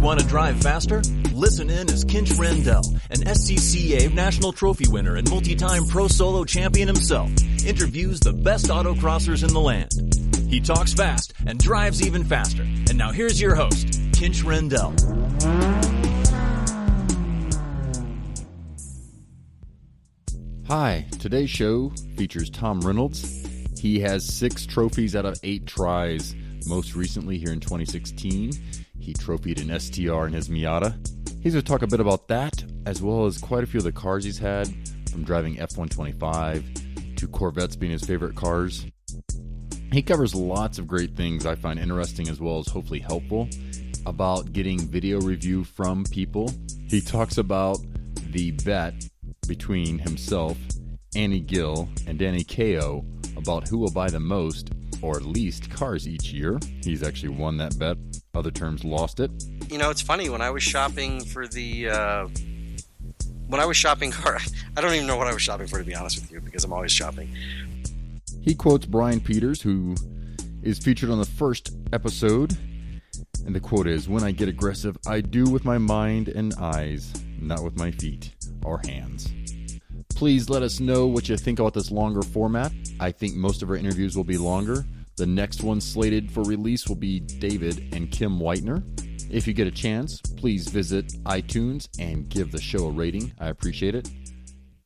Want to drive faster? Listen in as Kinch Rendell, an SCCA National Trophy winner and multi-time Pro Solo champion himself, interviews the best autocrossers in the land. He talks fast and drives even faster. And now here's your host, Kinch Rendell. Hi, today's show features Tom Reynolds. He has 6 trophies out of 8 tries. Most recently here in 2016, he trophied an STR in his Miata. He's going to talk a bit about that, as well as quite a few of the cars he's had, from driving F-125 to Corvettes being his favorite cars. He covers lots of great things I find interesting as well as hopefully helpful about getting video review from people. He talks about the bet between himself, Annie Gill, and Danny Kao about who will buy the most or least cars each year. He's actually won that bet. Other terms, lost it. You know, it's funny, when I was shopping for I don't even know what I was shopping for, to be honest with you, because I'm always shopping. He quotes Brian Peters, who is featured on the first episode. And the quote is, "When I get aggressive, I do with my mind and eyes, not with my feet or hands." Please let us know what you think about this longer format. I think most of our interviews will be longer. The next one slated for release will be David and Kim Whitener. If you get a chance, please visit iTunes and give the show a rating. I appreciate it.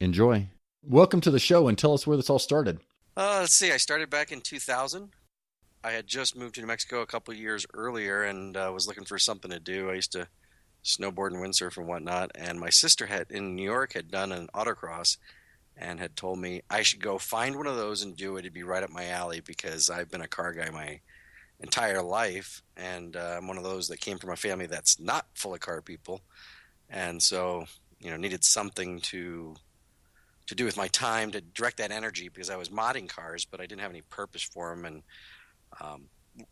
Enjoy. Welcome to the show, and tell us where this all started. Let's see. I started back in 2000. I had just moved to New Mexico a couple of years earlier and was looking for something to do. I used to snowboard and windsurf and whatnot, and my sister in New York had done an autocross and had told me I should go find one of those and do it. It'd be right up my alley because I've been a car guy my entire life, and I'm one of those that came from a family that's not full of car people, and so needed something to do with my time to direct that energy because I was modding cars, but I didn't have any purpose for them. And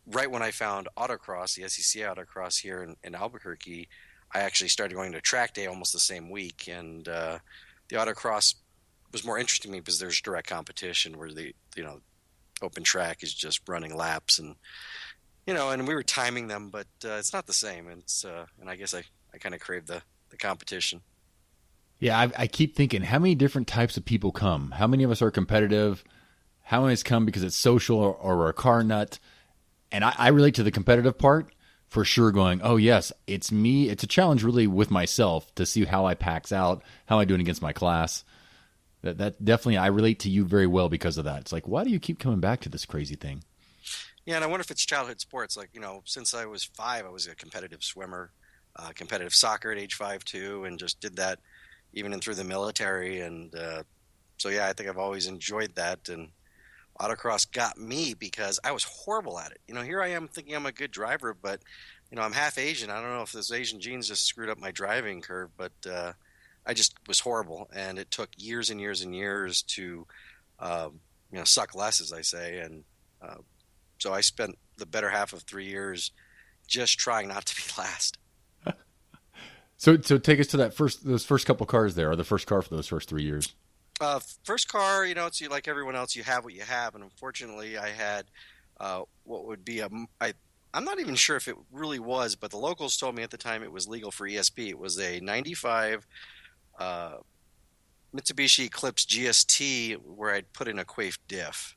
right when I found autocross, the SCCA autocross here in Albuquerque, I actually started going to track day almost the same week, and the autocross was more interesting to me because there's direct competition where the open track is just running laps and we were timing them, but it's not the same. And and I guess I kind of crave the competition. Yeah, I keep thinking, how many different types of people come? How many of us are competitive? How many come because it's social or we're a car nut? And I relate to the competitive part for sure, going, oh yes, it's me. It's a challenge really with myself to see how I packs out, how I doing against my class. That definitely, I relate to you very well because of that. It's like, why do you keep coming back to this crazy thing? Yeah, and I wonder if it's childhood sports. Like, since I was 5, I was a competitive swimmer, competitive soccer at age 5 too, and just did that even in through the military. And so, yeah, I think I've always enjoyed that. And autocross got me because I was horrible at it. Here I am thinking I'm a good driver, but, I'm half Asian. I don't know if those Asian genes just screwed up my driving curve, but I just was horrible. And it took years and years and years to, suck less, as I say. And so I spent the better half of 3 years just trying not to be last. So take us to those first couple cars there, or the first car for those first 3 years. First car, it's like everyone else, you have what you have. And unfortunately, I had what would be I'm not even sure if it really was, but the locals told me at the time it was legal for ESP. It was a 95 Mitsubishi Eclipse GST where I'd put in a Quaife diff.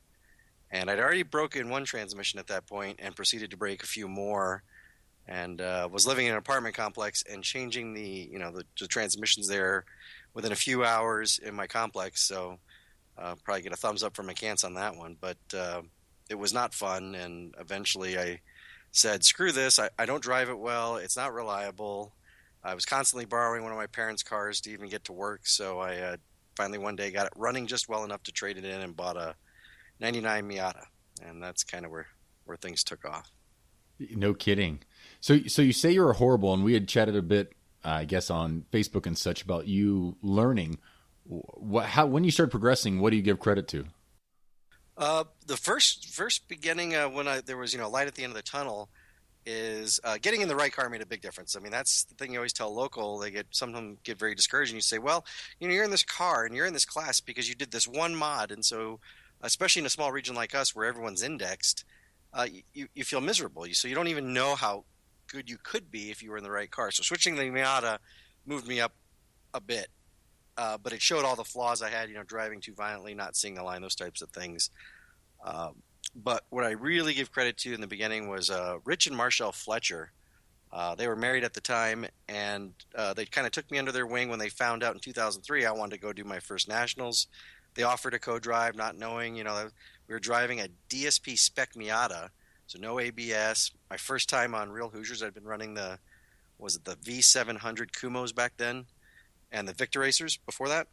And I'd already broken one transmission at that point and proceeded to break a few more. And was living in an apartment complex and changing the transmissions there within a few hours in my complex. So probably get a thumbs up from McCants on that one. But it was not fun. And eventually I said, screw this. I don't drive it well. It's not reliable. I was constantly borrowing one of my parents' cars to even get to work. So I finally one day got it running just well enough to trade it in and bought a 99 Miata. And that's kind of where things took off. No kidding. So you say you were horrible, and we had chatted a bit, I guess, on Facebook and such about you learning. When you started progressing, what do you give credit to? The first beginning when there was light at the end of the tunnel is getting in the right car made a big difference. I mean, that's the thing you always tell local. They sometimes get very discouraged, and you say, well, you're in this car and you're in this class because you did this one mod, and so especially in a small region like us where everyone's indexed, you feel miserable. So you don't even know how good you could be if you were in the right car. So switching the Miata moved me up a bit, but it showed all the flaws I had, driving too violently, not seeing the line, those types of things. But what I really give credit to in the beginning was Rich and Marshall Fletcher. They were married at the time, and they kind of took me under their wing when they found out in 2003 I wanted to go do my first nationals. They offered a co-drive, not knowing, we were driving a DSP spec Miata, so no ABS. My first time on Real Hoosiers, I'd been running the V700 Kumos back then, and the Victor Racers before that.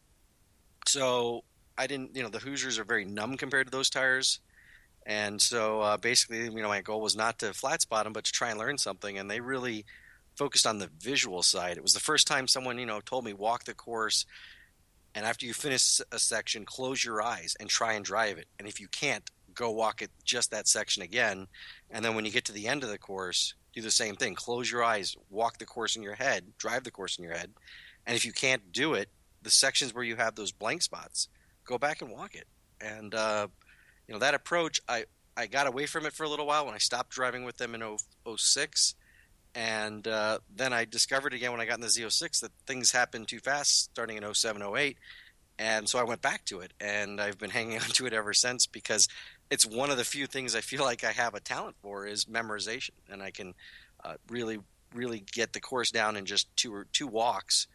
So I didn't, the Hoosiers are very numb compared to those tires. And so basically, my goal was not to flat spot them, but to try and learn something. And they really focused on the visual side. It was the first time someone, told me walk the course, and after you finish a section, close your eyes and try and drive it. And if you can't, go walk it just that section again. And then when you get to the end of the course, do the same thing. Close your eyes, walk the course in your head, drive the course in your head. And if you can't do it, the sections where you have those blank spots, go back and walk it. And that approach, I got away from it for a little while when I stopped driving with them in 06. And then I discovered again when I got in the Z06 that things happened too fast starting in 07, 08. And so I went back to it, and I've been hanging on to it ever since because it's one of the few things I feel like I have a talent for is memorization. And I can really, really get the course down in just two walks.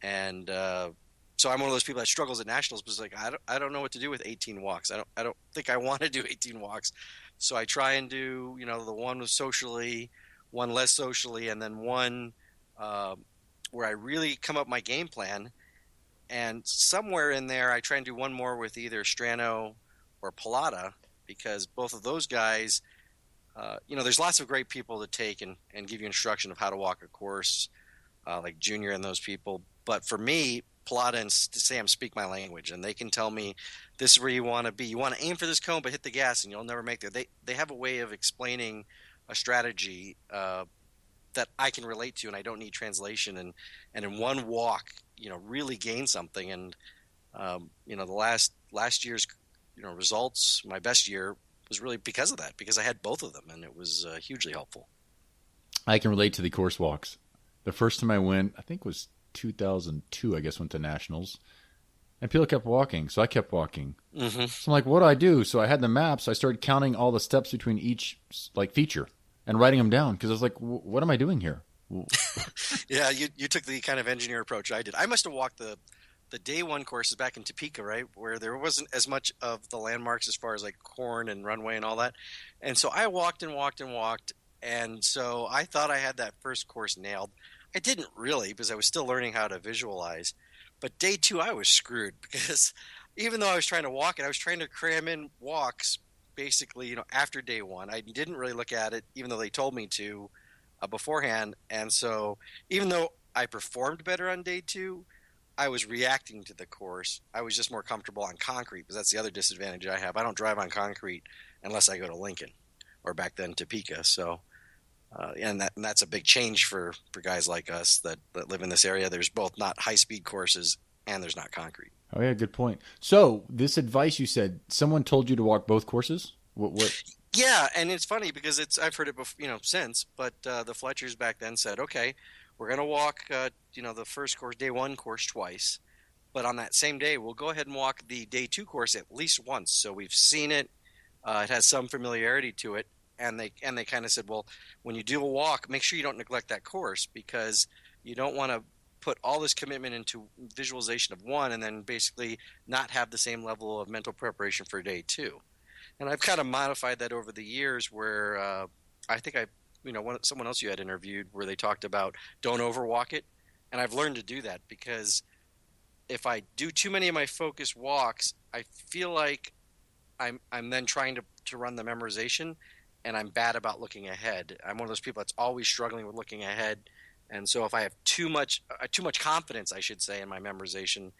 And so I'm one of those people that struggles at nationals, but it's like I don't know what to do with 18 walks. I don't think I want to do 18 walks. So I try and do the one with socially, one less socially, and then one where I really come up my game plan. And somewhere in there, I try and do one more with either Strano or Pilata, because both of those guys, there's lots of great people to take and give you instruction of how to walk a course, like Junior and those people. But for me, Pilata and Sam speak my language, and they can tell me this is where you want to be. You want to aim for this cone, but hit the gas, and you'll never make it. They have a way of explaining a strategy that I can relate to, and I don't need translation. And in one walk, really gain something. And the last year's results, my best year was really because of that, because I had both of them, and it was hugely helpful. I can relate to the course walks. The first time I went, I think was 2002, I guess, went to nationals, and people kept walking, so I kept walking. Mm-hmm. So I'm like, what do I do? So I had the maps. I started counting all the steps between each feature and writing them down, because I was like, what am I doing here? Yeah, you took the kind of engineer approach I did. I must have walked the day one courses back in Topeka, right, where there wasn't as much of the landmarks as far as like corn and runway and all that. And so I walked and walked and walked, and so I thought I had that first course nailed. I didn't really, because I was still learning how to visualize. But day two, I was screwed, because even though I was trying to walk it, I was trying to cram in walks basically, after day one. I didn't really look at it, even though they told me to beforehand. And so even though I performed better on day two, I was reacting to the course. I was just more comfortable on concrete, because that's the other disadvantage I have. I don't drive on concrete unless I go to Lincoln, or back then Topeka. So and that's a big change for guys like us that live in this area. There's both not high-speed courses and there's not concrete. Oh, yeah, good point. So this advice you said, someone told you to walk both courses? What? Yeah, and it's funny because I've heard it before, since, but the Fletchers back then said, okay, we're going to walk the first course, day one course, twice, but on that same day we'll go ahead and walk the day two course at least once, so we've seen it. It has some familiarity to it. And they kind of said, well, when you do a walk, make sure you don't neglect that course, because you don't want to put all this commitment into visualization of one and then basically not have the same level of mental preparation for day two. And I've kind of modified that over the years, where I think someone else you had interviewed where they talked about don't overwalk it. And I've learned to do that, because if I do too many of my focus walks, I feel like I'm then trying to run the memorization, and I'm bad about looking ahead. I'm one of those people that's always struggling with looking ahead. And so if I have too much confidence, I should say, in my memorization,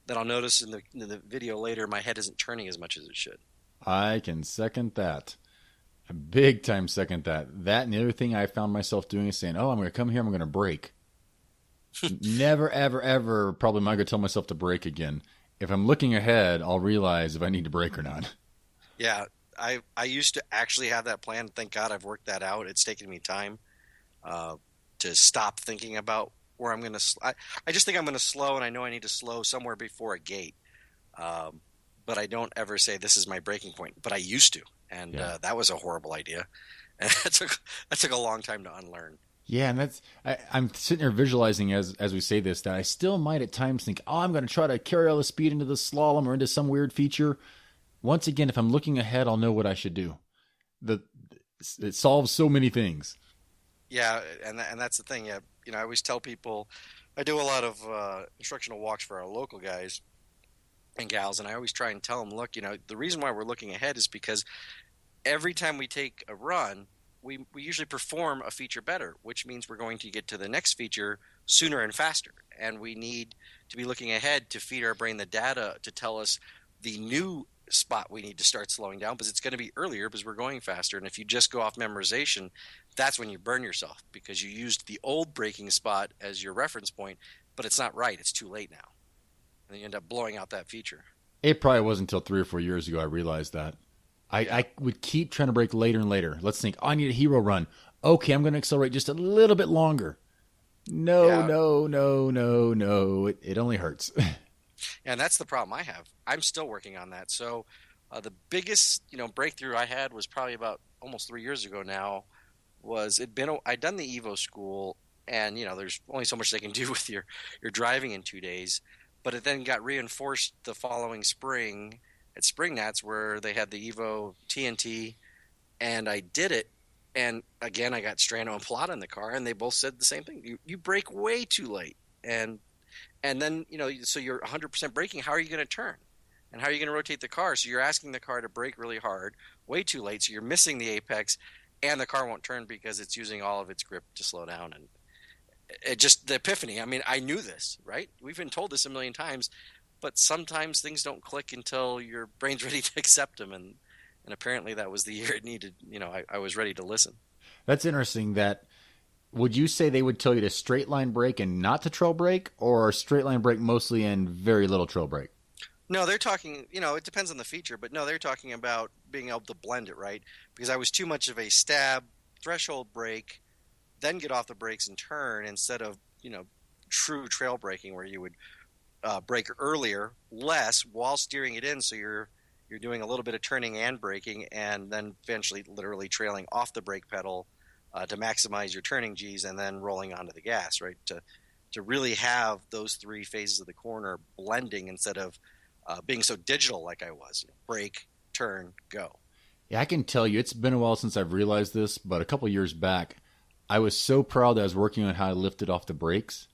then I'll notice in the video later my head isn't turning as much as it should. I can second that. A big time second that. That and the other thing I found myself doing is saying, oh, I'm going to come here, I'm going to brake. Never, ever, ever probably am I going to tell myself to brake again. If I'm looking ahead, I'll realize if I need to brake or not. Yeah, I used to actually have that plan. Thank God I've worked that out. It's taken me time. to stop thinking about where I'm going to. I just think I'm going to slow, and I know I need to slow somewhere before a gate. But I don't ever say this is my breaking point. But I used to, and that was a horrible idea. And that took a long time to unlearn. Yeah, and I'm sitting here visualizing as we say this that I still might at times think, oh, I'm going to try to carry all the speed into the slalom or into some weird feature. Once again, if I'm looking ahead, I'll know what I should do. It solves so many things. Yeah, and that's the thing. Yeah, I always tell people, I do a lot of instructional walks for our local guys and gals, and I always try and tell them, look, the reason why we're looking ahead is because every time we take a run, we usually perform a feature better, which means we're going to get to the next feature sooner and faster. And we need to be looking ahead to feed our brain the data to tell us the new spot we need to start slowing down, because it's going to be earlier because we're going faster. And if you just go off memorization, that's when you burn yourself, because you used the old braking spot as your reference point, but it's not right. It's too late now. And you end up blowing out that feature. It probably wasn't until 3 or 4 years ago I realized that. I would keep trying to brake later and later. Let's think, I need a hero run. Okay, I'm going to accelerate just a little bit longer. No. It only hurts. And that's the problem I have. I'm still working on that. So the biggest breakthrough I had was probably about almost 3 years ago now. I'd done the Evo school, and there's only so much they can do with your driving in 2 days. But it then got reinforced the following spring at Spring Nats, where they had the Evo TNT, and I did it. And again, I got Strano and Plata in the car, and they both said the same thing. You brake way too late. And then, so you're 100% braking. How are you going to turn? And how are you going to rotate the car? So you're asking the car to brake really hard, way too late. So you're missing the apex, and the car won't turn because it's using all of its grip to slow down. And it just, the epiphany. I mean, I knew this, right? We've been told this a million times. But sometimes things don't click until your brain's ready to accept them, and apparently that was the year it needed. I was ready to listen. That's interesting. Would you say they would tell you to straight line brake and not to trail brake, or straight line brake mostly and very little trail brake? No, they're talking. It depends on the feature, but no, they're talking about being able to blend it, right? Because I was too much of a stab threshold brake, then get off the brakes and turn, instead of true trail braking where you would brake earlier, less while steering it in, so you're doing a little bit of turning and braking, and then eventually literally trailing off the brake pedal to maximize your turning G's, and then rolling onto the gas, right? To really have those 3 phases of the corner blending instead of being so digital like I was. Brake, turn, go. Yeah, I can tell you, it's been a while since I've realized this, but a couple years back, I was so proud that I was working on how I lifted off the brakes.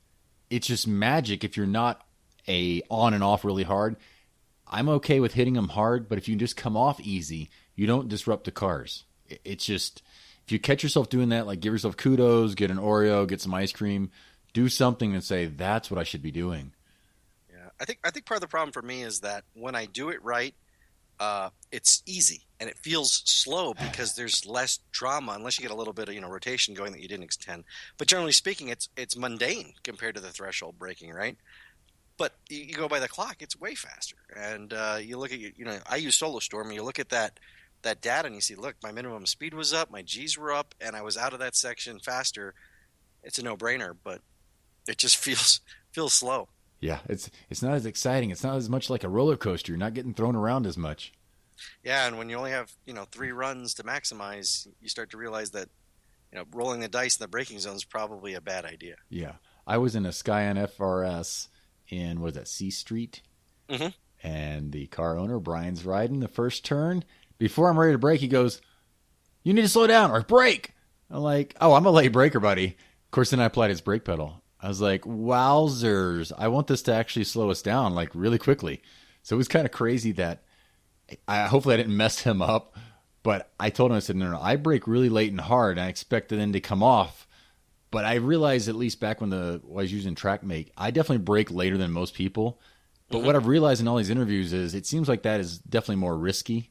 It's just magic if you're not on and off really hard. I'm okay with hitting them hard, but if you just come off easy, you don't disrupt the cars. It's just, if you catch yourself doing that, like give yourself kudos, get an Oreo, get some ice cream, do something and say, that's what I should be doing. Yeah, I think part of the problem for me is that when I do it right, it's easy and it feels slow because there's less drama, unless you get a little bit of rotation going that you didn't extend. But generally speaking, it's mundane compared to the threshold braking, right? But you go by the clock, it's way faster. And you look at, I use SolarStorm, and you look at that data and you see, look, my minimum speed was up, my G's were up, and I was out of that section faster. It's a no-brainer, but it just feels slow. Yeah, it's not as exciting. It's not as much like a roller coaster. You're not getting thrown around as much. Yeah, and when you only have 3 runs to maximize, you start to realize that rolling the dice in the braking zone is probably a bad idea. Yeah, I was in a Scion FRS in, was that C Street? Mm-hmm. And the car owner, Brian's riding the first turn. Before I'm ready to brake, he goes, "You need to slow down or brake." I'm like, "Oh, I'm a late braker, buddy." Of course, then I applied his brake pedal. I was like, wowzers. I want this to actually slow us down like really quickly. So it was kind of crazy that hopefully I didn't mess him up. But I told him, I said, no, I brake really late and hard. And I expected them to come off. But I realized, at least back when I was using TrackMate, I definitely brake later than most people. But what I've realized in all these interviews is it seems like that is definitely more risky.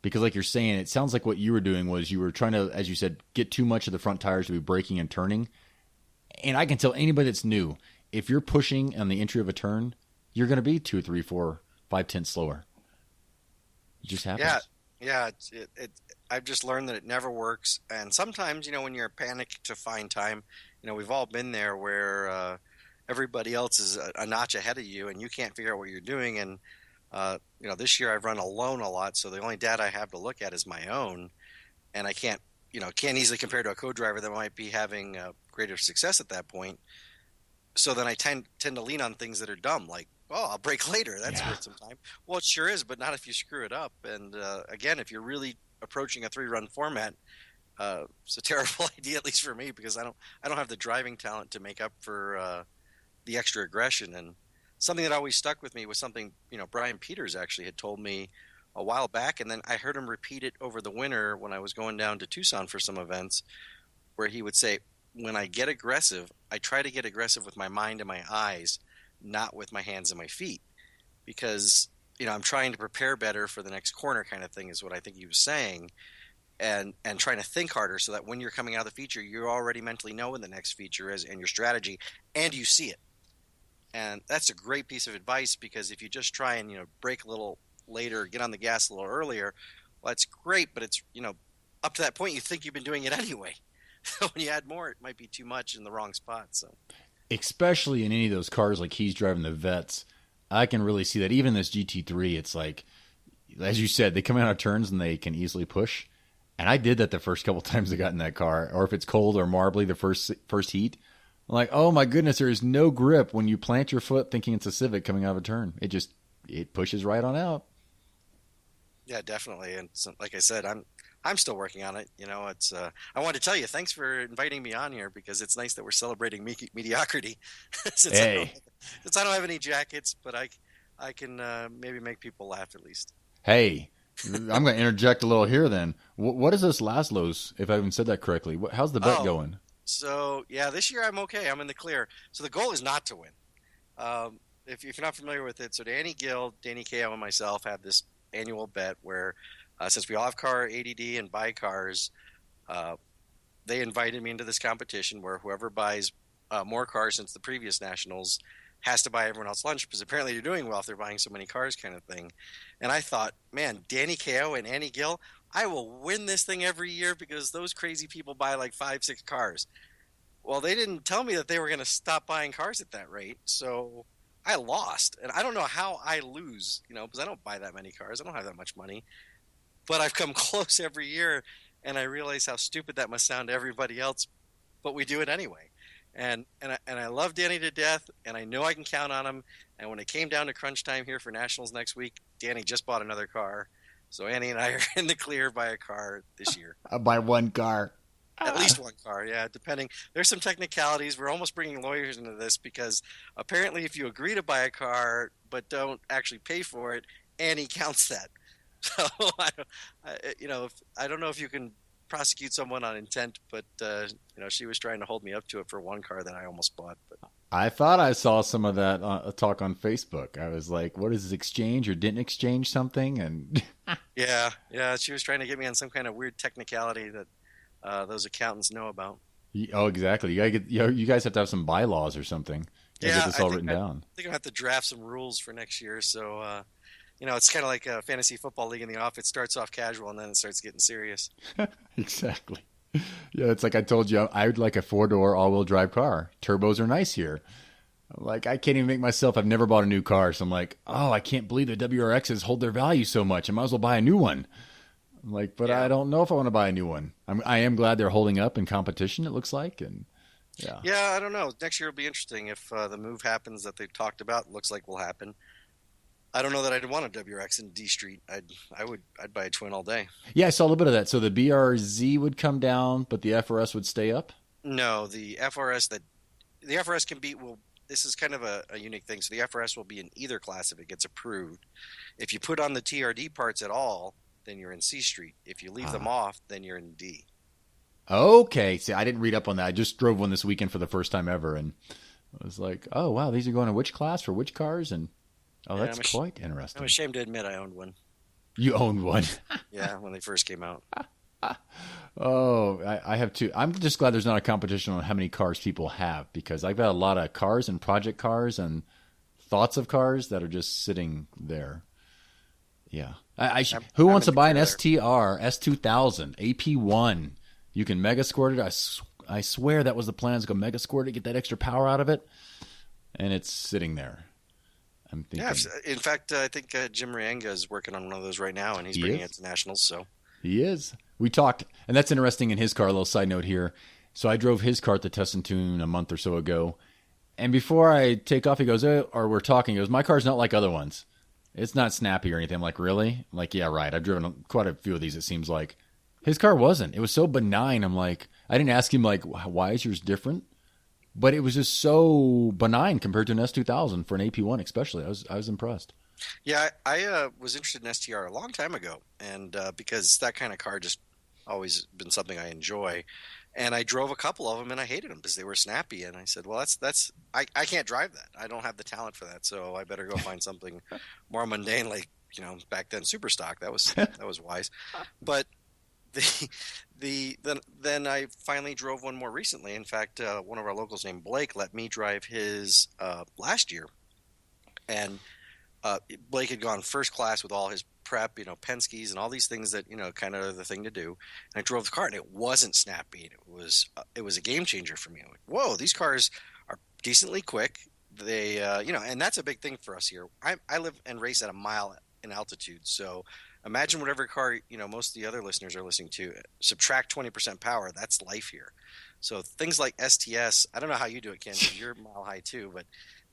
Because like you're saying, it sounds like what you were doing was you were trying to, as you said, get too much of the front tires to be braking and turning. And I can tell anybody that's new, if you're pushing on the entry of a turn, you're going to be 2, 3, 4, 5 tenths slower. It just happens. Yeah. Yeah, I've just learned that it never works. And sometimes, when you're panicked to find time, we've all been there where everybody else is a notch ahead of you and you can't figure out what you're doing. And, this year I've run alone a lot. So the only data I have to look at is my own. And I can't easily compare to a co-driver that might be having greater success at that point. So then I tend to lean on things that are dumb, like, oh, I'll break later. That's worth some time. Well, it sure is, but not if you screw it up. And again, if you're really approaching a 3-run format, it's a terrible idea, at least for me, because I don't have the driving talent to make up for the extra aggression. And something that always stuck with me was something Brian Peters actually had told me a while back, and then I heard him repeat it over the winter when I was going down to Tucson for some events, where he would say, when I get aggressive, I try to get aggressive with my mind and my eyes, not with my hands and my feet, because I'm trying to prepare better for the next corner, kind of thing is what I think he was saying, and trying to think harder so that when you're coming out of the feature, you already mentally know what the next feature is and your strategy, and you see it. And that's a great piece of advice, because if you just try and brake a little later, get on the gas a little earlier, well, that's great, but it's up to that point you think you've been doing it anyway. So when you add more, it might be too much in the wrong spot. So, especially in any of those cars like he's driving, the Vets, I can really see that. Even this GT3, it's like, as you said, they come out of turns and they can easily push. And I did that the first couple times I got in that car. Or if it's cold or marbly, the first heat, I'm like, oh my goodness, there is no grip when you plant your foot thinking it's a Civic coming out of a turn. It pushes right on out. Yeah, definitely. And so, like I said, I'm still working on it. It's I wanted to tell you, thanks for inviting me on here, because it's nice that we're celebrating mediocrity. since Hey, I don't have any jackets, but I can maybe make people laugh at least. hey, I'm going to interject a little here then. What is this Laszlo's, if I even said that correctly? How's the bet going? So, yeah, this year I'm okay. I'm in the clear. So the goal is not to win. If you're not familiar with it, so Danny Gill, Danny Ko, and myself have this annual bet where since we all have car ADD and buy cars, they invited me into this competition where whoever buys more cars since the previous nationals has to buy everyone else lunch, because apparently you're doing well if they're buying so many cars, kind of thing. And I thought, man, Danny Ko and Annie Gill, I will win this thing every year because those crazy people buy like 5-6 cars. Well, they didn't tell me that they were going to stop buying cars at that rate, so I lost. And I don't know how I lose, because I don't buy that many cars. I don't have that much money. But I've come close every year, and I realize how stupid that must sound to everybody else, but we do it anyway. And I love Danny to death, and I know I can count on him. And when it came down to crunch time here for Nationals next week, Danny just bought another car. So Annie and I are in the clear by a car this year. I'll buy one car. At least one car, yeah, depending. There's some technicalities. We're almost bringing lawyers into this, because apparently if you agree to buy a car but don't actually pay for it, Annie counts that. So, I don't know if you can prosecute someone on intent, but, she was trying to hold me up to it for one car that I almost bought. But I thought I saw some of that talk on Facebook. I was like, what is this, exchange or didn't exchange something? And yeah, she was trying to get me on some kind of weird technicality that those accountants know about. Oh, exactly. You guys have to have some bylaws or something. You get this all written down. I think I have to draft some rules for next year. So, it's kind of like a fantasy football league in the off. It starts off casual and then it starts getting serious. Exactly. Yeah, it's like I told you, I would like a 4-door all-wheel drive car. Turbos are nice here. Like, I can't even make myself. I've never bought a new car, so I'm like, oh, I can't believe the WRXs hold their value so much. I might as well buy a new one. I'm like, but yeah. I don't know if I want to buy a new one. I am glad they're holding up in competition, it looks like. And yeah, I don't know. Next year will be interesting if the move happens that they've talked about. Looks like will happen. I don't know that I'd want a WRX in D Street. I'd buy a twin all day. Yeah, I saw a little bit of that. So the BRZ would come down, but the FRS would stay up? No, the FRS can be, well, this is kind of a unique thing. So the FRS will be in either class if it gets approved. If you put on the TRD parts at all, then you're in C Street. If you leave them off, then you're in D. Okay. See, I didn't read up on that. I just drove one this weekend for the first time ever, and I was like, oh, wow, these are going to which class for which cars? And that's quite interesting. I'm ashamed to admit I owned one. You owned one? Yeah, when they first came out. Oh, I have two. I'm just glad there's not a competition on how many cars people have, because I've got a lot of cars and project cars and thoughts of cars that are just sitting there. Yeah. Who I'm wants to in the buy an clear STR S2000 AP1? You can mega squirt it. I swear that was the plan, is go mega squirt it, get that extra power out of it, and it's sitting there. I'm thinking. Yeah, in fact, I think Jim Rienga is working on one of those right now, and he's bringing it to nationals. So he is. We talked, and that's interesting in his car. A little side note here. So I drove his car at the Test and Tune a month or so ago, and before I take off, he goes, or we're talking, he goes, my car's not like other ones. It's not snappy or anything. I'm like, really? I'm like, yeah, right. I've driven quite a few of these, it seems like. His car wasn't. It was so benign. I'm like, I didn't ask him, like, why is yours different? But it was just so benign compared to an S2000 for an AP1 especially. I was impressed. Yeah, I was interested in STR a long time ago, and because that kind of car just always been something I enjoy. And I drove a couple of them, and I hated them because they were snappy. And I said, well, I can't drive that. I don't have the talent for that, so I better go find something more mundane, like, back then Super Stock. That was wise. But then I finally drove one more recently. In fact, one of our locals named Blake let me drive his last year, and Blake had gone first class with all his prep, Penske's and all these things that kind of the thing to do. And I drove the car, and it wasn't snappy. It was a game changer for me. I'm like, whoa, these cars are decently quick. They and that's a big thing for us here. I live and race at a mile in altitude, so imagine whatever car most of the other listeners are listening to. Subtract 20% power. That's life here. So things like STS, I don't know how you do it, Ken. You're mile high too, but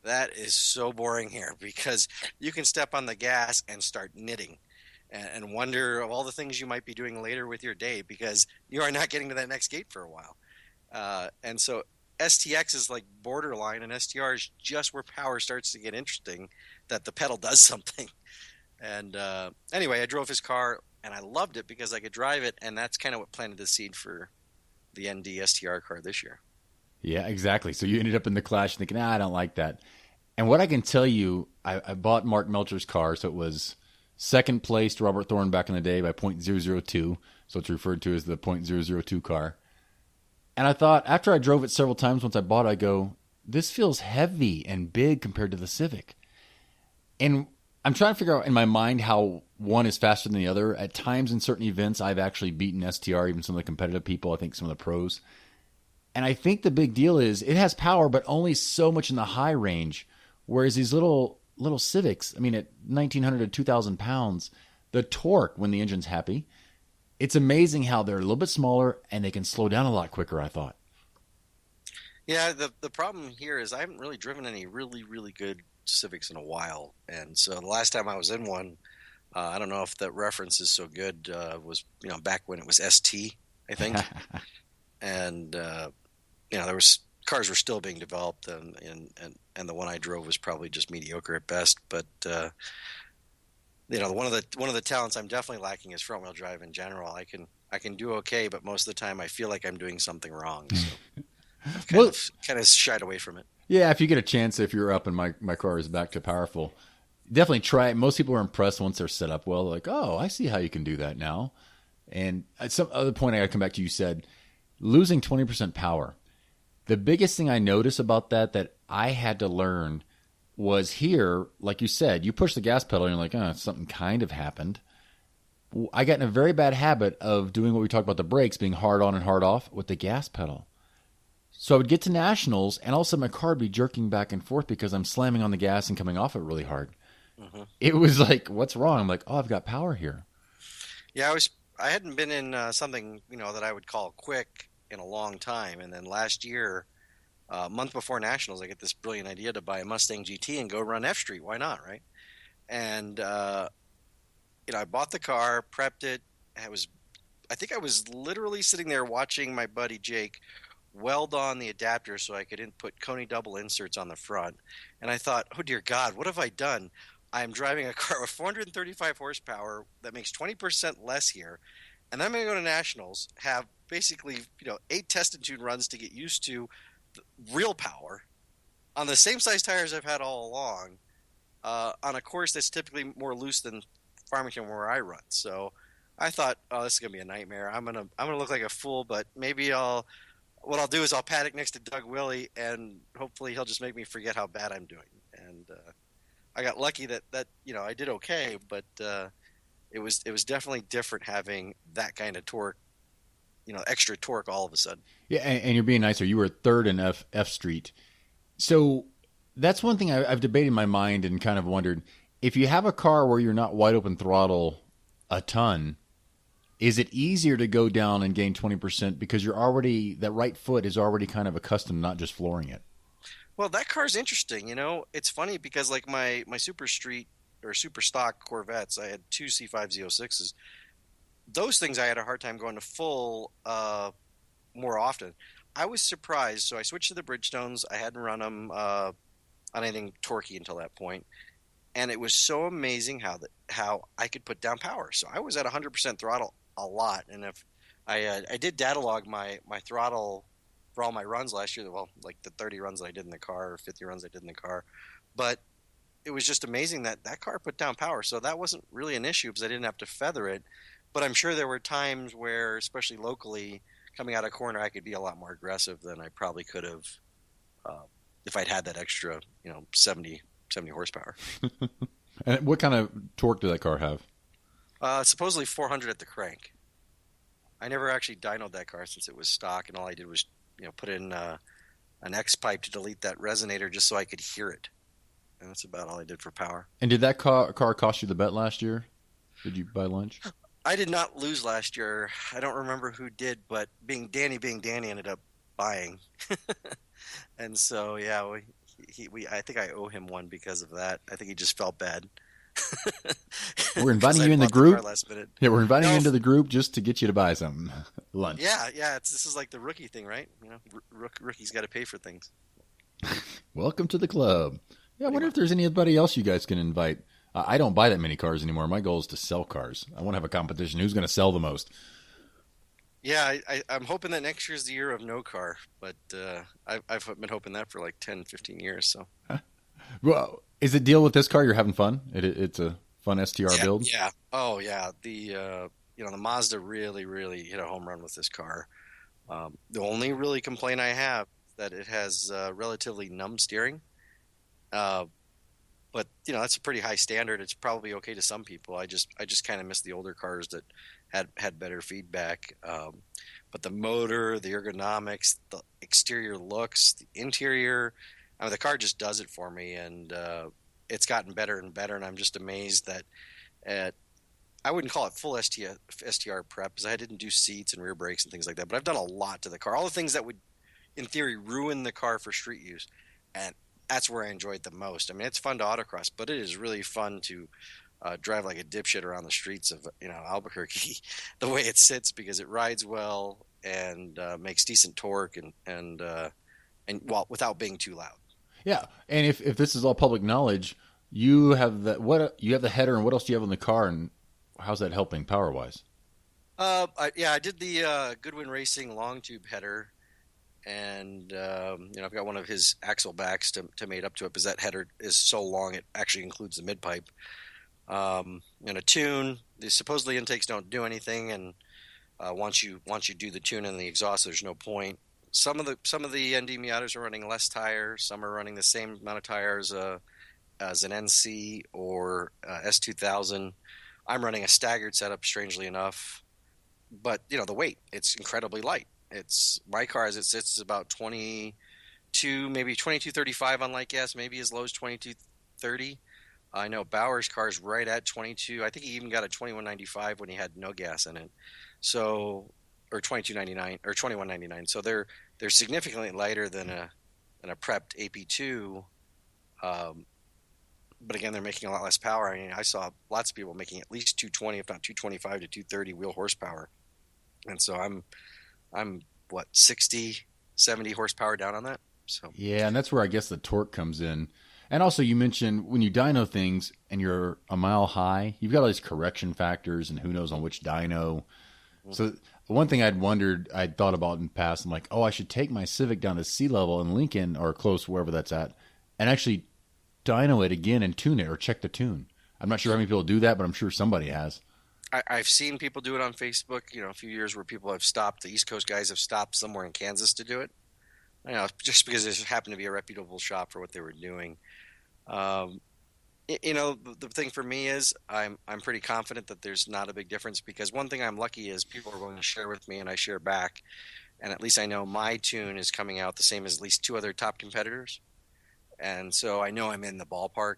that is so boring here because you can step on the gas and start knitting and wonder of all the things you might be doing later with your day because you are not getting to that next gate for a while. And so STX is like borderline, and STR is just where power starts to get interesting, that the pedal does something. And anyway, I drove his car, and I loved it because I could drive it, and that's kind of what planted the seed for the ND STR car this year. Yeah, exactly. So you ended up in the Clash thinking, I don't like that. And what I can tell you, I bought Mark Melcher's car, so it was second place to Robert Thorne back in the day by .002, so it's referred to as the .002 car. And I thought, after I drove it several times once I bought it, I go, this feels heavy and big compared to the Civic. And I'm trying to figure out in my mind how one is faster than the other. At times in certain events, I've actually beaten STR, even some of the competitive people, I think some of the pros. And I think the big deal is it has power, but only so much in the high range. Whereas these little Civics, I mean, at 1,900 to 2,000 pounds, the torque when the engine's happy, it's amazing how they're a little bit smaller and they can slow down a lot quicker, I thought. Yeah, the problem here is I haven't really driven any really, really good Civics in a while. And so the last time I was in one, I don't know if that reference is so good, was back when it was ST, I think. And there was cars were still being developed, and the one I drove was probably just mediocre at best. But one of the talents I'm definitely lacking is front wheel drive in general. I can do okay, but most of the time I feel like I'm doing something wrong. So I've kind of shied away from it. Yeah, if you get a chance, if you're up and my car is back to powerful, definitely try it. Most people are impressed once they're set up well. They're like, oh, I see how you can do that now. And at some other point, I got to come back to you said, losing 20% power. The biggest thing I noticed about that I had to learn was here, like you said, you push the gas pedal and you're like, oh, something kind of happened. I got in a very bad habit of doing what we talked about, the brakes being hard on and hard off with the gas pedal. So I would get to nationals, and all of a sudden my car would be jerking back and forth because I'm slamming on the gas and coming off it really hard. Mm-hmm. It was like, what's wrong? I'm like, oh, I've got power here. Yeah, I hadn't been in something that I would call quick in a long time, and then last year, a month before nationals, I get this brilliant idea to buy a Mustang GT and go run F Street. Why not, right? And I bought the car, prepped it. I think I was literally sitting there watching my buddy Jake weld on the adapter so I could put Coney double inserts on the front. And I thought, oh dear God, what have I done? I'm driving a car with 435 horsepower that makes 20% less here. And then I'm going to go to nationals, have basically 8 test and tune runs to get used to real power on the same size tires I've had all along, on a course that's typically more loose than Farmington where I run. So I thought, oh, this is going to be a nightmare. I'm going to look like a fool, but maybe what I'll do is I'll paddock next to Doug Willey, and hopefully he'll just make me forget how bad I'm doing. And I got lucky that I did okay, but it was definitely different having that kind of torque, extra torque all of a sudden. Yeah, and you're being nicer. You were third in F Street. So that's one thing I've debated in my mind and kind of wondered, if you have a car where you're not wide open throttle a ton, is it easier to go down and gain 20% because that right foot is already kind of accustomed to not just flooring it? Well, that car's interesting. It's funny because like my Super Street or Super Stock Corvettes, I had two C5 Z06s. Those things I had a hard time going to full more often. I was surprised, so I switched to the Bridgestones. I hadn't run them on anything torquey until that point, and it was so amazing how I could put down power. So I was at 100% throttle a lot, and if I did data log my throttle for all my runs last year, well, like the 30 runs that I did in the car or 50 runs I did in the car, but it was just amazing that car put down power. So that wasn't really an issue because I didn't have to feather it. But I'm sure there were times where, especially locally, coming out of corner, I could be a lot more aggressive than I probably could have if I'd had that extra, 70 horsepower. And what kind of torque did that car have? Supposedly 400 at the crank. I never actually dynoed that car since it was stock, and all I did was, put in an X pipe to delete that resonator just so I could hear it. And that's about all I did for power. And did that car cost you the bet last year? Did you buy lunch? I did not lose last year. I don't remember who did, but being Danny ended up buying. And so, yeah, I think I owe him one because of that. I think he just felt bad. We're inviting you in the group. Last minute. Yeah, we're inviting you into the group just to get you to buy some lunch. Yeah. This is like the rookie thing, right? Rookies got to pay for things. Welcome to the club. Yeah, I wonder if there's anybody else you guys can invite. I don't buy that many cars anymore. My goal is to sell cars. I want to have a competition. Who's going to sell the most? Yeah, I'm hoping that next year's the year of no car, but I've been hoping that for like 10, 15 years. So, well, is the deal with this car you're having fun? It's a fun STR build? Yeah. Oh, yeah. The Mazda really, really hit a home run with this car. The only really complaint I have is that it has relatively numb steering. But that's a pretty high standard. It's probably okay to some people. I just kind of miss the older cars that had better feedback. But the motor, the ergonomics, the exterior looks, the interior, the car just does it for me, and it's gotten better and better. And I'm just amazed that I wouldn't call it full STR prep because I didn't do seats and rear brakes and things like that. But I've done a lot to the car, all the things that would, in theory, ruin the car for street use, and that's where I enjoy it the most. I mean, it's fun to autocross, but it is really fun to drive like a dipshit around the streets of Albuquerque, the way it sits, because it rides well and makes decent torque and without being too loud. Yeah, and if this is all public knowledge, you have the header, and what else do you have on the car, and how's that helping power wise? I did the Goodwin Racing long tube header. And I've got one of his axle backs to mate up to it because that header is so long it actually includes the mid pipe. And a tune. Supposedly intakes don't do anything, and once you do the tune and the exhaust, there's no point. Some of the ND Miatas are running less tires. Some are running the same amount of tires as an NC or S2000. I'm running a staggered setup, strangely enough, but the weight, it's incredibly light. It's my car as it sits is about 22, maybe 2235 on light gas, maybe as low as 2230. I know Bauer's car is right at 22. I think he even got a 2195 when he had no gas in it. So, or 2299 or 2199. So they're significantly lighter than a prepped AP2. But again, they're making a lot less power. I mean, I saw lots of people making at least 220, if not 225 to 230 wheel horsepower. And so I'm what, 60, 70 horsepower down on that. So yeah, and that's where I guess the torque comes in. And also, you mentioned when you dyno things and you're a mile high, you've got all these correction factors and who knows on which dyno. Mm-hmm. So one thing I'd thought about in the past, I'm like, I should take my Civic down to sea level in Lincoln or close wherever that's at, and actually dyno it again and tune it or check the tune. I'm not sure how many people do that, but I'm sure somebody has. I've seen people do it on Facebook, a few years where people have stopped. The East Coast guys have stopped somewhere in Kansas to do it. Just because it happened to be a reputable shop for what they were doing. The thing for me is I'm pretty confident that there's not a big difference, because one thing I'm lucky is people are willing to share with me and I share back, and at least I know my tune is coming out the same as at least two other top competitors, and so I know I'm in the ballpark.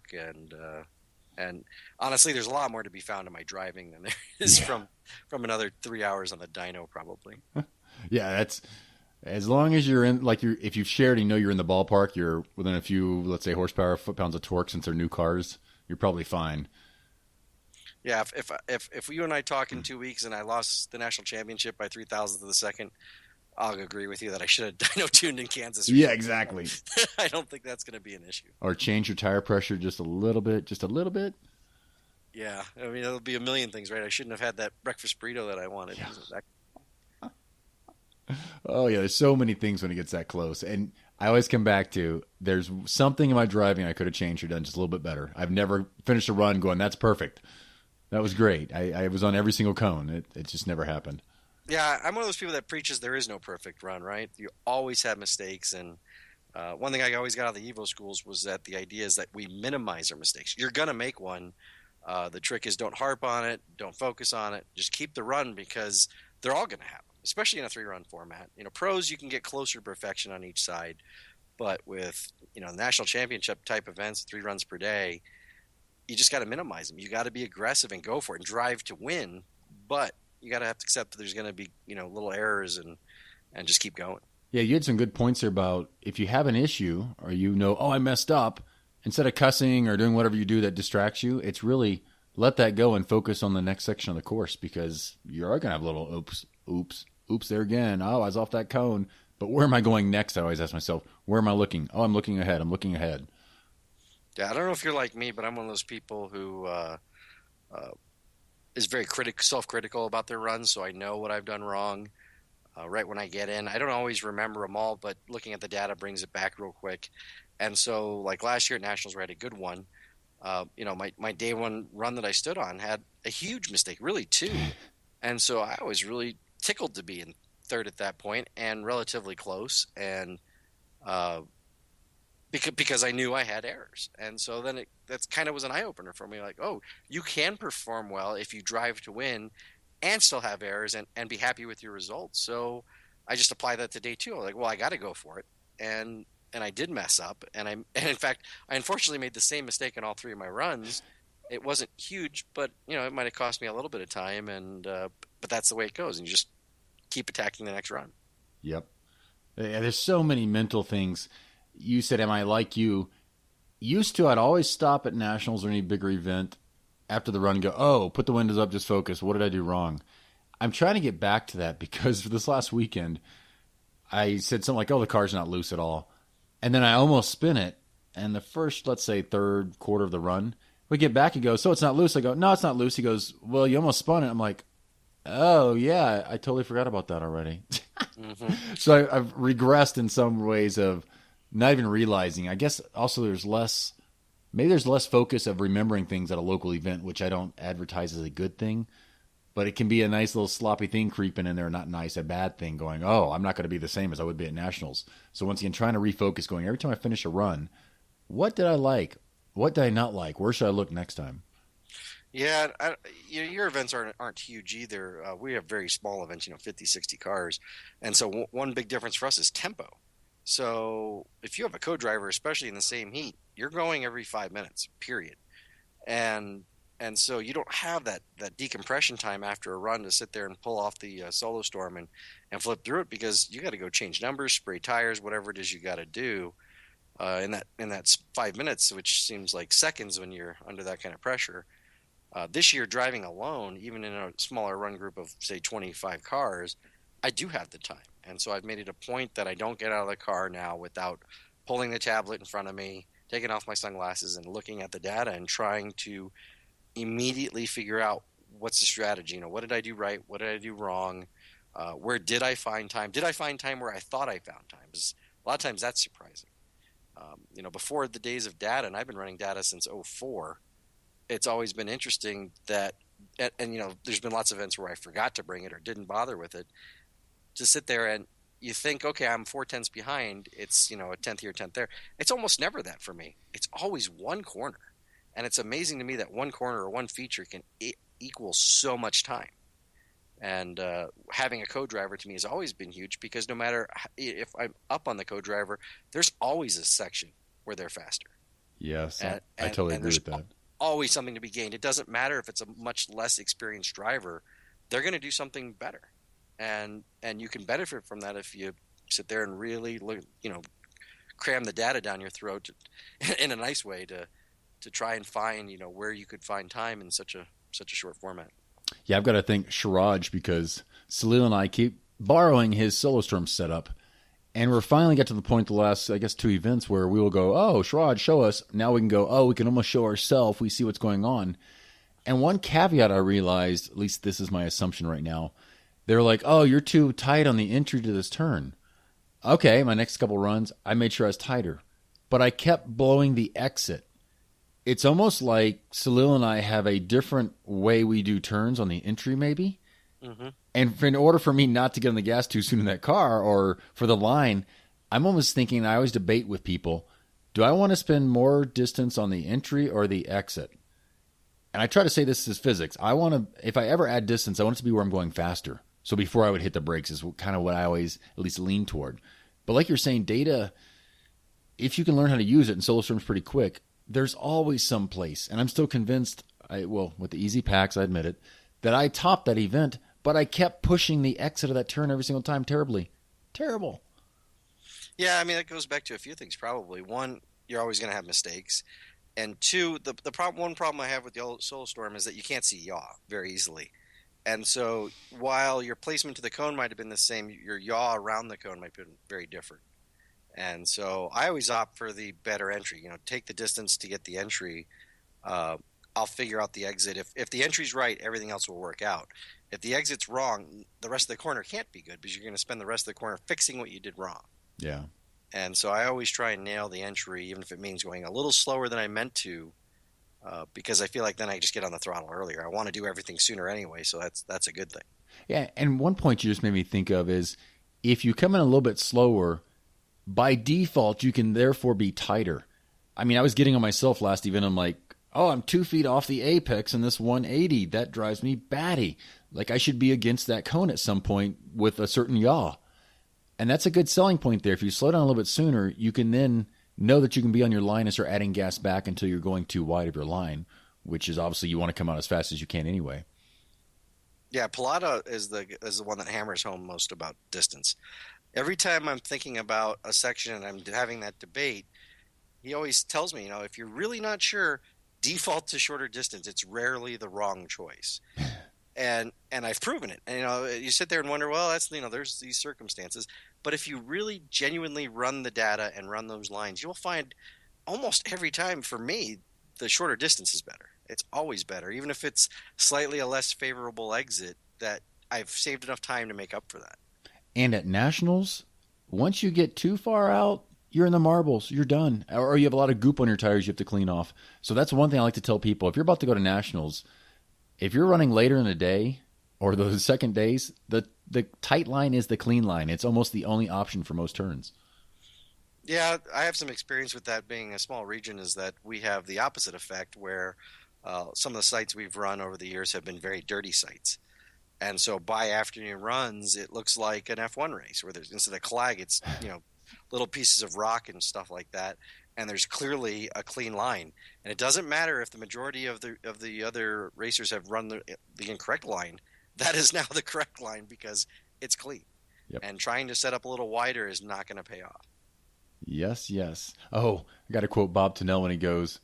And honestly, there's a lot more to be found in my driving than there is from another 3 hours on the dyno probably. Yeah, that's as long as you're in, like, if you've shared and you know you're in the ballpark, you're within a few, let's say, horsepower, foot-pounds of torque, since they're new cars, you're probably fine. Yeah, if you and I talk in 2 weeks and I lost the national championship by 0.003 of a second, I'll agree with you that I should have dyno tuned in Kansas. Yeah, exactly. I don't think that's going to be an issue. Or change your tire pressure just a little bit, Yeah, I mean, it'll be a million things, right? I shouldn't have had that breakfast burrito that I wanted. Yeah. Oh, yeah, there's so many things when it gets that close. And I always come back to, there's something in my driving I could have changed or done just a little bit better. I've never finished a run going, that's perfect. That was great. I was on every single cone. It just never happened. Yeah, I'm one of those people that preaches there is no perfect run, right? You always have mistakes. And one thing I always got out of the Evo schools was that the idea is that we minimize our mistakes. You're going to make one. The trick is don't harp on it. Don't focus on it. Just keep the run, because they're all going to happen, especially in a 3-run format. Pros, you can get closer to perfection on each side. But with, national championship type events, 3 runs per day, you just got to minimize them. You got to be aggressive and go for it and drive to win. But you got to have to accept that there's going to be, little errors and just keep going. Yeah, you had some good points there about if you have an issue or oh, I messed up, instead of cussing or doing whatever you do that distracts you, it's really let that go and focus on the next section of the course, because you are going to have little oops there again. Oh, I was off that cone. But where am I going next? I always ask myself, where am I looking? Oh, I'm looking ahead. Yeah, I don't know if you're like me, but I'm one of those people who is very self-critical about their runs, so I know what I've done wrong right when I get in. I don't always remember them all, but looking at the data brings it back real quick. And so, like last year at Nationals, where I had a good one, my day one run that I stood on had a huge mistake, really two. And so I was really tickled to be in third at that point and relatively close, and because I knew I had errors. And so then that's kind of was an eye-opener for me, like, oh, you can perform well if you drive to win and still have errors and be happy with your results. So I just applied that to day two. I was like, well, I got to go for it. And I did mess up. And in fact, I unfortunately made the same mistake in all 3 of my runs. It wasn't huge, but it might have cost me a little bit of time. And but that's the way it goes. And you just keep attacking the next run. Yep. Yeah, there's so many mental things. You said, am I like you? Used to, I'd always stop at Nationals or any bigger event after the run and go, oh, put the windows up, just focus. What did I do wrong? I'm trying to get back to that, because for this last weekend, I said something like, oh, the car's not loose at all. And then I almost spin it. And the first, let's say, third quarter of the run, we get back and go, so it's not loose. I go, no, it's not loose. He goes, well, you almost spun it. I'm like, oh, yeah, I totally forgot about that already. Mm-hmm. So I've regressed in some ways of not even realizing. I guess also there's less focus of remembering things at a local event, which I don't advertise as a good thing. But it can be a nice little sloppy thing creeping in there, not nice, a bad thing going, oh, I'm not going to be the same as I would be at Nationals. So once again, trying to refocus, going, every time I finish a run, what did I like? What did I not like? Where should I look next time? Yeah, your events aren't huge either. We have very small events, 50, 60 cars. And so one big difference for us is tempo. So if you have a co-driver, especially in the same heat, you're going every 5 minutes, period. And so you don't have that decompression time after a run to sit there and pull off the solo storm and flip through it, because you got to go change numbers, spray tires, whatever it is you got to do in that 5 minutes, which seems like seconds when you're under that kind of pressure. This year, driving alone, even in a smaller run group of, say, 25 cars, I do have the time. And so I've made it a point that I don't get out of the car now without pulling the tablet in front of me, taking off my sunglasses and looking at the data and trying to immediately figure out what's the strategy. What did I do right? What did I do wrong? Where did I find time? Did I find time where I thought I found time? Because a lot of times that's surprising. Before the days of data, and I've been running data since 2004, it's always been interesting that, and there's been lots of events where I forgot to bring it or didn't bother with it, to sit there and you think, okay, I'm 4/10ths behind. It's, a 10th here, 10th there. It's almost never that for me. It's always one corner. And it's amazing to me that one corner or one feature can equal so much time. And having a co-driver to me has always been huge, because no matter if I'm up on the co-driver, there's always a section where they're faster. Yes, I totally agree with that. Always something to be gained. It doesn't matter if it's a much less experienced driver; they're going to do something better, and you can benefit from that if you sit there and really cram the data down your throat in a nice way to try and find where you could find time in such a short format. Yeah, I've got to thank Shiraj, because Salil and I keep borrowing his SoloStorm setup. And we're finally got to the point the last, I guess, 2 events where we will go, oh, Shiraj, show us. Now we can go, oh, we can almost show ourselves. We see what's going on. And one caveat I realized, at least this is my assumption right now, they're like, oh, you're too tight on the entry to this turn. Okay, my next couple runs, I made sure I was tighter. But I kept blowing the exit. It's almost like Salil and I have a different way we do turns on the entry, maybe. Mm-hmm. And in order for me not to get on the gas too soon in that car, or for the line, I'm almost thinking, I always debate with people, do I want to spend more distance on the entry or the exit? And I try to say this is physics. If I ever add distance, I want it to be where I'm going faster. So before I would hit the brakes is kind of what I always at least lean toward. But like you're saying, data, if you can learn how to use it, and SoloStorm's pretty quick, there's always some place. And I'm still convinced, with the easy packs, I admit it, that I topped that event, but I kept pushing the exit of that turn every single time terribly. Terrible. Yeah, I mean, it goes back to a few things probably. One, you're always going to have mistakes. And two, one problem I have with the old SoloStorm is that you can't see yaw very easily. And so while your placement to the cone might have been the same, your yaw around the cone might be very different. And so I always opt for the better entry. Take the distance to get the entry. I'll figure out the exit. If the entry's right, everything else will work out. If the exit's wrong, the rest of the corner can't be good, because you're going to spend the rest of the corner fixing what you did wrong. Yeah. And so I always try and nail the entry, even if it means going a little slower than I meant to, because I feel like then I just get on the throttle earlier. I want to do everything sooner anyway, so that's a good thing. Yeah, and one point you just made me think of is, if you come in a little bit slower, by default, you can therefore be tighter. I mean, I was getting on myself last event. I'm like, oh, I'm 2 feet off the apex in this 180. That drives me batty. Like, I should be against that cone at some point with a certain yaw. And that's a good selling point there. If you slow down a little bit sooner, you can then know that you can be on your line and start adding gas back until you're going too wide of your line, which is obviously you want to come out as fast as you can anyway. Yeah, Pilata is the one that hammers home most about distance. Every time I'm thinking about a section and I'm having that debate, he always tells me, if you're really not sure, default to shorter distance. It's rarely the wrong choice. And I've proven it. And, you sit there and wonder, well, that's, there's these circumstances. But if you really genuinely run the data and run those lines, you'll find almost every time, for me, the shorter distance is better. It's always better. Even if it's slightly a less favorable exit, that I've saved enough time to make up for that. And at Nationals, once you get too far out, you're in the marbles. You're done. Or you have a lot of goop on your tires you have to clean off. So that's one thing I like to tell people. If you're about to go to Nationals, if you're running later in the day or the second days, the tight line is the clean line. It's almost the only option for most turns. Yeah, I have some experience with that. Being a small region, is that we have the opposite effect, where some of the sites we've run over the years have been very dirty sites. And so by afternoon runs, it looks like an F1 race, where there's, instead of clag, it's little pieces of rock and stuff like that. And there's clearly a clean line. And it doesn't matter if the majority of the other racers have run the incorrect line. That is now the correct line, because it's clean. Yep. And trying to set up a little wider is not going to pay off. Yes, yes. Oh, I got to quote Bob Tennell when he goes,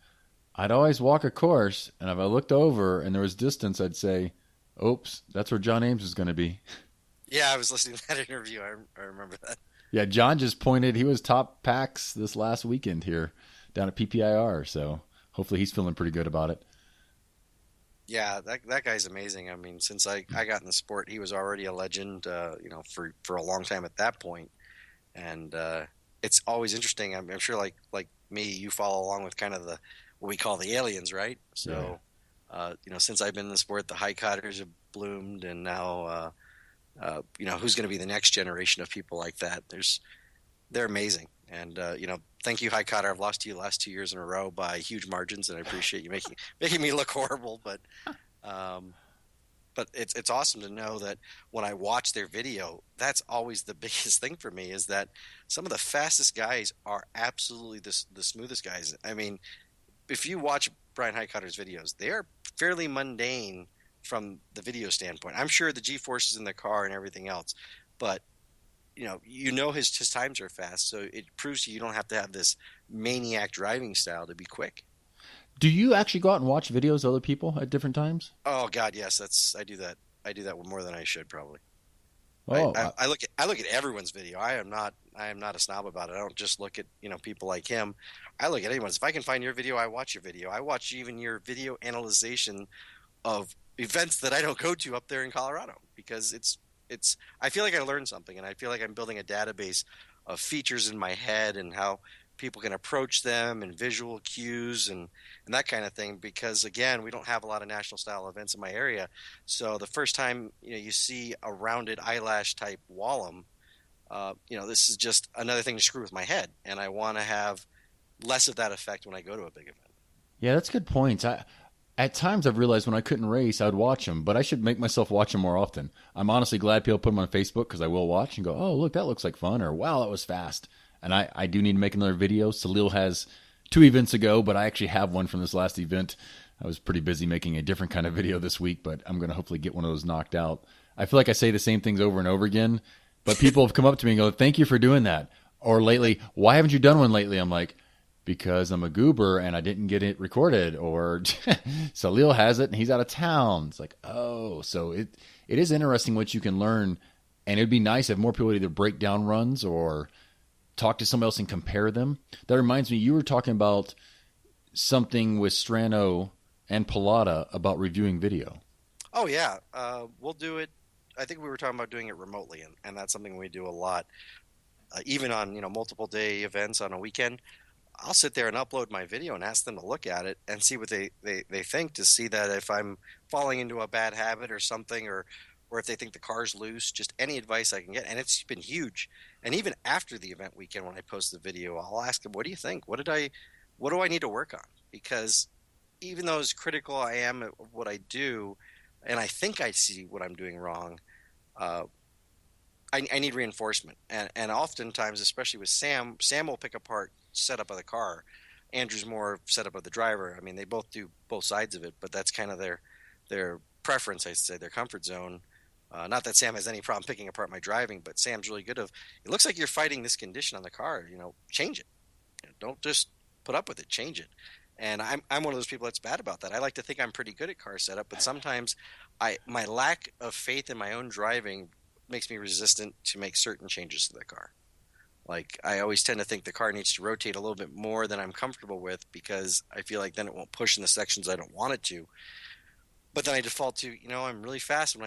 I'd always walk a course, and if I looked over and there was distance, I'd say, oops, that's where John Ames is going to be. Yeah, I was listening to that interview. I remember that. Yeah, John just pointed. He was top packs this last weekend here down at PPIR, so hopefully he's feeling pretty good about it. Yeah, that guy's amazing. I mean, since I got in the sport, he was already a legend, for a long time at that point. And it's always interesting. I'm sure, like me, you follow along with kind of what we call the aliens, right? So, yeah. Since I've been in the sport, the high cotters have bloomed, and now, who's going to be the next generation of people like that? They're amazing. And thank you, High Cotter. I've lost to you the last 2 years in a row by huge margins, and I appreciate you making me look horrible. But it's awesome to know that when I watch their video, that's always the biggest thing for me, is that some of the fastest guys are absolutely the smoothest guys. I mean, if you watch Brian Highcotter's videos, they are fairly mundane from the video standpoint. I'm sure the G-forces in the car and everything else, but his times are fast, so it proves you don't have to have this maniac driving style to be quick. Do you actually go out and watch videos of other people at different times? Oh God, yes. I do that. I do that more than I should probably. Oh, I look at everyone's video. I am not a snob about it. I don't just look at people like him. I look at anyone's. If I can find your video, I watch your video. I watch even your video analyzation of events that I don't go to up there in Colorado, because it's. I feel like I learned something, and I feel like I'm building a database of features in my head and how people can approach them and visual cues and that kind of thing. Because again, we don't have a lot of national style events in my area. So the first time you see a rounded eyelash type Wallem, this is just another thing to screw with my head, and I want to have less of that effect when I go to a big event. Yeah, that's good points. At times I've realized when I couldn't race, I would watch them, but I should make myself watch them more often. I'm honestly glad people put them on Facebook, because I will watch and go, oh, look, that looks like fun, or wow, that was fast. And I do need to make another video. Salil has 2 events ago, but I actually have one from this last event. I was pretty busy making a different kind of video this week, but I'm going to hopefully get one of those knocked out. I feel like I say the same things over and over again, but people have come up to me and go, thank you for doing that. Or lately, why haven't you done one lately? I'm like, because I'm a goober and I didn't get it recorded, or Salil has it and he's out of town. It's like, oh, so it is interesting what you can learn, and it'd be nice if more people would either break down runs or talk to somebody else and compare them. That reminds me, you were talking about something with Strano and Pilata about reviewing video. Oh yeah, we'll do it. I think we were talking about doing it remotely, and that's something we do a lot, even on multiple day events on a weekend. I'll sit there and upload my video and ask them to look at it and see what they think, to see that if I'm falling into a bad habit or something, or if they think the car's loose, just any advice I can get. And it's been huge. And even after the event weekend, when I post the video, I'll ask them, what do you think? What do I need to work on? Because even though as critical I am at what I do, and I think I see what I'm doing wrong, I need reinforcement. And oftentimes, especially with Sam will pick apart setup of the car. Andrew's more setup of the driver. I mean, they both do both sides of it, but that's kind of their preference, I'd say, their comfort zone. Not that Sam has any problem picking apart my driving, but Sam's really good it looks like you're fighting this condition on the car, change it. Don't just put up with it, change it. And I'm one of those people that's bad about that. I like to think I'm pretty good at car setup, but sometimes my lack of faith in my own driving makes me resistant to make certain changes to the car. Like, I always tend to think the car needs to rotate a little bit more than I'm comfortable with, because I feel like then it won't push in the sections I don't want it to. But then I default to, I'm really fast when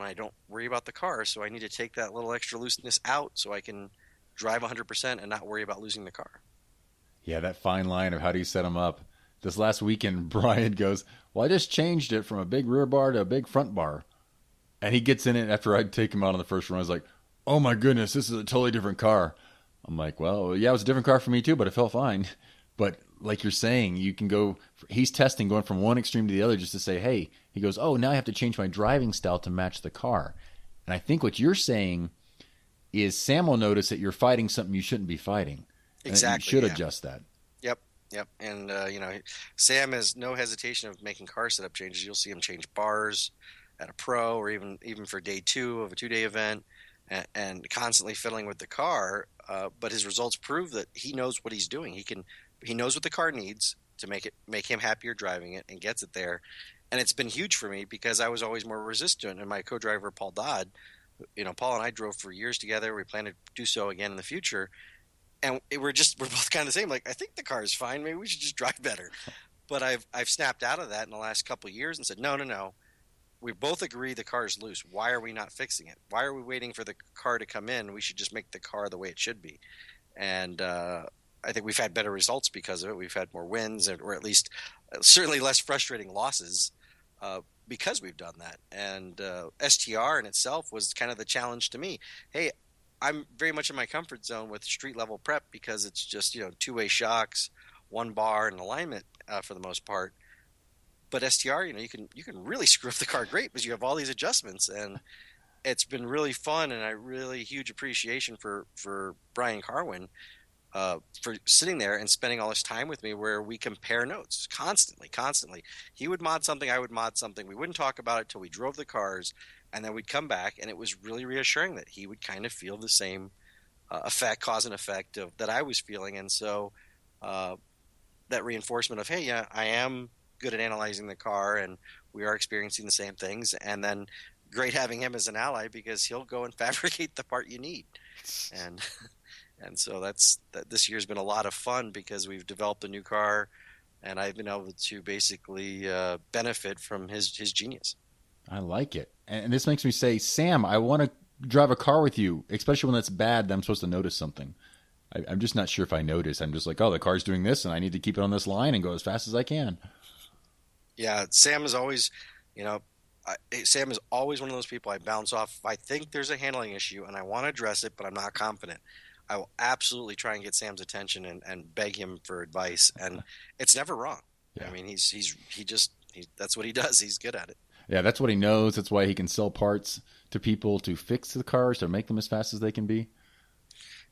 I don't worry about the car, so I need to take that little extra looseness out so I can drive 100% and not worry about losing the car. Yeah, that fine line of how do you set them up. This last weekend, Brian goes, well, I just changed it from a big rear bar to a big front bar. And he gets in it after I'd take him out on the first run. I was like, oh my goodness, this is a totally different car. I'm like, well, yeah, it was a different car for me too, but it felt fine. But like you're saying, you can go, he's testing going from one extreme to the other just to say, hey, he goes, oh, now I have to change my driving style to match the car. And I think what you're saying is Sam will notice that you're fighting something you shouldn't be fighting. Exactly. You should adjust that. Yep. And, Sam has no hesitation of making car setup changes. You'll see him change bars at a pro, or even for day 2 of a 2-day event, and constantly fiddling with the car. But his results prove that he knows what he's doing. He knows what the car needs to make him happier driving it, and gets it there. And it's been huge for me, because I was always more resistant. And my co-driver, Paul Dodd, Paul and I drove for years together. We plan to do so again in the future. And we're both kind of the same. Like, I think the car is fine. Maybe we should just drive better. But I've snapped out of that in the last couple of years and said, no. We both agree the car is loose. Why are we not fixing it? Why are we waiting for the car to come in? We should just make the car the way it should be. And I think we've had better results because of it. We've had more wins, or at least certainly less frustrating losses because we've done that. And STR in itself was kind of the challenge to me. Hey, I'm very much in my comfort zone with street level prep because it's just, two-way shocks, one bar and alignment for the most part. But STR, you can really screw up the car great because you have all these adjustments, and it's been really fun. And I really huge appreciation for Brian Carwin for sitting there and spending all this time with me where we compare notes constantly. He would mod something, I would mod something. We wouldn't talk about it till we drove the cars, and then we'd come back, and it was really reassuring that he would kind of feel the same cause and effect that I was feeling. And so that reinforcement of, hey, yeah, I am good at analyzing the car, and we are experiencing the same things. And then great having him as an ally because he'll go and fabricate the part you need. And so this year's been a lot of fun because we've developed a new car, and I've been able to basically benefit from his genius. I like it. And this makes me say, Sam, I want to drive a car with you, especially when it's bad that I'm supposed to notice something. I'm just not sure if I notice. I'm just like, oh, the car's doing this, and I need to keep it on this line and go as fast as I can. Yeah, Sam is always, Sam is always one of those people I bounce off. If I think there's a handling issue and I want to address it, but I'm not confident, I will absolutely try and get Sam's attention and beg him for advice. And it's never wrong. Yeah. I mean, that's what he does. He's good at it. Yeah, that's what he knows. That's why he can sell parts to people to fix the cars, to make them as fast as they can be.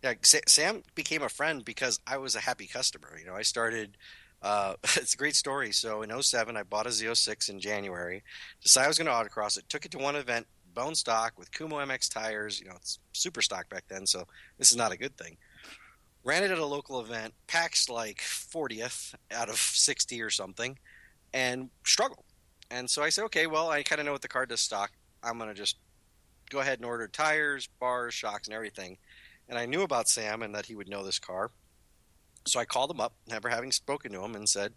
Yeah, Sam became a friend because I was a happy customer. I started it's a great story. So in 2007, I bought a Z06 in January, decided I was going to autocross it, took it to one event, bone stock with Kumo MX tires. It's super stock back then, so this is not a good thing. Ran it at a local event, packed like 40th out of 60 or something, and struggled. And so I said, okay, well, I kind of know what the car does stock. I'm going to just go ahead and order tires, bars, shocks, and everything. And I knew about Sam and that he would know this car. So I called him up, never having spoken to him, and said,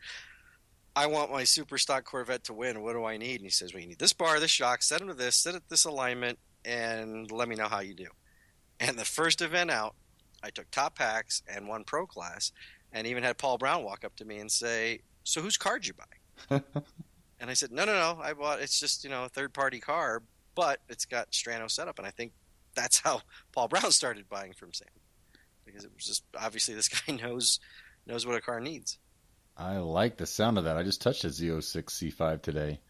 I want my super stock Corvette to win. What do I need? And he says, well, you need this bar, this shock, set him to this, set it this alignment, and let me know how you do. And the first event out, I took top packs and won pro class, and even had Paul Brown walk up to me and say, so whose car did you buy? And I said, no, I bought, it's just, a third-party car, but it's got Strano setup. And I think that's how Paul Brown started buying from Sam. Because it was just, obviously, this guy knows what a car needs. I like the sound of that. I just touched a Z06 C5 today.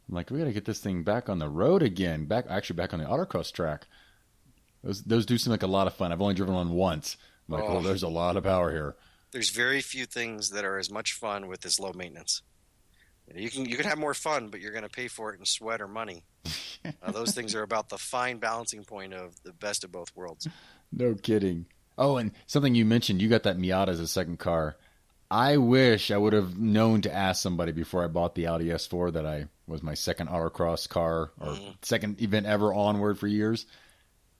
I'm like, we got to get this thing back on the road again. Back on the autocross track. Those do seem like a lot of fun. I've only driven one once. I'm like, there's a lot of power here. There's very few things that are as much fun with this low maintenance. You can have more fun, but you're going to pay for it in sweat or money. Those things are about the fine balancing point of the best of both worlds. No kidding. Oh, and something you mentioned, you got that Miata as a second car. I wish I would have known to ask somebody before I bought the Audi S4 that I was my second autocross car or second event ever onward for years.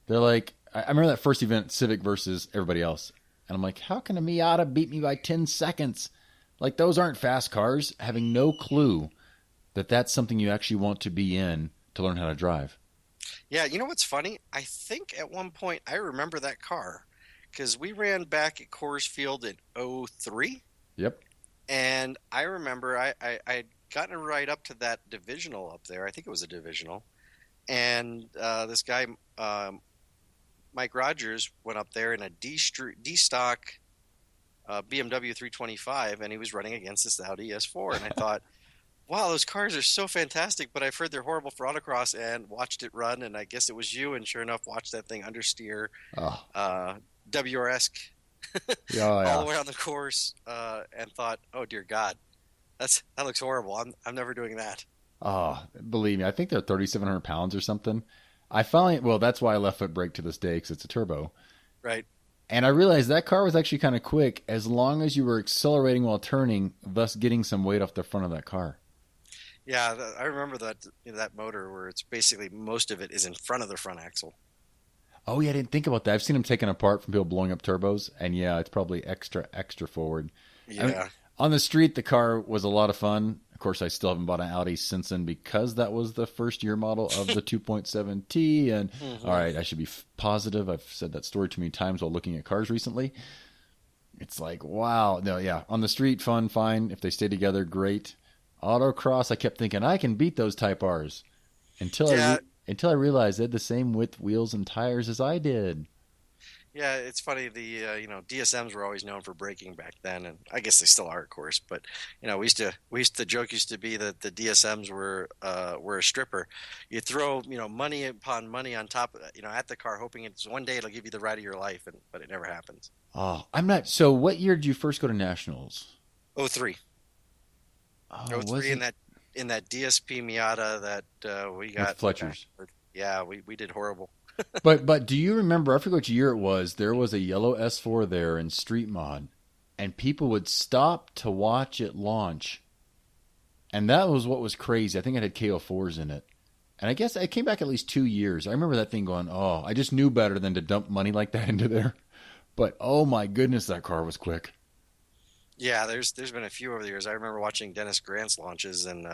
They're like, I remember that first event, Civic versus everybody else. And I'm like, how can a Miata beat me by 10 seconds? Like, those aren't fast cars, having no clue that that's something you actually want to be in to learn how to drive. Yeah, you know what's funny? I think at one point I remember that car because we ran back at Coors Field in 2003. Yep. And I remember I had gotten right up to that divisional up there. I think it was a divisional. And this guy, Mike Rogers, went up there in a D-stock BMW 325, and he was running against this Audi S4. And I thought, wow, those cars are so fantastic, but I've heard they're horrible for autocross and watched it run, and I guess it was you, and sure enough, watched that thing understeer WRS all the way on the course, and thought, oh, dear God, that looks horrible. I'm never doing that. Oh, believe me, I think they're 3,700 pounds or something. That's why I left foot brake to this day, because it's a turbo. Right. And I realized that car was actually kind of quick as long as you were accelerating while turning, thus getting some weight off the front of that car. Yeah, I remember that motor where it's basically most of it is in front of the front axle. Oh, yeah, I didn't think about that. I've seen them taken apart from people blowing up turbos, and yeah, it's probably extra forward. Yeah. I mean, on the street, the car was a lot of fun. Of course, I still haven't bought an Audi since then because that was the first year model of the 2.7T. And all right, I should be positive. I've said that story too many times while looking at cars recently. It's like, wow. No, yeah. On the street, fun, fine. If they stay together, great. Autocross, I kept thinking I can beat those Type Rs until I realized they had the same width wheels and tires as I did. Yeah, it's funny. The DSMs were always known for braking back then, and I guess they still are, of course. But the joke used to be that the DSMs were a stripper. You throw money upon money on top at the car, hoping it's one day it'll give you the ride of your life, but it never happens. Oh, I'm not. So, what year did you first go to nationals? '03. Oh, was '03 it in that DSP Miata that we got with Fletcher's? Yeah, we did horrible. But do you remember? I forget which year it was. There was a yellow S4 there in Street Mod, and people would stop to watch it launch, and that was what was crazy. I think it had KO4s in it, and I guess it came back at least 2 years. I remember that thing going, "Oh, I just knew better than to dump money like that into there." But oh my goodness, that car was quick. Yeah, there's been a few over the years. I remember watching Dennis Grant's launches, and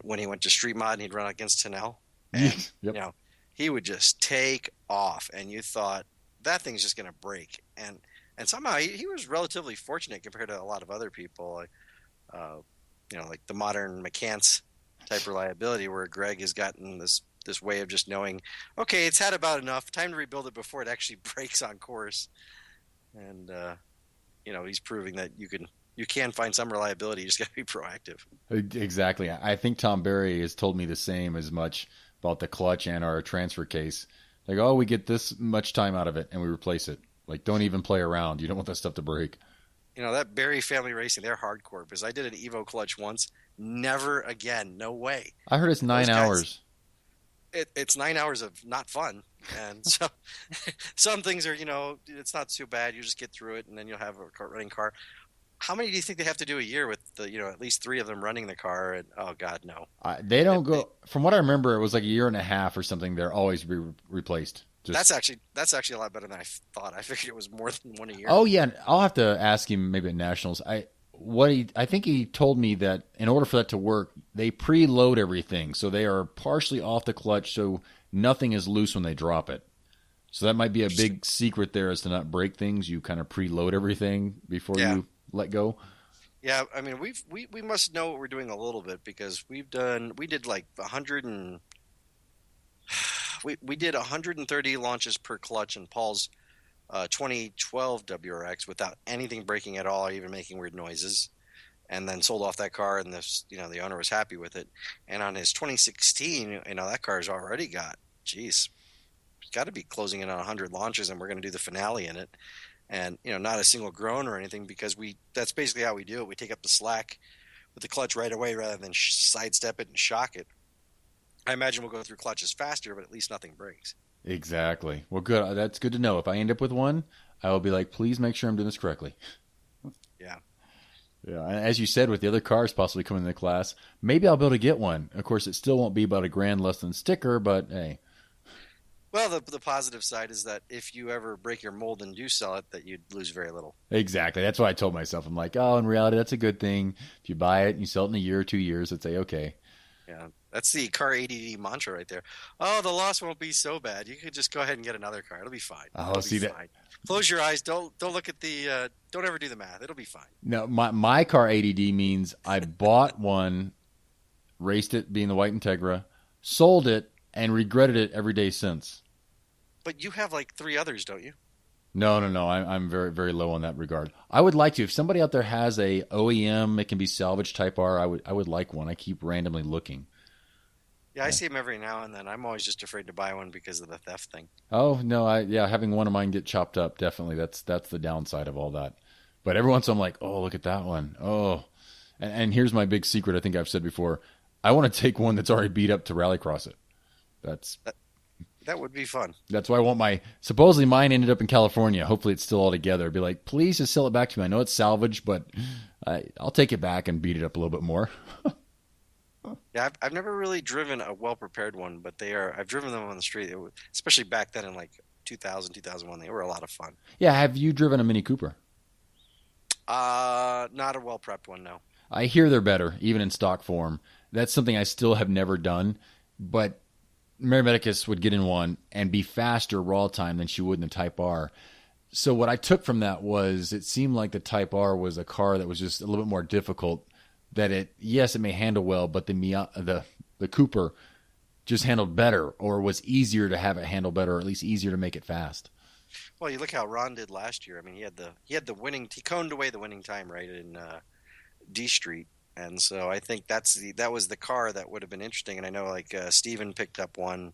when he went to Street Mod and he'd run against Tanel, and Yep. he would just take off, and you thought that thing's just going to break. And somehow he was relatively fortunate compared to a lot of other people, like the modern McCants type reliability, where Greg has gotten this way of just knowing, okay, it's had about enough time to rebuild it before it actually breaks on course. And he's proving that you can find some reliability. You just got to be proactive. Exactly. I think Tom Berry has told me the same as much about the clutch and our transfer case. Like, oh, we get this much time out of it and we replace it. Like, don't even play around. You don't want that stuff to break. That Berry family racing, they're hardcore, because I did an Evo clutch once. Never again. No way. I heard it's 9 hours. It's 9 hours of not fun. And so some things are, it's not too bad. You just get through it, and then you'll have a running car. How many do you think they have to do a year with at least 3 of them running the car? And oh God, no. They don't go. From what I remember, it was like a year and a half or something. They're always replaced. That's actually a lot better than I thought. I figured it was more than 1 a year. Oh yeah, I'll have to ask him maybe at nationals. I think he told me that in order for that to work, they preload everything, so they are partially off the clutch, so nothing is loose when they drop it. So that might be a big secret there, is to not break things. You kind of preload everything before you let go. Yeah, I mean, we must know what we're doing a little bit, because we did like 100 and we did 130 launches per clutch in Paul's 2012 WRX without anything breaking at all, or even making weird noises, and then sold off that car, and the owner was happy with it. And on his 2016, that car's already got, it's got to be closing in on 100 launches, and we're going to do the finale in it. And, not a single groan or anything, because that's basically how we do it. We take up the slack with the clutch right away rather than sidestep it and shock it. I imagine we'll go through clutches faster, but at least nothing breaks. Exactly. Well, good. That's good to know. If I end up with one, I will be like, please make sure I'm doing this correctly. Yeah. Yeah. And as you said, with the other cars possibly coming in the class, maybe I'll be able to get one. Of course, it still won't be about $1,000 less than sticker, but hey. Well, the positive side is that if you ever break your mold and do sell it, that you'd lose very little. Exactly. That's what I told myself. I'm like, oh, in reality, that's a good thing. If you buy it and you sell it in a year or 2 years, it's okay. Yeah, that's the car ADD mantra right there. Oh, the loss won't be so bad. You could just go ahead and get another car. It'll be fine. I'll see that. Close your eyes. Don't look at the. Don't ever do the math. It'll be fine. No, my car ADD means I bought one, raced it, being the white Integra, sold it, and regretted it every day since. But you have like 3 others, don't you? No. I'm very, very low on that regard. I would like to. If somebody out there has a OEM, it can be salvage Type R, I would like one. I keep randomly looking. Yeah, I see them every now and then. I'm always just afraid to buy one because of the theft thing. Oh, no, having one of mine get chopped up, definitely. That's the downside of all that. But every once in a while I'm like, oh, look at that one. Oh. And here's my big secret, I think I've said before. I want to take one that's already beat up to rallycross it. That would be fun. That's why I want supposedly mine ended up in California. Hopefully it's still all together. I'd be like, please just sell it back to me. I know it's salvaged, but I'll take it back and beat it up a little bit more. Yeah, I've never really driven a well-prepared one, but I've driven them on the street, especially back then in like 2000, 2001. They were a lot of fun. Yeah, have you driven a Mini Cooper? Not a well-prepped one, no. I hear they're better, even in stock form. That's something I still have never done, but Mary Medicus would get in one and be faster raw time than she would in the Type R. So what I took from that was it seemed like the Type R was a car that was just a little bit more difficult. That it may handle well, but the Cooper just handled better, or was easier to have it handle better, or at least easier to make it fast. Well, you look how Ron did last year. I mean, he coned away the winning time right in D Street, and so I think that was the car that would have been interesting. And I know like Steven picked up one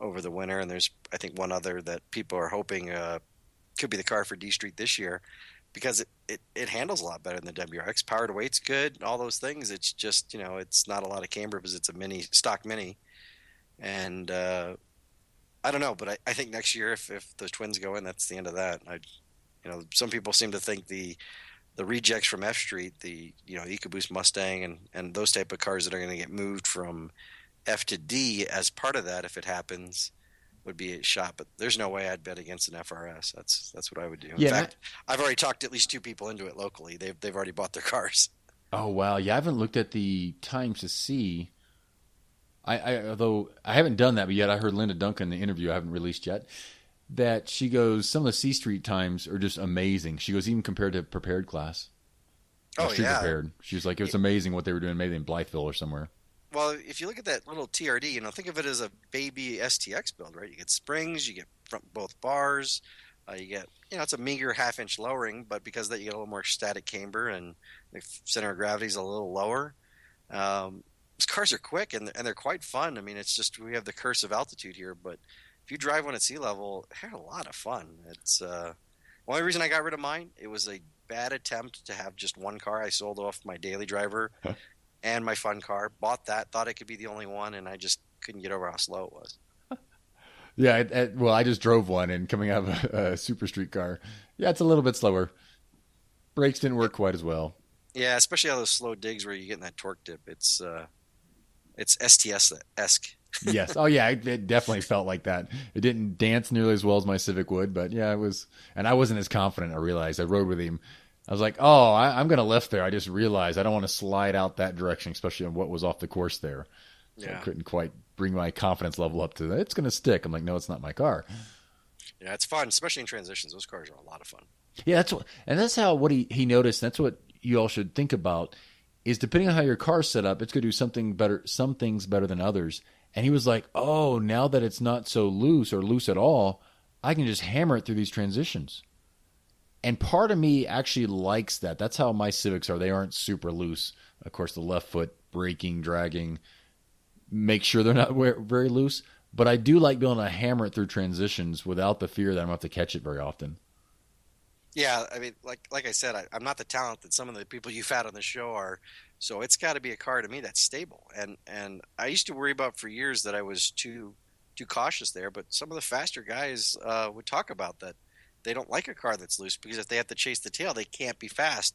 over the winter, and there's I think one other that people are hoping could be the car for D Street this year because it handles a lot better than the WRX. Power to weight's good, all those things. It's just it's not a lot of camber because it's a stock mini, and I don't know, but I think next year if the twins go in, that's the end of that. Some people seem to think the rejects from F Street, the EcoBoost Mustang and those type of cars that are going to get moved from F to D as part of that, if it happens, would be a shot. But there's no way I'd bet against an FRS. That's what I would do. In fact, I've already talked at least 2 people into it locally. They've already bought their cars. Oh wow, yeah, I haven't looked at the times to see. Although I haven't done that, but yet I heard Linda Duncan in the interview I haven't released yet, that she goes, some of the C Street times are just amazing. She goes, even compared to prepared class. Street prepared. She was like, it was amazing what they were doing, maybe in Blytheville or somewhere. Well, if you look at that little TRD, think of it as a baby STX build, right? You get springs, you get both bars, you get, it's a meager half-inch lowering, but because of that you get a little more static camber and the center of gravity is a little lower. These cars are quick and they're quite fun. I mean, it's just we have the curse of altitude here, but if you drive one at sea level, they're a lot of fun. It's the only reason I got rid of mine. It was a bad attempt to have just one car. I sold off my daily driver and my fun car. Bought that, thought it could be the only one, and I just couldn't get over how slow it was. Yeah, well, I just drove one, and coming out of a Super Street car, yeah, it's a little bit slower. Brakes didn't work quite as well. Yeah, especially all those slow digs where you get in that torque dip. It's STS-esque. Yes. Oh, yeah, it definitely felt like that. It didn't dance nearly as well as my Civic would, but yeah, it was. And I wasn't as confident, I realized. I rode with him. I was like, I'm going to lift there. I just realized I don't want to slide out that direction, especially on what was off the course there. So I couldn't quite bring my confidence level up to that. It's going to stick. I'm like, no, it's not my car. Yeah, it's fun, especially in transitions. Those cars are a lot of fun. Yeah, that's how what he noticed. That's what you all should think about is depending on how your car's set up, it's going to do something better, some things better than others. And he was like, oh, now that it's not so loose or loose at all, I can just hammer it through these transitions. And part of me actually likes that. That's how my Civics are. They aren't super loose. Of course, the left foot braking, dragging, make sure they're not very loose. But I do like being able to hammer it through transitions without the fear that I'm going to have to catch it very often. Yeah, I mean, like I said, I'm not the talent that some of the people you've had on the show are. So it's got to be a car to me that's stable. And I used to worry about for years that I was too cautious there. But some of the faster guys would talk about that. They don't like a car that's loose because if they have to chase the tail, they can't be fast.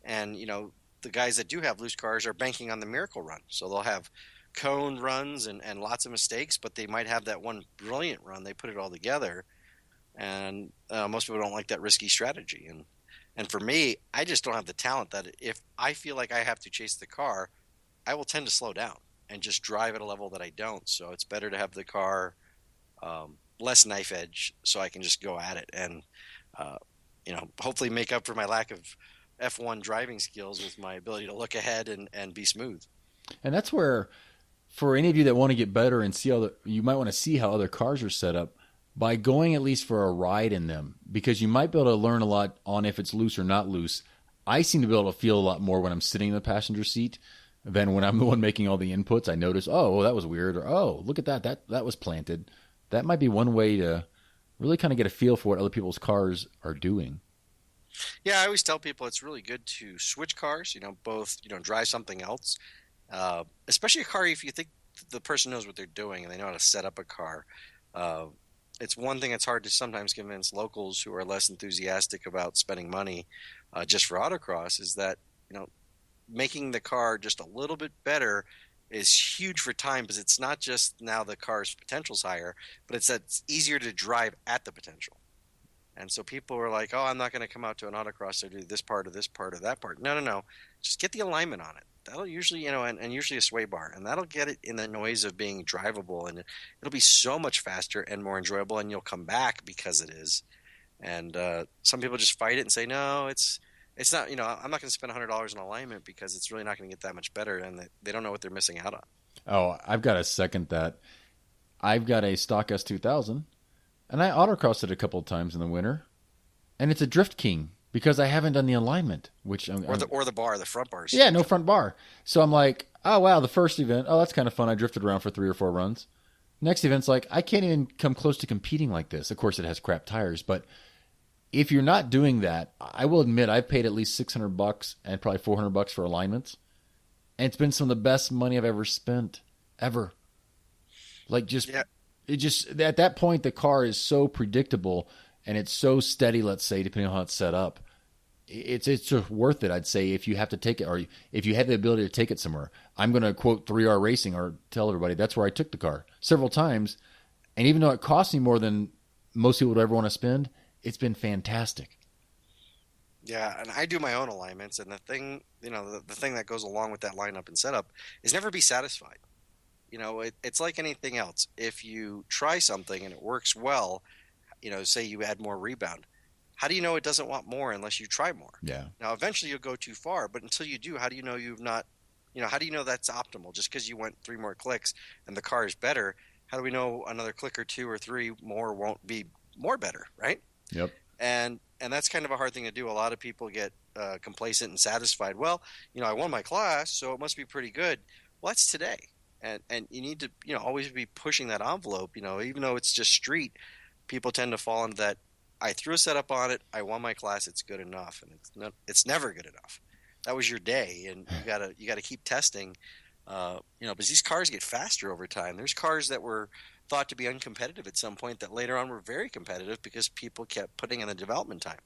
And, the guys that do have loose cars are banking on the miracle run. So they'll have cone runs and lots of mistakes, but they might have that one brilliant run. They put it all together. And most people don't like that risky strategy. And for me, I just don't have the talent that if I feel like I have to chase the car, I will tend to slow down and just drive at a level that I don't. So it's better to have the car less knife edge so I can just go at it and, hopefully make up for my lack of F1 driving skills with my ability to look ahead and be smooth. And that's where, for any of you that want to get better and you might want to see how other cars are set up by going at least for a ride in them, because you might be able to learn a lot on if it's loose or not loose. I seem to be able to feel a lot more when I'm sitting in the passenger seat than when I'm the one making all the inputs. I notice, that was weird, or look at that was planted. That might be one way to really kind of get a feel for what other people's cars are doing. Yeah, I always tell people it's really good to switch cars, both, drive something else, especially a car if you think the person knows what they're doing and they know how to set up a car. It's one thing that's hard to sometimes convince locals who are less enthusiastic about spending money just for autocross is that, making the car just a little bit better is huge for time because it's not just now the car's potential's higher, but it's easier to drive at the potential. And so people are like, I'm not going to come out to an autocross to do this part or that part. No. Just get the alignment on it. That'll usually, and usually a sway bar. And that'll get it in the noise of being drivable. And it'll be so much faster and more enjoyable. And you'll come back because it is. And some people just fight it and say, no, it's not, I'm not going to spend $100 on alignment because it's really not going to get that much better. And they don't know what they're missing out on. Oh, I've got to second that. I've got a stock S2000. And I autocrossed it a couple of times in the winter, and it's a Drift King because I haven't done the alignment, which the bar, the front bars. Yeah, no front bar. So I'm like, oh wow, the first event, oh that's kind of fun. I drifted around for 3 or 4 runs. Next event's like, I can't even come close to competing like this. Of course, it has crap tires, but if you're not doing that, I will admit I've paid at least $600 and probably $400 for alignments, and it's been some of the best money I've ever spent, ever. Like it just at that point the car is so predictable and it's so steady. Let's say depending on how it's set up, it's just worth it. I'd say if you have to take it or if you have the ability to take it somewhere. I'm going to quote 3R Racing or tell everybody that's where I took the car several times, and even though it cost me more than most people would ever want to spend, it's been fantastic. Yeah, and I do my own alignments, and the thing, the thing that goes along with that lineup and setup is never be satisfied. It's like anything else. If you try something and it works well, say you add more rebound, how do you know it doesn't want more unless you try more? Yeah. Now, eventually you'll go too far, but until you do, how do you know you've not, how do you know that's optimal? Just because you went 3 more clicks and the car is better, how do we know another click or 2 or 3 more won't be more better, right? Yep. And that's kind of a hard thing to do. A lot of people get complacent and satisfied. Well, I won my class, so it must be pretty good. Well, that's today. And you need to, always be pushing that envelope, even though it's just street, people tend to fall into that. I threw a setup on it. I won my class. It's good enough. And it's never good enough. That was your day. And you gotta keep testing, because these cars get faster over time. There's cars that were thought to be uncompetitive at some point that later on were very competitive because people kept putting in the development time.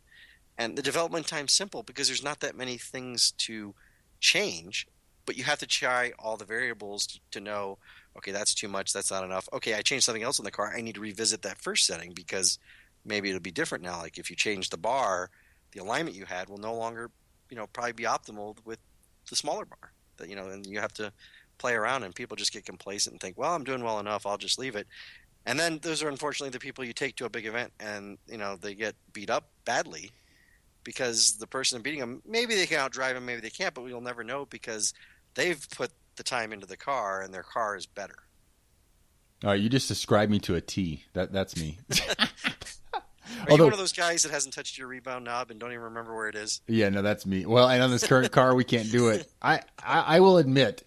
And the development time's simple because there's not that many things to change. But you have to try all the variables to know, okay, that's too much, that's not enough. Okay, I changed something else in the car. I need to revisit that first setting because maybe it'll be different now. Like if you change the bar, the alignment you had will no longer, probably be optimal with the smaller bar. That and you have to play around, and people just get complacent and think, well, I'm doing well enough, I'll just leave it. And then those are unfortunately the people you take to a big event, and they get beat up badly because the person beating them, maybe they can outdrive them, maybe they can't, but we'll never know because they've put the time into the car, and their car is better. All right, you just described me to a T. That's me. Are you one of those guys that hasn't touched your rebound knob and don't even remember where it is? Yeah, no, that's me. Well, and on this current car, we can't do it. I will admit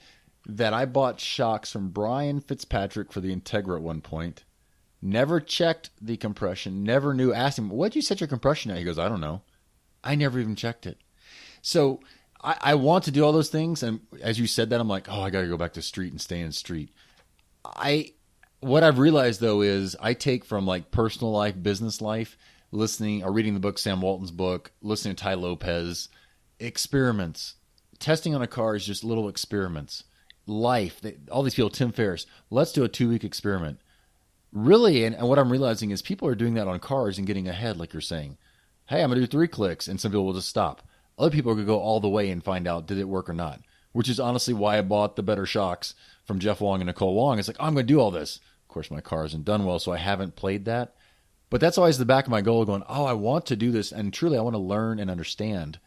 that I bought shocks from Brian Fitzpatrick for the Integra at one point. Never checked the compression. Never knew. Asked him, "What'd you set your compression at?" He goes, "I don't know. I never even checked it." So I want to do all those things, and as you said that, I'm like, oh, I got to go back to street and stay in street. What I've realized, though, is I take from like personal life, business life, listening or reading the book, Sam Walton's book, listening to Ty Lopez, experiments. Testing on a car is just little experiments. Life, all these people, Tim Ferriss, let's do a 2-week experiment. Really, and what I'm realizing is people are doing that on cars and getting ahead, like you're saying. Hey, I'm going to do 3 clicks, and some people will just stop. Other people could go all the way and find out did it work or not, which is honestly why I bought the better shocks from Jeff Wong and Nicole Wong. It's like, I'm going to do all this. Of course, my car hasn't done well, so I haven't played that. But that's always the back of my goal going, oh, I want to do this, and truly I want to learn and understand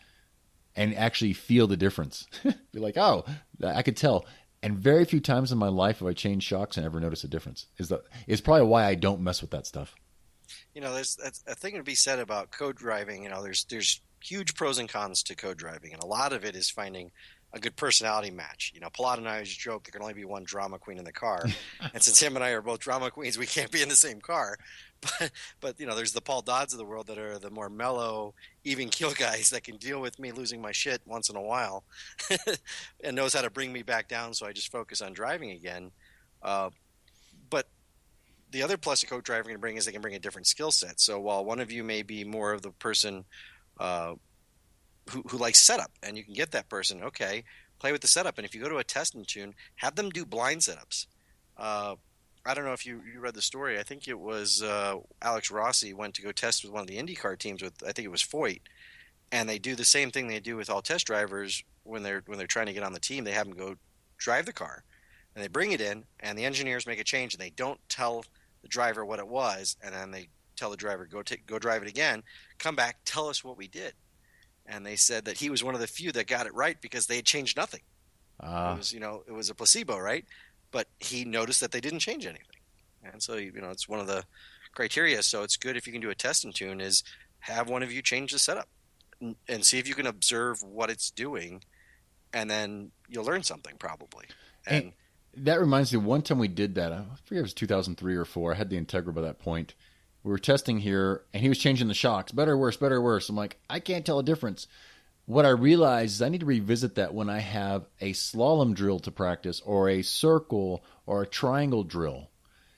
and actually feel the difference. Be like, oh, I could tell. And very few times in my life have I changed shocks and ever noticed a difference. Is probably why I don't mess with that stuff. There's a thing to be said about co-driving. There's huge pros and cons to co-driving, and a lot of it is finding a good personality match. Pilot and I always joke there can only be one drama queen in the car, and since him and I are both drama queens, we can't be in the same car. But there's the Paul Dodds of the world that are the more mellow, even keel guys that can deal with me losing my shit once in a while, and knows how to bring me back down, so I just focus on driving again. But the other plus a co-driver can bring is they can bring a different skill set. So while one of you may be more of the person who likes setup, and you can get that person, okay, play with the setup. And if you go to a test and tune, have them do blind setups. I don't know if you read the story. I think it was Alex Rossi went to go test with one of the IndyCar teams with, I think it was Foyt, and they do the same thing they do with all test drivers when they're trying to get on the team. They have them go drive the car, and they bring it in, and the engineers make a change, and they don't tell the driver what it was, and then they tell the driver, go drive it again, come back, tell us what we did. And they said that he was one of the few that got it right because they had changed nothing. It was a placebo, right? But he noticed that they didn't change anything. And so, it's one of the criteria. So it's good if you can do a test and tune is have one of you change the setup and see if you can observe what it's doing, and then you'll learn something probably. And that reminds me, one time we did that, I forget if it was 2003 or 4, I had the Integra by that point. We were testing here, and he was changing the shocks. Better, worse, better, worse. I'm like, I can't tell a difference. What I realized is I need to revisit that when I have a slalom drill to practice, or a circle, or a triangle drill.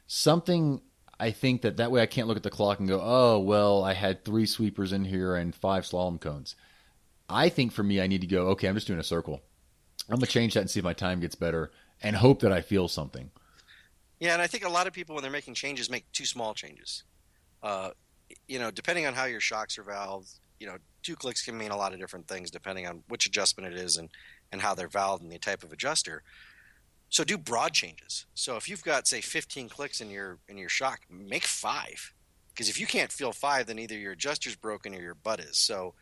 Something, I think that way I can't look at the clock and go, oh, well, I had 3 sweepers in here and 5 slalom cones. I think for me, I need to go, okay, I'm just doing a circle. I'm going to change that and see if my time gets better and hope that I feel something. Yeah, and I think a lot of people, when they're making changes, make too small changes. Depending on how your shocks are valved, 2 clicks can mean a lot of different things depending on which adjustment it is and how they're valved and the type of adjuster. So do broad changes. So if you've got, say, 15 clicks in your shock, make 5. Because if you can't feel 5, then either your adjuster's broken or your butt is. So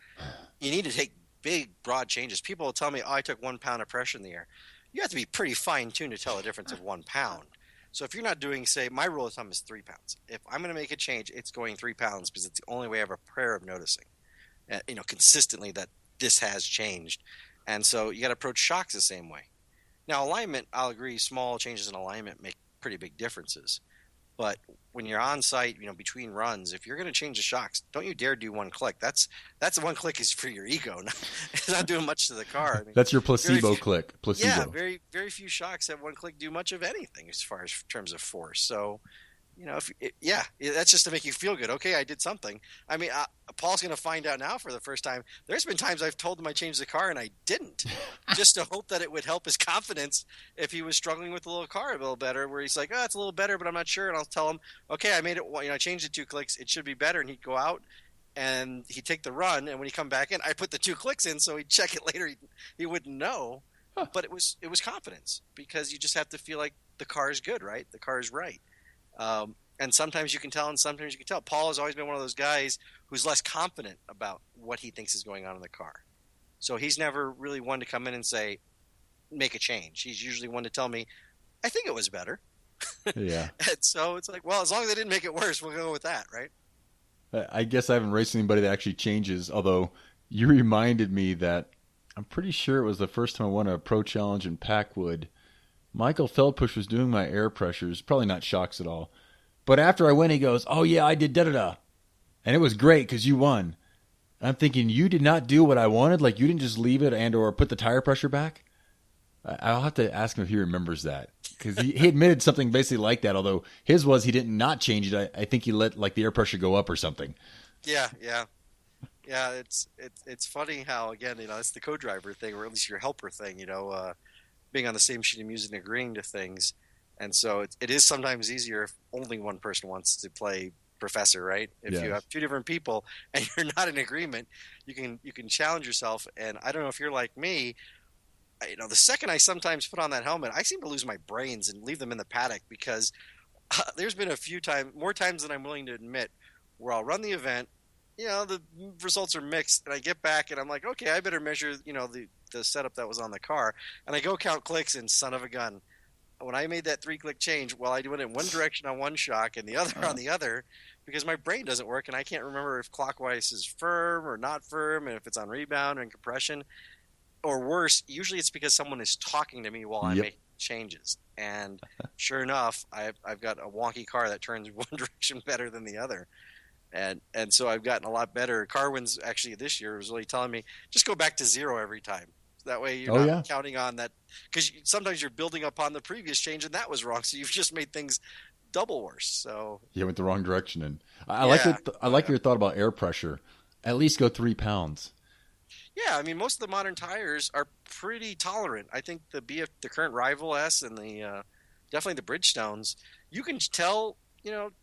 you need to take big, broad changes. People will tell me, I took 1 pound of pressure in the air. You have to be pretty fine-tuned to tell the difference of 1 pound. So if you're not doing, say, my rule of thumb is 3 pounds. If I'm going to make a change, it's going 3 pounds because it's the only way I have a prayer of noticing, consistently that this has changed. And so you got to approach shocks the same way. Now, alignment, I'll agree, small changes in alignment make pretty big differences. But when you're on site, between runs, if you're going to change the shocks, don't you dare do 1 click. That's 1 click is for your ego. It's not doing much to the car. I mean, that's your placebo click. Placebo. Yeah, very, very few shocks at 1 click do much of anything as far as in terms of force. So, that's just to make you feel good. Okay, I did something. I mean, Paul's going to find out now for the first time. There's been times I've told him I changed the car and I didn't, just to hope that it would help his confidence if he was struggling with the little car a little better, where he's like, oh, it's a little better, but I'm not sure. And I'll tell him, okay, I made it. I changed it 2 clicks. It should be better. And he'd go out and he'd take the run. And when he come back in, I put the 2 clicks in, so he'd check it later. He wouldn't know. Huh. But it was confidence, because you just have to feel like the car is good, right? The car is right. And sometimes you can tell, and sometimes you can tell. Paul has always been one of those guys who's less confident about what he thinks is going on in the car. So he's never really one to come in and say, make a change. He's usually one to tell me, I think it was better. Yeah. And so it's like, well, as long as they didn't make it worse, we'll go with that, right? I guess I haven't raced anybody that actually changes, although you reminded me that I'm pretty sure it was the first time I won a pro challenge in Packwood. Michael Feldpush was doing my air pressures, probably not shocks at all. But after I went, he goes, oh, yeah, I did da-da-da. And it was great because you won. I'm thinking, you did not do what I wanted? Like, you didn't just leave it and or put the tire pressure back? I'll have to ask him if he remembers that. Because he admitted something basically like that, although his was he didn't not change it. I think he let, like, the air pressure go up or something. Yeah. Yeah, it's funny how, again, it's the co-driver thing, or at least your helper thing, being on the same sheet of music and agreeing to things. And so it is sometimes easier if only one person wants to play professor, right? If you have 2 different people and you're not in agreement, you can challenge yourself. And I don't know if you're like me, the second I sometimes put on that helmet, I seem to lose my brains and leave them in the paddock, because there's been a few times, more times than I'm willing to admit, where I'll run the event, the results are mixed, and I get back and I'm like, okay, I better measure, the setup that was on the car, and I go count clicks, and son of a gun, when I made that 3-click change, I do it in one direction on one shock and the other on the other, because my brain doesn't work and I can't remember if clockwise is firm or not firm, and if it's on rebound and compression, or worse, usually it's because someone is talking to me while I'm making changes. And sure enough, I've got a wonky car that turns one direction better than the other. And so I've gotten a lot better. Carwin's actually this year was really telling me, just go back to 0 every time. That way you're not counting on that, because sometimes you're building upon the previous change and that was wrong. So you've just made things double worse. So you went the wrong direction. And I like your thought about air pressure. At least go 3 pounds. Yeah, I mean, most of the modern tires are pretty tolerant. I think the current Rival S and the definitely the Bridgestones, you can tell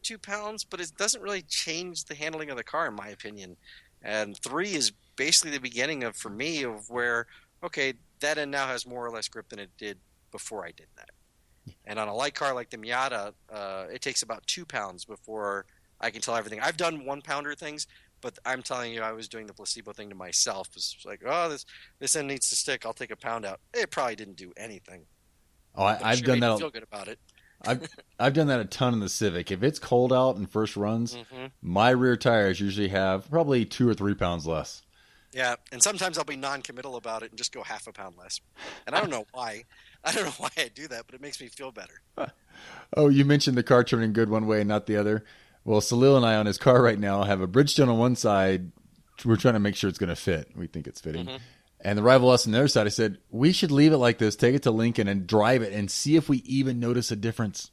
2 pounds, but it doesn't really change the handling of the car, in my opinion. And 3 is basically the beginning of, for me, of where, okay, that end now has more or less grip than it did before I did that. And on a light car like the Miata, it takes about 2 pounds before I can tell everything. I've done 1-pounder things, but I'm telling you, I was doing the placebo thing to myself. It's like, oh, this end needs to stick. I'll take a pound out. It probably didn't do anything. Oh, I've done that. Feel good about it. I've done that a ton in the Civic. If it's cold out in first runs, Mm-hmm. my rear tires usually have probably 2 or 3 pounds less. Yeah, and sometimes I'll be non-committal about it and just go half a pound less. And I don't know why. I don't know why I do that, but it makes me feel better. Oh, you mentioned the car turning good one way and not the other. Well, Salil and I on his car right now have a Bridgestone on one side. We're trying to make sure it's going to fit. We think it's fitting. Mm-hmm. And the Rival S on the other side, I said, we should leave it like this, take it to Lincoln and drive it and see if we even notice a difference.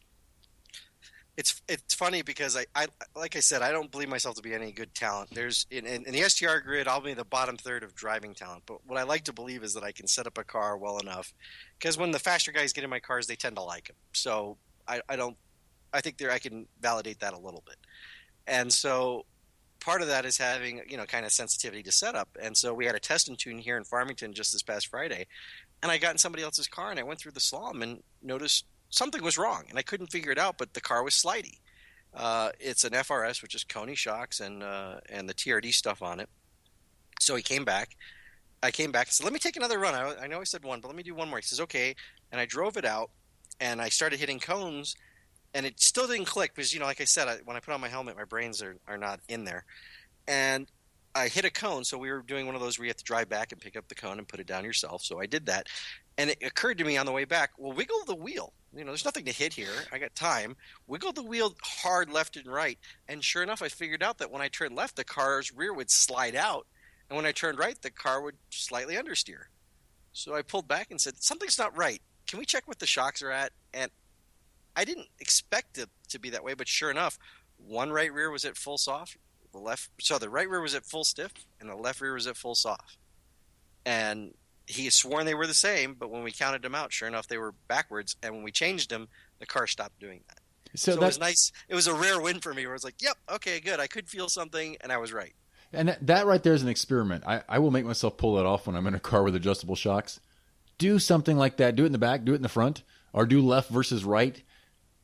It's funny because I like I said, I don't believe myself to be any good talent. There's in the STR grid, I'll be the bottom third of driving talent. But what I like to believe is that I can set up a car well enough, because when the faster guys get in my cars, they tend to like them. So I think I can validate that a little bit. And so part of that is having, kind of sensitivity to setup. And so we had a test and tune here in Farmington just this past Friday, and I got in somebody else's car and I went through the slalom and noticed something was wrong, and I couldn't figure it out, but the car was slidey. It's an FRS, which is Coney shocks and the TRD stuff on it. So I came back and said, let me take another run. I know I said one, but let me do one more. He says, okay. And I drove it out, and I started hitting cones, and it still didn't click because, like I said, when I put on my helmet, my brains are not in there. And I hit a cone, so we were doing one of those where you have to drive back and pick up the cone and put it down yourself. So I did that, and it occurred to me on the way back, well, wiggle the wheel. There's nothing to hit here. I got time. Wiggle the wheel hard left and right, and sure enough, I figured out that when I turned left, the car's rear would slide out, and when I turned right, the car would slightly understeer. So I pulled back and said, something's not right. Can we check what the shocks are at? And I didn't expect it to be that way, but sure enough, one right rear was at full soft. The right rear was at full stiff, and the left rear was at full soft. And he had sworn they were the same, but when we counted them out, sure enough, they were backwards. And when we changed them, the car stopped doing that. So it was nice. It was a rare win for me where I was like, yep, okay, good. I could feel something, and I was right. And that right there is an experiment. I will make myself pull that off when I'm in a car with adjustable shocks. Do something like that. Do it in the back, do it in the front, or do left versus right,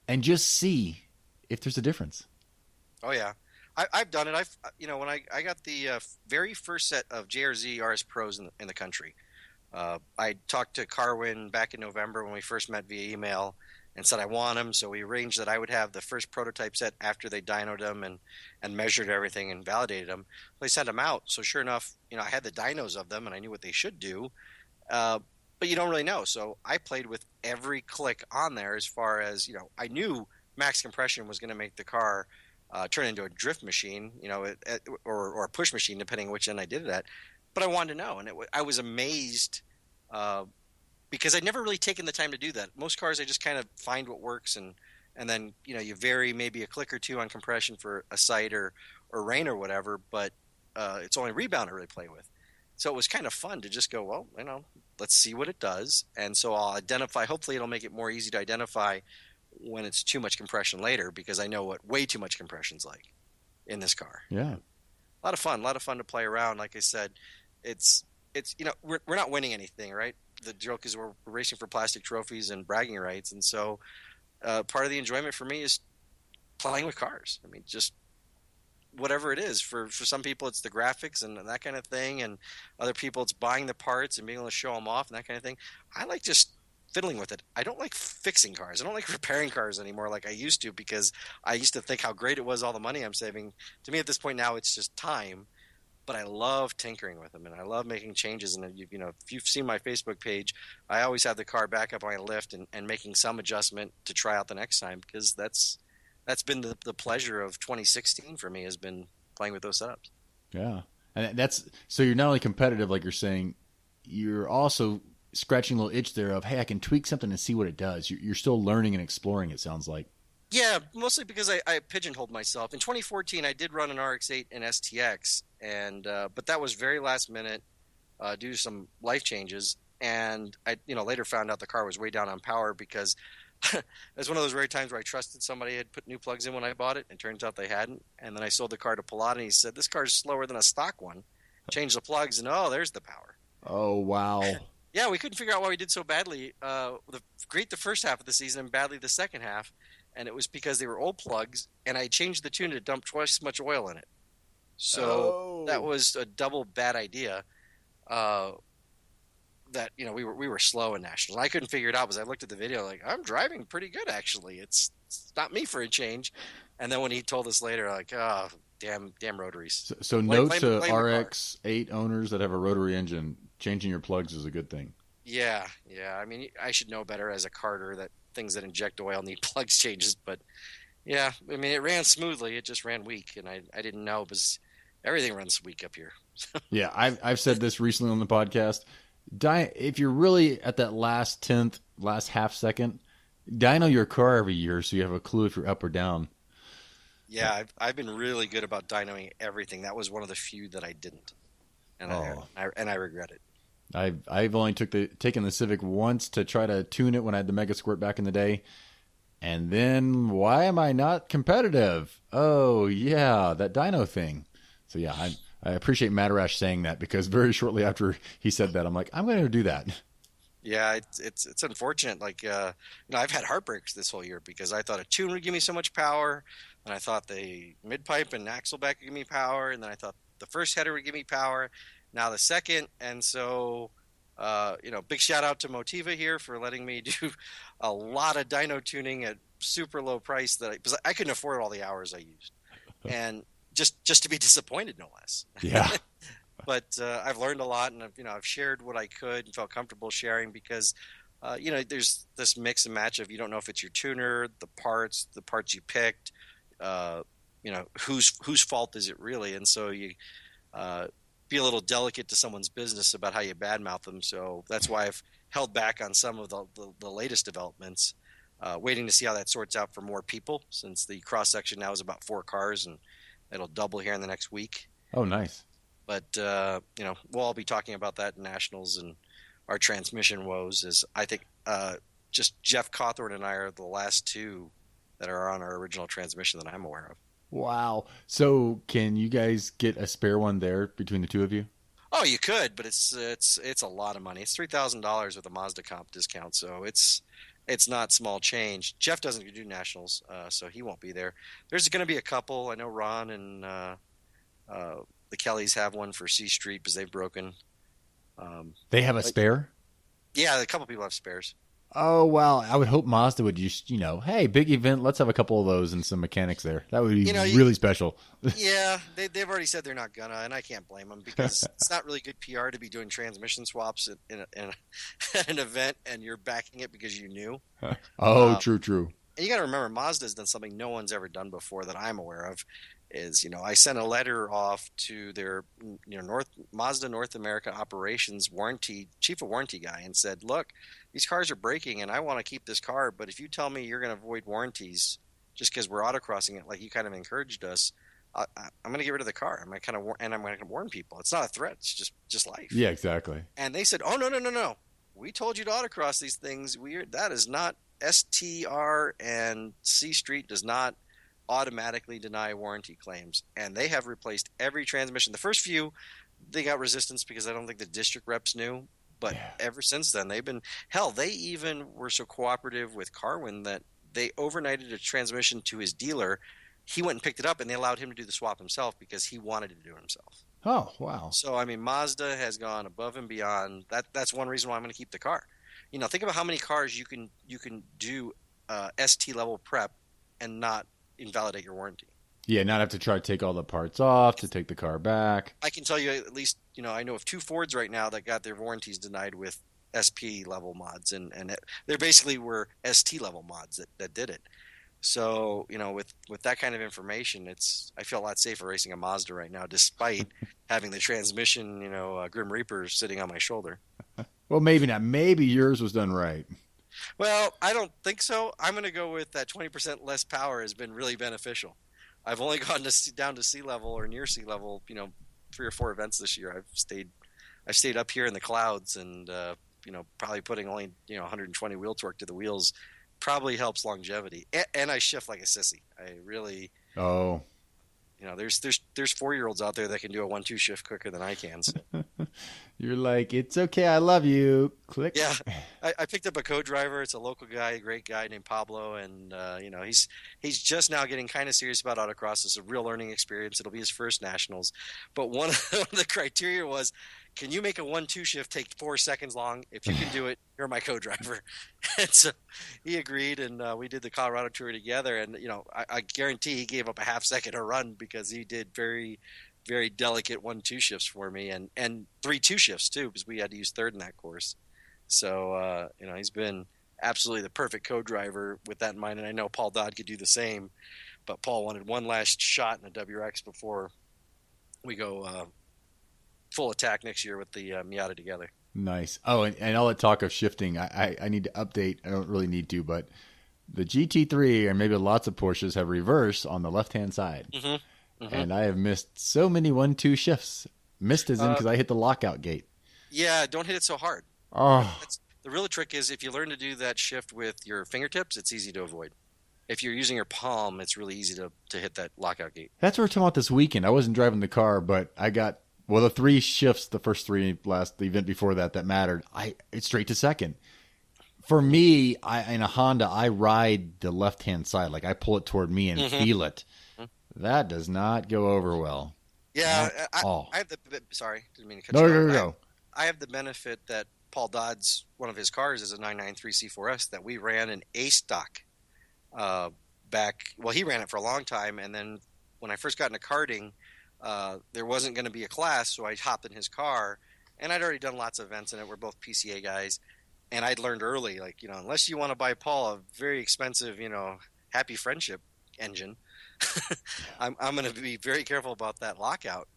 and just see if there's a difference. Oh, yeah. I've done it. When I got the very first set of JRZ RS Pros in the country, I talked to Carwin back in November when we first met via email and said I want them. So we arranged that I would have the first prototype set after they dynoed them and measured everything and validated them. They sent them out. So sure enough, I had the dynos of them and I knew what they should do. But you don't really know. So I played with every click on there as far as, I knew max compression was going to make the car turn into a drift machine, or a push machine, depending on which end I did it at. But I wanted to know, and I was amazed because I'd never really taken the time to do that. Most cars, I just kind of find what works, and then you vary maybe a click or two on compression for a sight or rain or whatever. But it's only rebound I really play with. So it was kind of fun to just go, well, let's see what it does, and so I'll identify. Hopefully, it'll make it more easy to identify when it's too much compression later, because I know what way too much compression's like in this car. Yeah. A lot of fun to play around. Like I said, it's we're not winning anything, right? The joke is we're racing for plastic trophies and bragging rights, and so part of the enjoyment for me is playing with cars. I mean, just whatever it is. For some people, it's the graphics and that kind of thing, and other people, it's buying the parts and being able to show them off and that kind of thing. I like just fiddling with it. I don't like fixing cars. I don't like repairing cars anymore like I used to, because I used to think how great it was, all the money I'm saving. To me at this point now, it's just time. But I love tinkering with them, and I love making changes. And if you've seen my Facebook page, I always have the car back up on my lift and making some adjustment to try out the next time, because that's been the pleasure of 2016 for me, has been playing with those setups. Yeah. And so you're not only competitive, like you're saying, you're also scratching a little itch there of, hey, I can tweak something and see what it does. You're still learning and exploring, it sounds like. Yeah, mostly because I pigeonholed myself. In 2014, I did run an RX-8 and STX, and but that was very last minute due to some life changes. And I later found out the car was way down on power, because it was one of those rare times where I trusted somebody had put new plugs in when I bought it, and it turns out they hadn't. And then I sold the car to Pilot, and he said, this car's slower than a stock one. Changed the plugs, and there's the power. Oh, wow. Yeah, we couldn't figure out why we did so badly. Great the first half of the season and badly the second half. And it was because they were old plugs, and I changed the tune to dump twice as much oil in it. So that was a double bad idea. that we were slow in nationals. I couldn't figure it out because I looked at the video like I'm driving pretty good actually. It's not me for a change. And then when he told us later, like, oh, damn rotaries. So note to RX-8 owners that have a rotary engine, changing your plugs is a good thing. Yeah. I mean, I should know better as a karter that things that inject oil need plugs changes. But yeah, I mean, it ran smoothly. It just ran weak, and I didn't know because everything runs weak up here. Yeah, I've said this recently on the podcast. If you're really at that last tenth, last half second, dyno your car every year so you have a clue if you're up or down. Yeah, I've been really good about dynoing everything. That was one of the few that I didn't, and I regret it. I've only taken the Civic once to try to tune it when I had the Mega Squirt back in the day, and then why am I not competitive? Oh yeah, that dyno thing. So yeah, I appreciate Matarash saying that because very shortly after he said that, I'm like, I'm going to do that. Yeah, it's unfortunate. Like, I've had heartbreaks this whole year because I thought a tune would give me so much power, and I thought the mid pipe and axle back would give me power, and then I thought the first header would give me power. Now the second, and so big shout out to Motiva here for letting me do a lot of dyno tuning at super low price because I couldn't afford all the hours I used, and just to be disappointed, no less. Yeah. But I've learned a lot, and I've shared what I could and felt comfortable sharing because there's this mix and match of you don't know if it's your tuner, the parts you picked, whose fault is it really, and so you be a little delicate to someone's business about how you badmouth them. So that's why I've held back on some of the latest developments, waiting to see how that sorts out for more people since the cross section now is about 4 cars and it'll double here in the next week. Oh, nice. But, we'll all be talking about that in Nationals and our transmission woes is I think just Jeff Cawthorn and I are the last 2 that are on our original transmission that I'm aware of. Wow. So can you guys get a spare one there between the two of you? Oh, you could, but it's a lot of money. It's $3,000 with a Mazda comp discount, so it's not small change. Jeff doesn't do Nationals, so he won't be there. There's going to be a couple. I know Ron and the Kellys have one for C Street because they've broken. They have a spare? Yeah, a couple people have spares. Oh, wow. I would hope Mazda would just, hey, big event, let's have a couple of those and some mechanics there. That would be really special. Yeah, they've already said they're not gonna, and I can't blame them because it's not really good PR to be doing transmission swaps at an event and you're backing it because you knew. True. And you got to remember, Mazda's done something no one's ever done before that I'm aware of. Is I sent a letter off to their Mazda North America operations chief of warranty guy and said, look, these cars are breaking and I want to keep this car, but if you tell me you're going to avoid warranties just because we're autocrossing it like you kind of encouraged us, I'm going to get rid of the car. I'm going to warn people. It's not a threat. It's just life. Yeah, exactly. And they said, oh no, we told you to autocross these things. That is not STR, and C Street does not automatically deny warranty claims, and they have replaced every transmission. The first few, they got resistance because I don't think the district reps knew, but ever since then they've been they even were so cooperative with Carwin that they overnighted a transmission to his dealer. He went and picked it up and they allowed him to do the swap himself because he wanted to do it himself. Oh, wow. So I mean, Mazda has gone above and beyond. That's one reason why I'm going to keep the car. Think about how many cars you can do ST level prep and not invalidate your warranty. Yeah, not have to try to take all the parts off to take the car back. I can tell you at least, I know of 2 Fords right now that got their warranties denied with SP level mods, and they basically were ST level mods that did it. So, with that kind of information, I feel a lot safer racing a Mazda right now, despite having the transmission, Grim Reaper sitting on my shoulder. Well, maybe not. Maybe yours was done right. Well, I don't think so. I'm going to go with that 20% less power has been really beneficial. I've only gone down to sea level or near sea level, 3 or 4 events this year. I've stayed up here in the clouds and, probably putting only, 120 wheel torque to the wheels probably helps longevity. And I shift like a sissy. I really, there's 4-year-olds out there that can do a 1-2 shift quicker than I can. So. You're like, it's okay, I love you. Click. Yeah, I picked up a co-driver. It's a local guy, a great guy named Pablo, and he's just now getting kind of serious about autocross. It's a real learning experience. It'll be his first nationals, but one of the criteria was, can you make a 1-2 shift take 4 seconds long? If you can do it, you're my co-driver. And so he agreed, and we did the Colorado tour together. And I guarantee he gave up a half second a run because he did very, very delicate 1-2 shifts for me, and 3-2 shifts too, because we had to use third in that course. So he's been absolutely the perfect co-driver with that in mind. And I know Paul Dodd could do the same, but Paul wanted one last shot in the WRX before we go full attack next year with the Miata together. Nice. Oh, and all that talk of shifting, I need to update. I don't really need to, but the GT3 and maybe lots of Porsches have reverse on the left-hand side. Mm-hmm. Mm-hmm. And I have missed so many 1-2 shifts. Missed as in because I hit the lockout gate. Yeah, don't hit it so hard. Oh. The real trick is if you learn to do that shift with your fingertips, it's easy to avoid. If you're using your palm, it's really easy to hit that lockout gate. That's what we're talking about this weekend. I wasn't driving the car, but I got the 3 shifts, the first 3 the event before that mattered. It's straight to second. For me, in a Honda, I ride the left-hand side. Like I pull it toward me and feel it. Mm-hmm. That does not go over well. Yeah, I have sorry, didn't mean to cut you off. No. I have the benefit that Paul Dodd's, one of his cars is a 993 C4S that we ran in A stock back. Well, he ran it for a long time, and then when I first got into karting, there wasn't going to be a class, so I hopped in his car, and I'd already done lots of events in it. We're both PCA guys, and I'd learned early, like, unless you want to buy Paul a very expensive, Happy Friendship engine, I'm going to be very careful about that lockout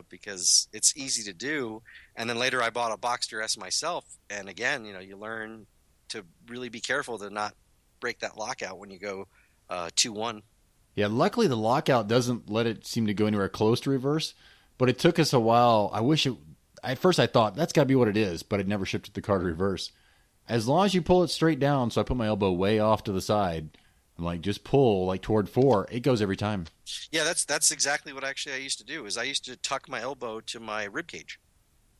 because it's easy to do. And then later I bought a Boxster S myself, and again, you learn to really be careful to not break that lockout when you go 2-1. Yeah, luckily the lockout doesn't let it seem to go anywhere close to reverse, but it took us a while. At first I thought that's got to be what it is, but it never shifted the car to reverse. As long as you pull it straight down, so I put my elbow way off to the side, I'm like, just pull like toward 4, it goes every time. Yeah, that's exactly what actually I used to do. Is I used to tuck my elbow to my rib cage,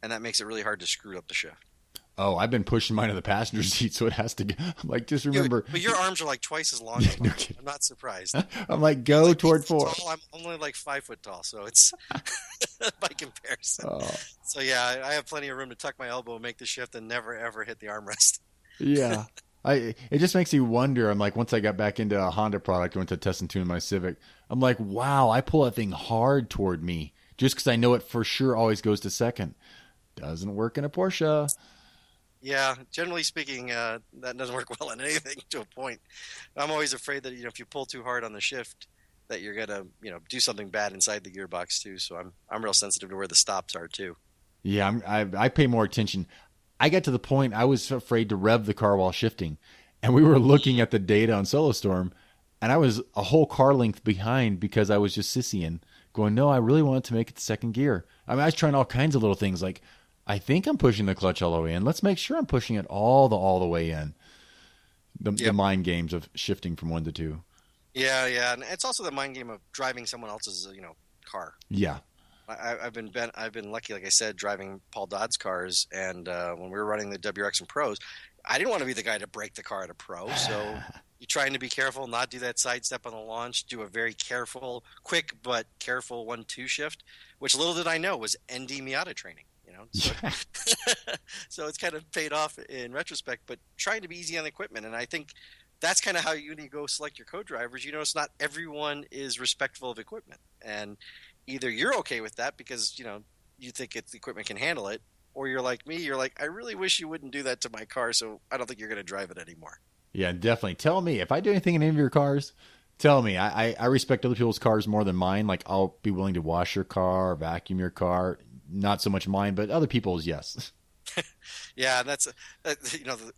and that makes it really hard to screw up the shift. Oh, I've been pushing mine to the passenger seat, so it has to. I'm like, just remember. But your arms are like twice as long as mine. I'm not surprised. I'm like, go toward 4. Tall, I'm only like 5 foot tall, so it's by comparison. Oh. So yeah, I have plenty of room to tuck my elbow, make the shift, and never ever hit the armrest. Yeah. It just makes you wonder. I'm like, once I got back into a Honda product, I went to test and tune my Civic. I'm like, wow, I pull that thing hard toward me just because I know it for sure always goes to second. Doesn't work in a Porsche. Yeah, generally speaking, that doesn't work well in anything to a point. I'm always afraid that if you pull too hard on the shift, that you're gonna do something bad inside the gearbox too. So I'm real sensitive to where the stops are too. Yeah, I pay more attention. I got to the point I was afraid to rev the car while shifting, and we were looking at the data on SoloStorm, and I was a whole car length behind because I was just sissying, going, no, I really wanted to make it to second gear. I mean, I was trying all kinds of little things like, I think I'm pushing the clutch all the way in. Let's make sure I'm pushing it all the way in. The mind games of shifting from 1 to 2. Yeah, and it's also the mind game of driving someone else's car. Yeah. I've been lucky, like I said, driving Paul Dodd's cars, and when we were running the WRX and Pros, I didn't want to be the guy to break the car at a pro. So you're trying to be careful, not do that sidestep on the launch, do a very careful, quick but careful 1-2 shift, which little did I know was ND Miata training. So it's kind of paid off in retrospect, but trying to be easy on the equipment. And I think that's kind of how you need to go select your co-drivers. It's not everyone is respectful of equipment, and either you're okay with that because you think the equipment can handle it, or you're like me, you're like, I really wish you wouldn't do that to my car, so I don't think you're going to drive it anymore. Yeah, definitely. Tell me if I do anything in any of your cars. Tell me. I respect other people's cars more than mine. Like, I'll be willing to wash your car, vacuum your car. Not so much mine, but other people's, yes. Yeah, and that's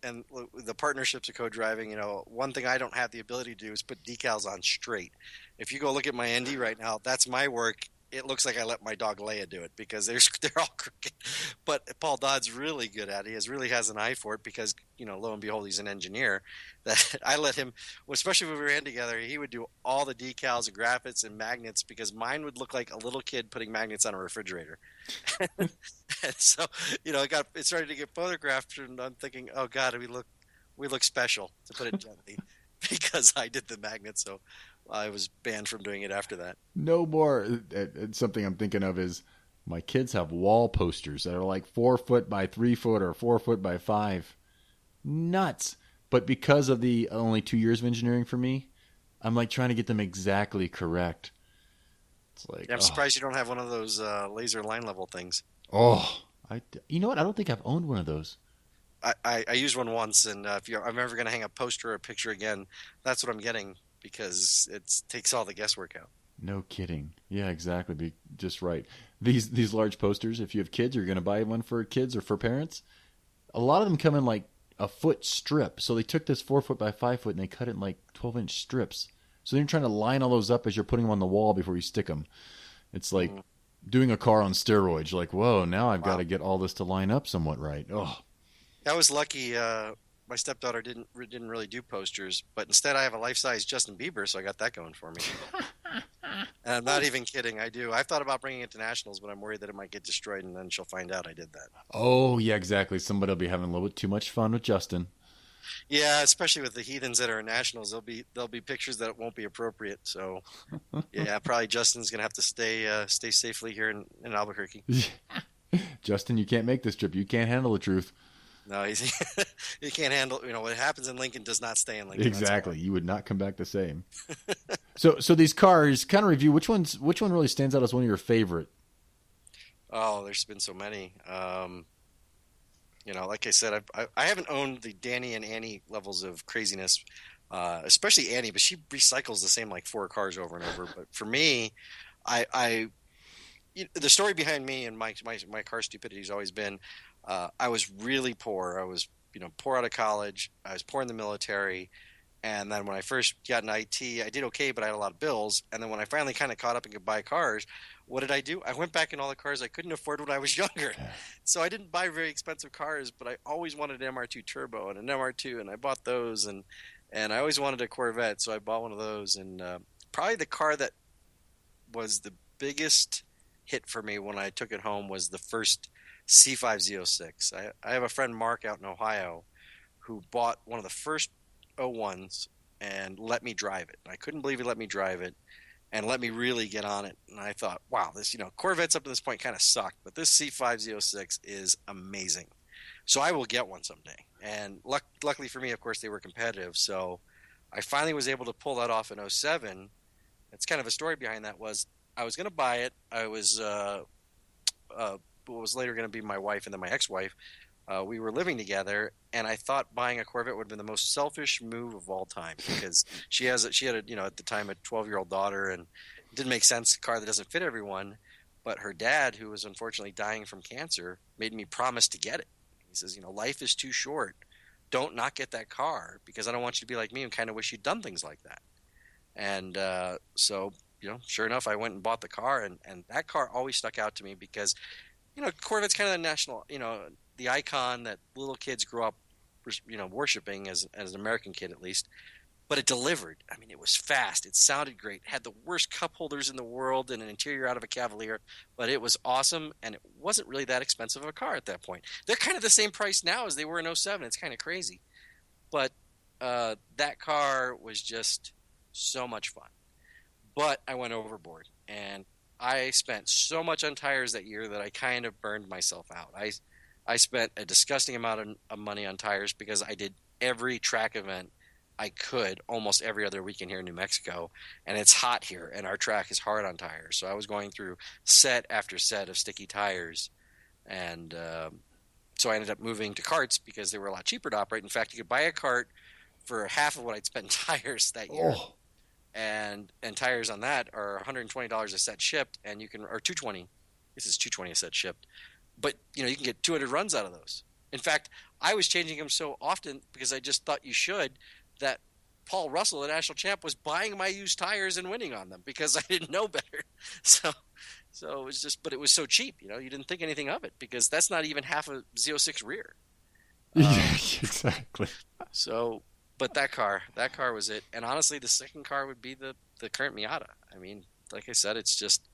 and the partnerships of co-driving. One thing I don't have the ability to do is put decals on straight. If you go look at my ND right now, that's my work. It looks like I let my dog Leia do it because they're all crooked. But Paul Dodd's really good at it. He really has an eye for it because, lo and behold, he's an engineer. That I let him, especially when we ran together, he would do all the decals and graphics and magnets because mine would look like a little kid putting magnets on a refrigerator. And so, it started to get photographed, and I'm thinking, oh God, we look special, to put it gently, because I did the magnet. So I was banned from doing it after that. No more. Something I'm thinking of is my kids have wall posters that are like 4 foot by 3 foot or 4 foot by 5. Nuts. But because of the only 2 years of engineering for me, I'm like trying to get them exactly correct. It's like, Yeah, I'm surprised you don't have one of those laser line level things. You know what? I don't think I've owned one of those. I used one once, and if I'm ever going to hang a poster or a picture again, that's what I'm getting, because it takes all the guesswork out. No kidding. Yeah, exactly. Be just right. These large posters, if you have kids, you're going to buy one for kids or for parents. A lot of them come in like a foot strip. So they took this 4 foot by 5 foot and they cut it in like 12-inch strips. So then you're trying to line all those up as you're putting them on the wall before you stick them. It's like doing a car on steroids. You're like, whoa, now I've got to get all this to line up somewhat right. Oh, I was lucky. My stepdaughter didn't really do posters, but instead I have a life-size Justin Bieber, so I got that going for me. And I'm not even kidding. I do. I've thought about bringing it to nationals, but I'm worried that it might get destroyed, and then she'll find out I did that. Oh, yeah, exactly. Somebody will be having a little bit too much fun with Justin. Yeah, especially with the heathens that are in nationals, there'll be pictures that won't be appropriate. So, yeah, probably Justin's gonna have to stay safely here in Albuquerque. Justin, you can't make this trip. You can't handle the truth. No, he can't handle. What happens in Lincoln does not stay in Lincoln. Exactly, you would not come back the same. So these cars, kind of review which one really stands out as one of your favorite. Oh, there's been so many. Like I said, I haven't owned the Danny and Annie levels of craziness, especially Annie, but she recycles the same like 4 cars over and over. But for me, the story behind me and my car stupidity has always been, I was really poor. I was poor out of college. I was poor in the military. And then when I first got in IT, I did okay, but I had a lot of bills. And then when I finally kind of caught up and could buy cars, what did I do? I went back in all the cars I couldn't afford when I was younger. So I didn't buy very expensive cars, but I always wanted an MR2 Turbo and an MR2, and I bought those. And I always wanted a Corvette, so I bought one of those. And probably the car that was the biggest hit for me when I took it home was the first C5Z06. I have a friend, Mark, out in Ohio, who bought one of the first 01s and let me drive it. I couldn't believe he let me drive it and let me really get on it. And I thought, wow, this, Corvettes up to this point kind of sucked, but this C5Z06 is amazing. So I will get one someday. And luckily for me, of course, they were competitive. So I finally was able to pull that off in 07. It's kind of a story behind that was I was going to buy it. I was what was later going to be my wife and then my ex-wife. We were living together, and I thought buying a Corvette would have been the most selfish move of all time because she had at the time a 12-year-old daughter, and it didn't make sense, a car that doesn't fit everyone. But her dad, who was unfortunately dying from cancer, made me promise to get it. He says, life is too short. Don't not get that car because I don't want you to be like me and kind of wish you'd done things like that. And so, sure enough, I went and bought the car, and that car always stuck out to me because, Corvette's kind of the national, the icon that little kids grow up, worshiping as an American kid at least. But it delivered. I mean, it was fast. It sounded great. It had the worst cup holders in the world and an interior out of a Cavalier, but it was awesome, and it wasn't really that expensive of a car at that point. They're kind of the same price now as they were in 07. It's kind of crazy. But that car was just so much fun. But I went overboard, and I spent so much on tires that year that I kind of burned myself out. I spent a disgusting amount of money on tires because I did every track event I could almost every other weekend here in New Mexico, and it's hot here, and our track is hard on tires. So I was going through set after set of sticky tires, and so I ended up moving to carts because they were a lot cheaper to operate. In fact, you could buy a cart for half of what I'd spent in tires that year. Oh. And tires on that are $120 a set shipped, and you can, or $220. This is $220 a set shipped, but you can get 200 runs out of those. In fact, I was changing them so often because I just thought you should that Paul Russell, the national champ, was buying my used tires and winning on them because I didn't know better. So it was just, but it was so cheap, you didn't think anything of it because that's not even half a Z06 rear. Yeah, exactly. So. But that car was it. And honestly, the second car would be the current Miata. I mean, like I said, it's just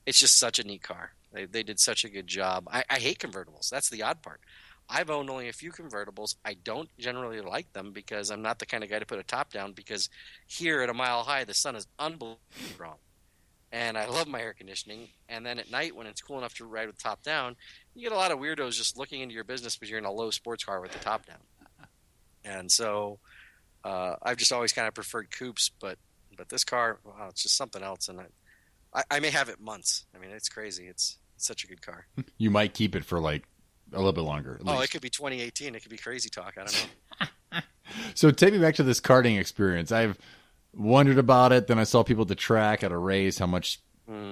such a neat car. They did such a good job. I hate convertibles. That's the odd part. I've owned only a few convertibles. I don't generally like them because I'm not the kind of guy to put a top down, because here at a mile high, the sun is unbelievably strong. And I love my air conditioning. And then at night, when it's cool enough to ride with top down, you get a lot of weirdos just looking into your business because you're in a low sports car with the top down. And so I've just always kind of preferred coupes, but this car, wow, it's just something else. And I may have it months. I mean, it's crazy. It's such a good car. You might keep it for like a little bit longer. Oh, it could be 2018. It could be crazy talk. I don't know. So take me back to this karting experience. I've wondered about it. Then I saw people at the track at a race, how much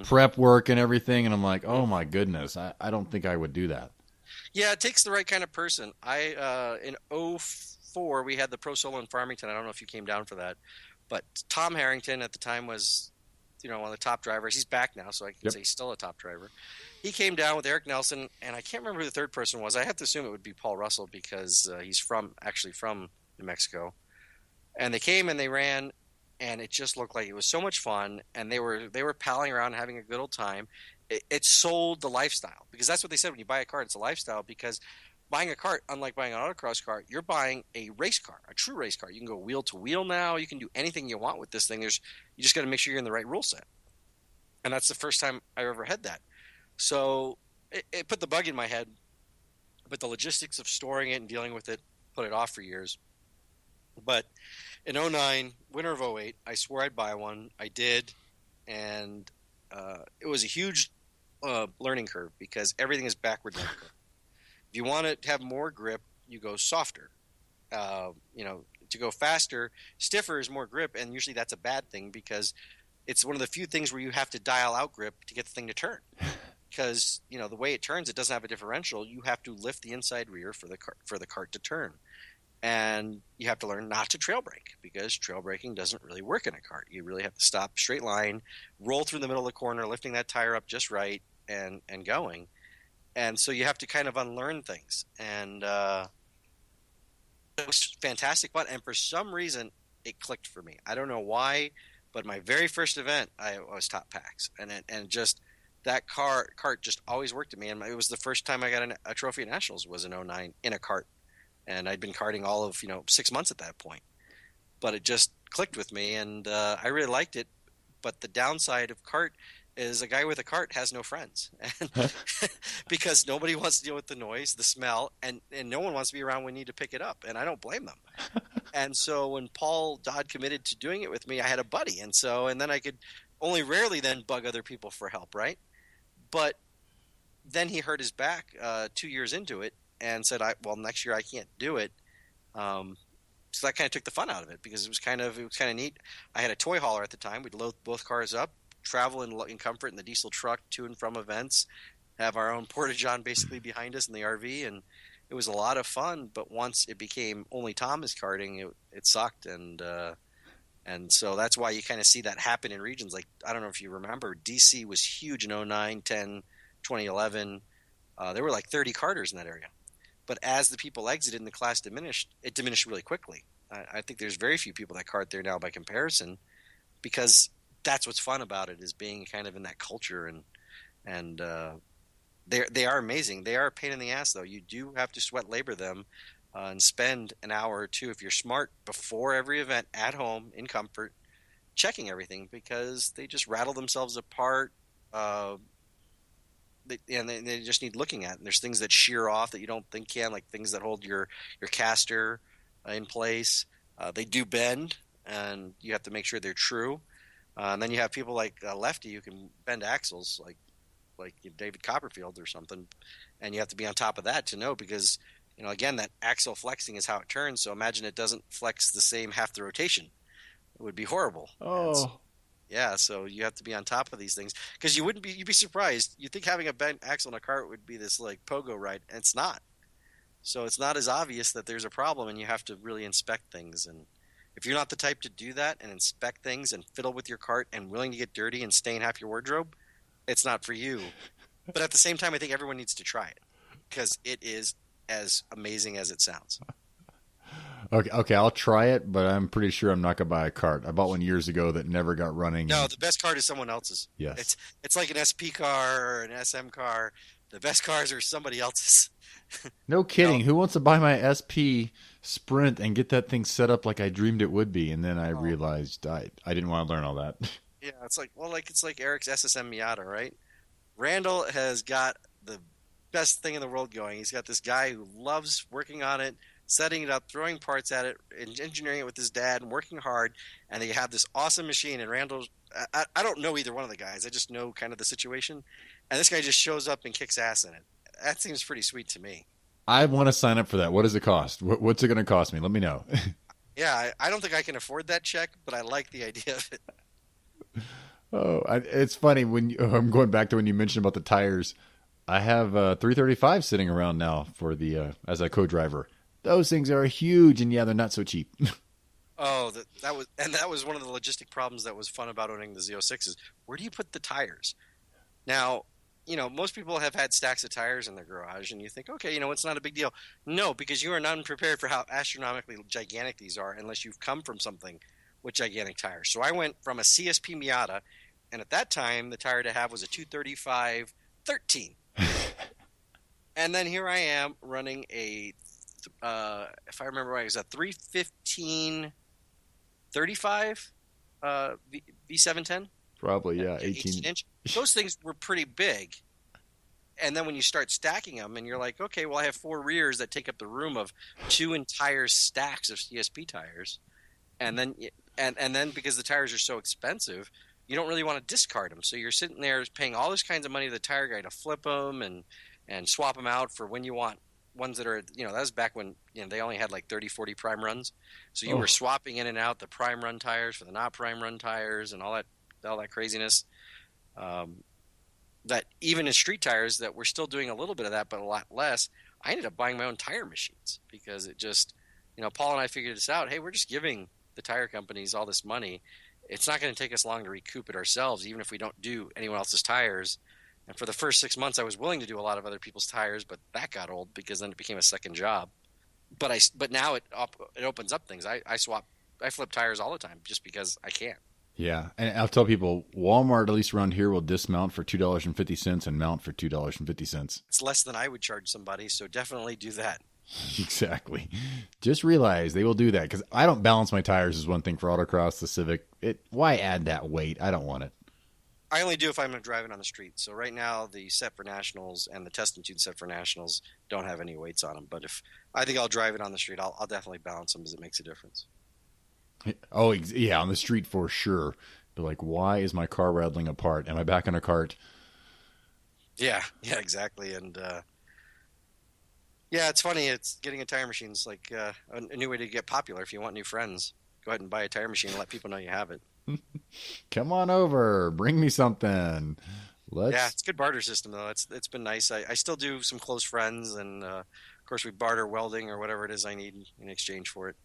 prep work and everything. And I'm like, oh my goodness, I don't think I would do that. Yeah, it takes the right kind of person. In 2004, we had the Pro Solo in Farmington. I don't know if you came down for that, but Tom Harrington at the time was, one of the top drivers. He's back now, so I can say he's still a top driver. He came down with Eric Nelson, and I can't remember who the third person was. I have to assume it would be Paul Russell because he's from New Mexico. And they came and they ran, and it just looked like it was so much fun. And they were palling around and having a good old time. It sold the lifestyle, because that's what they said when you buy a car. It's a lifestyle, because buying a cart, unlike buying an autocross car, you're buying a race car, a true race car. You can go wheel to wheel now. You can do anything you want with this thing. You just got to make sure you're in the right rule set. And that's the first time I ever had that. So it put the bug in my head, but the logistics of storing it and dealing with it put it off for years. But in 2009, winter of 2008, I swore I'd buy one. I did, and it was a huge learning curve, because everything is backward learning curve. If you want to have more grip, you go softer. To go faster, stiffer is more grip, and usually that's a bad thing, because it's one of the few things where you have to dial out grip to get the thing to turn. Because the way it turns, it doesn't have a differential. You have to lift the inside rear for the cart to turn, and you have to learn not to trail brake, because trail braking doesn't really work in a cart. You really have to stop, straight line, roll through the middle of the corner, lifting that tire up just right, and going. And so you have to kind of unlearn things. And it was fantastic fun. And for some reason, it clicked for me. I don't know why, but my very first event, I was top packs. And just that cart just always worked at me. And it was the first time I got a trophy at Nationals was in 2009 in a cart. And I'd been karting all of 6 months at that point. But it just clicked with me, and I really liked it. But the downside of kart is a guy with a cart has no friends, because nobody wants to deal with the noise, the smell, and no one wants to be around when you need to pick it up, and I don't blame them. And so when Paul Dodd committed to doing it with me, I had a buddy, and then I could only rarely then bug other people for help, right? But then he hurt his back 2 years into it and said, next year I can't do it. So that kind of took the fun out of it, because it was kind of neat. I had a toy hauler at the time. We'd load both cars up, travel in comfort in the diesel truck to and from events, have our own porta-john basically behind us in the RV, and it was a lot of fun. But once it became only Thomas karting, it sucked, and so that's why you kind of see that happen in regions. Like, I don't know if you remember, DC was huge in 2009, 10, 2011. There were like 30 karters in that area. But as the people exited and the class diminished, it diminished really quickly. I think there's very few people that kart there now by comparison, because that's what's fun about it, is being kind of in that culture. And they are amazing. They are a pain in the ass, though. You do have to sweat labor them and spend an hour or two, if you're smart, before every event at home in comfort, checking everything, because they just rattle themselves apart. They just need looking at. And there's things that shear off that you don't think can, like things that hold your caster in place. They do bend, and you have to make sure they're true. And then you have people like Lefty who can bend axles, like David Copperfield or something, and you have to be on top of that to know, because again, that axle flexing is how it turns. So imagine it doesn't flex the same half the rotation. It would be horrible. Oh. Yeah, so you have to be on top of these things, because you'd be surprised. You think having a bent axle in a cart would be this like pogo ride, and it's not. So it's not as obvious that there's a problem, and you have to really inspect things. And if you're not the type to do that and inspect things and fiddle with your cart and willing to get dirty and stain half your wardrobe, it's not for you. But at the same time, I think everyone needs to try it, because it is as amazing as it sounds. Okay, I'll try it, but I'm pretty sure I'm not gonna buy a cart. I bought one years ago that never got running. No, the best card is someone else's. Yes. It's like an SP car or an SM car. The best cars are somebody else's. No kidding. No. Who wants to buy my SP Sprint and get that thing set up like I dreamed it would be? And then I realized I didn't want to learn all that. Yeah, it's like Eric's SSM Miata, right? Randall has got the best thing in the world going. He's got this guy who loves working on it, setting it up, throwing parts at it, engineering it with his dad, and working hard. And they have this awesome machine. And Randall, I don't know either one of the guys. I just know kind of the situation. And this guy just shows up and kicks ass in it. That seems pretty sweet to me. I want to sign up for that. What does it cost? What's it going to cost me? Let me know. Yeah, I don't think I can afford that check, but I like the idea of it. It's funny when I'm going back to when you mentioned about the tires. I have 335 sitting around now for the as a co-driver. Those things are huge, and yeah, they're not so cheap. Oh, that was one of the logistic problems that was fun about owning the Z06 is where do you put the tires? Now, most people have had stacks of tires in their garage, and you think, okay, it's not a big deal. No, because you are not prepared for how astronomically gigantic these are unless you've come from something with gigantic tires. So I went from a CSP Miata, and at that time, the tire to have was a 235 13. And then here I am running a, if I remember right, it was a 315 35 V710. Probably, yeah, 18 inch. Those things were pretty big. And then when you start stacking them, and you're like, okay, well, I have 4 rears that take up the room of 2 entire stacks of CSP tires, and then because the tires are so expensive, you don't really want to discard them. So you're sitting there paying all this kinds of money to the tire guy to flip them and swap them out for when you want ones that are, that was back when they only had like 30, 40 prime runs. So you were swapping in and out the prime run tires for the not prime run tires and all that craziness. That even in street tires that we're still doing a little bit of that, but a lot less. I ended up buying my own tire machines because it just, Paul and I figured this out. Hey, we're just giving the tire companies all this money. It's not going to take us long to recoup it ourselves, even if we don't do anyone else's tires. And for the first 6 months, I was willing to do a lot of other people's tires, but that got old because then it became a second job. But now it opens up things. I flip tires all the time just because I can. Yeah, and I'll tell people, Walmart, at least around here, will dismount for $2.50 and mount for $2.50. It's less than I would charge somebody, so definitely do that. Exactly. Just realize they will do that because I don't balance my tires is one thing for autocross, the Civic. Why add that weight? I don't want it. I only do if I'm driving on the street. So right now, the set for nationals and the test and tune set for nationals don't have any weights on them. But if I think I'll drive it on the street, I'll definitely balance them because it makes a difference. Oh, yeah, on the street for sure. But like, why is my car rattling apart? Am I back in a cart? Yeah, exactly. And yeah, it's funny. It's getting a tire machine is like a new way to get popular. If you want new friends, go ahead and buy a tire machine and let people know you have it. Come on over, bring me something. Yeah, it's a good barter system though. It's been nice. I still do some close friends, and of course we barter welding or whatever it is I need in exchange for it.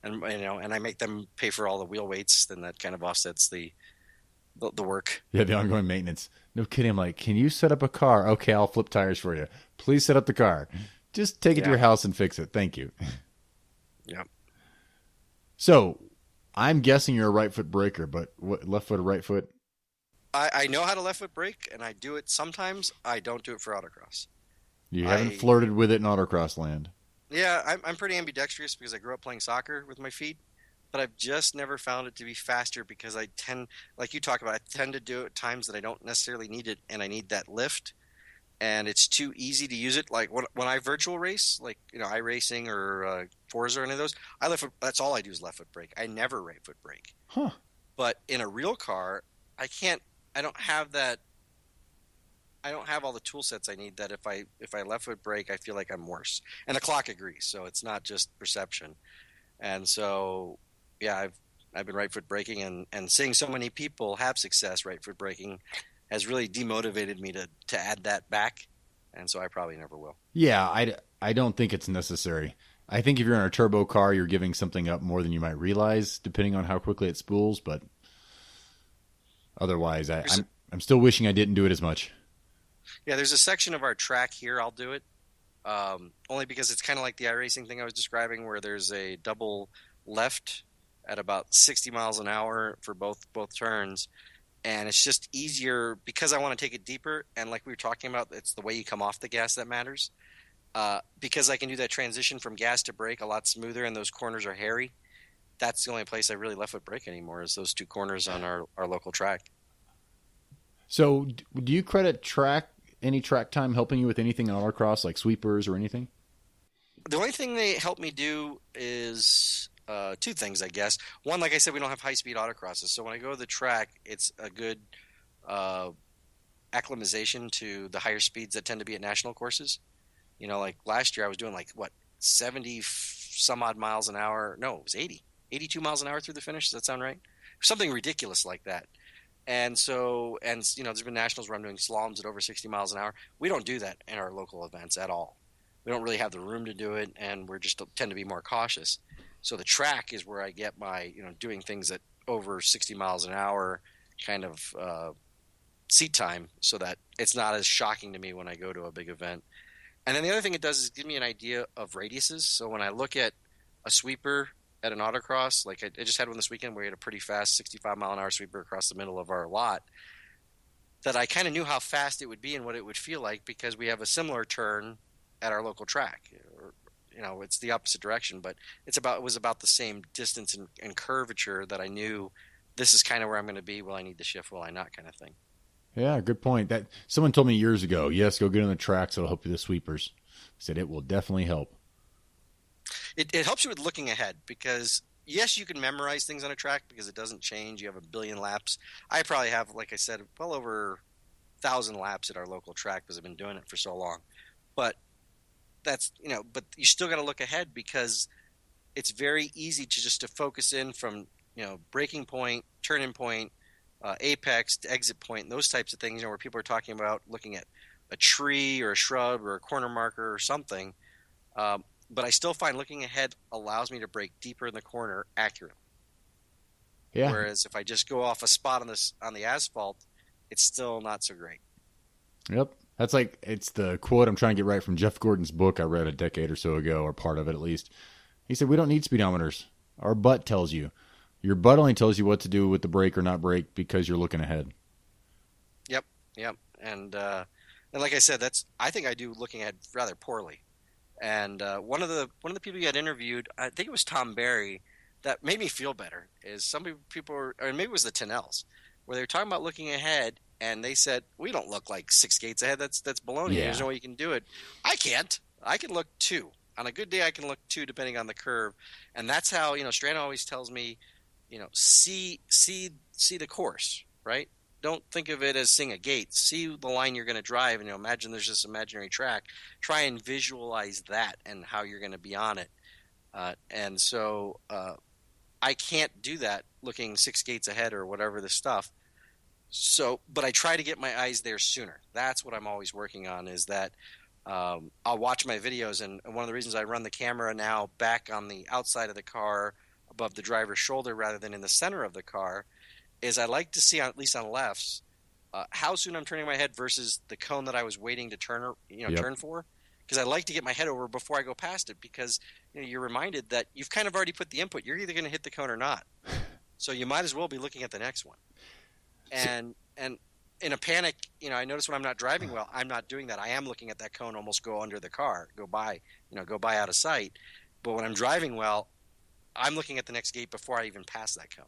And and I make them pay for all the wheel weights. Then that kind of offsets the work. Yeah, the ongoing maintenance. No kidding. I'm like, can you set up a car? Okay, I'll flip tires for you. Please set up the car. Just take it to your house and fix it. Thank you. Yeah. So, I'm guessing you're a right foot braker, but what, left foot or right foot? I know how to left foot brake, and I do it sometimes. I don't do it for autocross. You haven't flirted with it in autocross land. Yeah, I'm pretty ambidextrous because I grew up playing soccer with my feet, but I've just never found it to be faster because I tend, like you talk about, I tend to do it at times that I don't necessarily need it, and I need that lift, and it's too easy to use it. Like when I virtual race, like iRacing or Forza or any of those, that's all I do is left foot brake. I never right foot brake. Huh. But in a real car, I don't have that. I don't have all the tool sets I need that if I left foot brake, I feel like I'm worse. And the clock agrees, so it's not just perception. And so, yeah, I've been right foot braking, and seeing so many people have success right foot braking has really demotivated me to add that back. And so I probably never will. Yeah, I don't think it's necessary. I think if you're in a turbo car, you're giving something up more than you might realize, depending on how quickly it spools. But otherwise, I'm still wishing I didn't do it as much. Yeah, there's a section of our track here. I'll do it, only because it's kind of like the iRacing thing I was describing, where there's a double left at about 60 miles an hour for both turns, and it's just easier because I want to take it deeper. And like we were talking about, it's the way you come off the gas that matters. Because I can do that transition from gas to brake a lot smoother, and those corners are hairy. That's the only place I really left foot brake anymore is those two corners on our local track. So, do you credit any track time helping you with anything in autocross, like sweepers or anything? The only thing they help me do is two things, I guess. One, like I said, we don't have high-speed autocrosses, so when I go to the track, it's a good acclimatization to the higher speeds that tend to be at national courses. You know, like last year I was doing 70 some odd miles an hour. No, it was 82 miles an hour through the finish. Does that sound right? Something ridiculous like that. And so, there's been nationals where I'm doing slaloms at over 60 miles an hour. We don't do that in our local events at all. We don't really have the room to do it, and we're just tend to be more cautious. So the track is where I get my, doing things at over 60 miles an hour kind of seat time, so that it's not as shocking to me when I go to a big event. And then the other thing it does is give me an idea of radiuses. So when I look at a sweeper at an autocross, like I just had one this weekend where we had a pretty fast 65-mile-an-hour sweeper across the middle of our lot, that I kind of knew how fast it would be and what it would feel like because we have a similar turn at our local track. It's the opposite direction, but it was about the same distance and curvature that I knew this is kind of where I'm going to be. Will I need to shift? Will I not? Kind of thing. Yeah, good point. That someone told me years ago, yes, go get on the tracks. It'll help you with the sweepers. I said it will definitely help. It helps you with looking ahead because, yes, you can memorize things on a track because it doesn't change. You have a billion laps. I probably have, like I said, well over 1,000 laps at our local track because I've been doing it for so long. But but you still got to look ahead because it's very easy to focus in from, braking point, turning point, apex to exit point, and those types of things, where people are talking about looking at a tree or a shrub or a corner marker or something. But I still find looking ahead allows me to brake deeper in the corner accurately. Yeah. Whereas if I just go off a spot on the asphalt, it's still not so great. Yep. It's the quote I'm trying to get right from Jeff Gordon's book I read a decade or so ago, or part of it at least. He said, we don't need speedometers. Our butt tells you. Your butt only tells you what to do with the brake or not brake because you're looking ahead. Yep. And like I said, I think I do looking ahead rather poorly. And one of the people you had interviewed, I think it was Tom Barry, that made me feel better. Is some people, or maybe it was the Tennells, where they were talking about looking ahead, and they said, "We don't look like 6 gates ahead. That's baloney. Yeah. There's no way you can do it." I can't. I can look 2 on a good day. I can look 2 depending on the curve, and that's how Strand always tells me, see the course, right? Don't think of it as seeing a gate. See the line you're going to drive, and imagine there's this imaginary track. Try and visualize that and how you're going to be on it. And so I can't do that looking 6 gates ahead or whatever the stuff. But I try to get my eyes there sooner. That's what I'm always working on. Is that I'll watch my videos, and one of the reasons I run the camera now back on the outside of the car, above the driver's shoulder rather than in the center of the car, is I like to see, at least on lefts, how soon I'm turning my head versus the cone that I was waiting to turn for. Because I like to get my head over before I go past it, because you're reminded that you've kind of already put the input. You're either going to hit the cone or not. So you might as well be looking at the next one. And in a panic, I notice when I'm not driving well, I'm not doing that. I am looking at that cone almost go under the car, go by out of sight. But when I'm driving well, I'm looking at the next gate before I even pass that cone.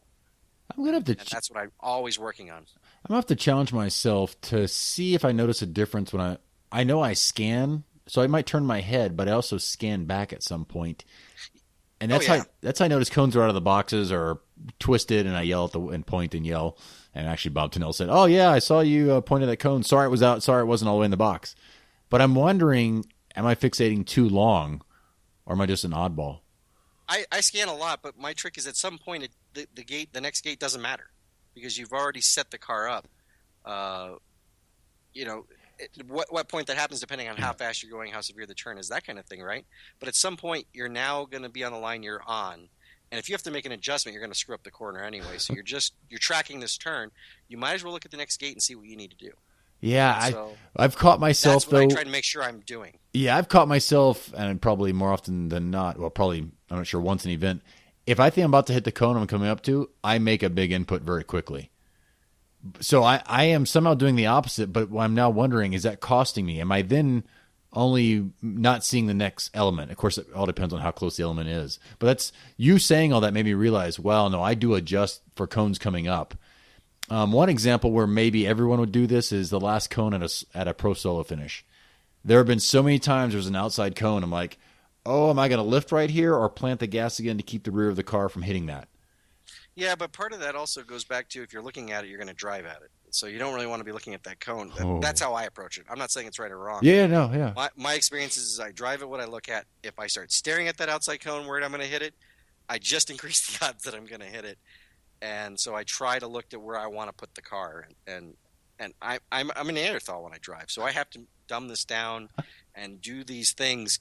I'm gonna have to. And that's what I'm always working on. I'm gonna have to challenge myself to see if I notice a difference when I know I scan, so I might turn my head, but I also scan back at some point. And that's how I notice cones are out of the boxes or twisted, and I yell and point and yell. And actually, Bob Tennell said, "Oh yeah, I saw you point at that cone. Sorry it was out. Sorry it wasn't all the way in the box." But I'm wondering, am I fixating too long, or am I just an oddball? I scan a lot, but my trick is at some point the next gate doesn't matter because you've already set the car up. What point that happens depending on how fast you're going, how severe the turn is, that kind of thing, right? But at some point you're now going to be on the line you're on, and if you have to make an adjustment, you're going to screw up the corner anyway. So you're tracking this turn. You might as well look at the next gate and see what you need to do. Yeah, So I've caught myself, that's what though. I try to make sure I'm doing. Yeah, I've caught myself, and probably more often than not, well, probably, I'm not sure, once an event, if I think I'm about to hit the cone I'm coming up to, I make a big input very quickly. So I am somehow doing the opposite, but I'm now wondering, is that costing me? Am I then only not seeing the next element? Of course, it all depends on how close the element is. But that's you saying all that made me realize, well, no, I do adjust for cones coming up. One example where maybe everyone would do this is the last cone at a pro solo finish. There have been so many times there's an outside cone. I'm like, oh, am I going to lift right here or plant the gas again to keep the rear of the car from hitting that? Yeah, but part of that also goes back to if you're looking at it, you're going to drive at it. So you don't really want to be looking at that cone. That's how I approach it. I'm not saying it's right or wrong. Yeah, no, yeah. My experience is I drive at what I look at. If I start staring at that outside cone worried I'm going to hit it, I just increase the odds that I'm going to hit it. And so I try to look at where I want to put the car. And I'm a Neanderthal when I drive. So I have to dumb this down and do these things,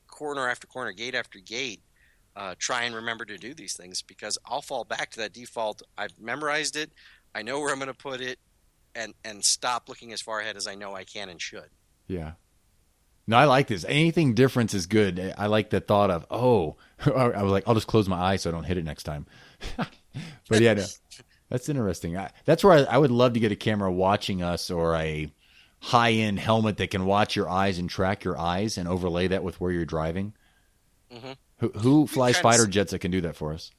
corner after corner, gate after gate, try and remember to do these things because I'll fall back to that default. I've memorized it. I know where I'm going to put it and stop looking as far ahead as I know I can and should. Yeah. No, I like this. Anything different is good. I like the thought of, I was like, I'll just close my eyes so I don't hit it next time. But yeah, no, that's interesting. That's where I would love to get a camera watching us or a high-end helmet that can watch your eyes and track your eyes and overlay that with where you're driving. Mm-hmm. Who flies fighter jets that can do that for us?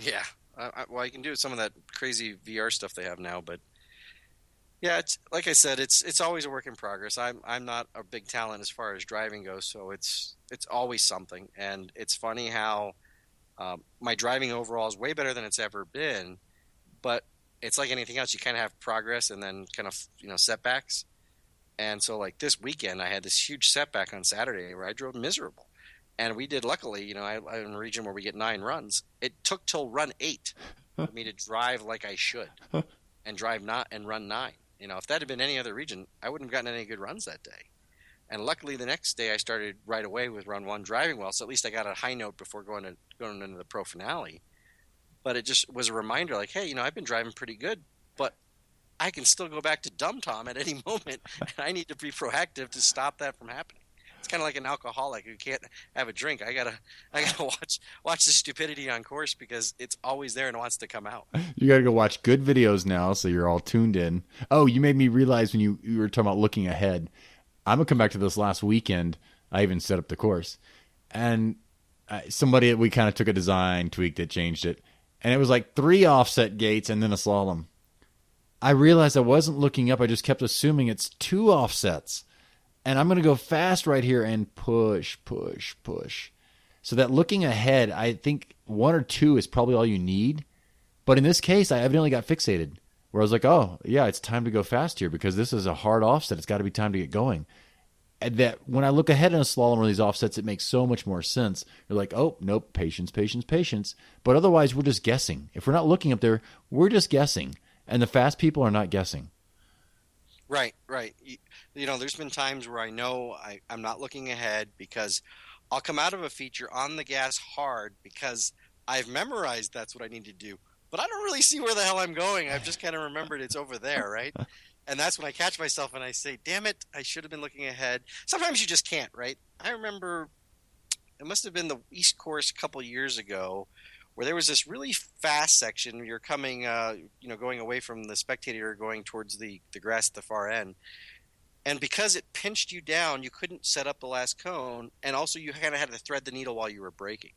Yeah. Well, you can do some of that crazy VR stuff they have now, but yeah, it's like I said, it's always a work in progress. I'm not a big talent as far as driving goes, so it's always something. And it's funny how my driving overall is way better than it's ever been, but it's like anything else. You kind of have progress and then kind of setbacks. And so like this weekend, I had this huge setback on Saturday where I drove miserable. And we did, luckily, I'm in a region where we get 9 runs. It took till run 8 for me to drive like I should and run 9. If that had been any other region, I wouldn't have gotten any good runs that day. And luckily, the next day I started right away with run 1 driving well, so at least I got a high note before going into the pro finale. But it just was a reminder, like, hey, I've been driving pretty good, but I can still go back to dumb Tom at any moment, and I need to be proactive to stop that from happening. It's kind of like an alcoholic who can't have a drink. I gotta watch the stupidity on course because it's always there and wants to come out. You gotta go watch good videos now, so you're all tuned in. Oh, you made me realize when you were talking about looking ahead. I'm gonna come back to this last weekend. I even set up the course, and we kind of took a design, tweaked it, changed it, and it was like 3 offset gates and then a slalom. I realized I wasn't looking up. I just kept assuming it's 2 offsets. And I'm going to go fast right here and push, push, push. So that looking ahead, I think 1 or 2 is probably all you need. But in this case, I evidently got fixated. Where I was like, oh, yeah, it's time to go fast here because this is a hard offset. It's got to be time to get going. And that when I look ahead in a slalom or these offsets, it makes so much more sense. You're like, oh, nope, patience, patience, patience. But otherwise, we're just guessing. If we're not looking up there, we're just guessing. And the fast people are not guessing. Right. There's been times where I know I'm not looking ahead because I'll come out of a feature on the gas hard because I've memorized that's what I need to do. But I don't really see where the hell I'm going. I've just kind of remembered it's over there, right? And that's when I catch myself and I say, damn it, I should have been looking ahead. Sometimes you just can't, right? I remember it must have been the East Course a couple years ago where there was this really fast section. You're coming, going away from the spectator, going towards the grass at the far end. And because it pinched you down, you couldn't set up the last cone. And also you kind of had to thread the needle while you were braking.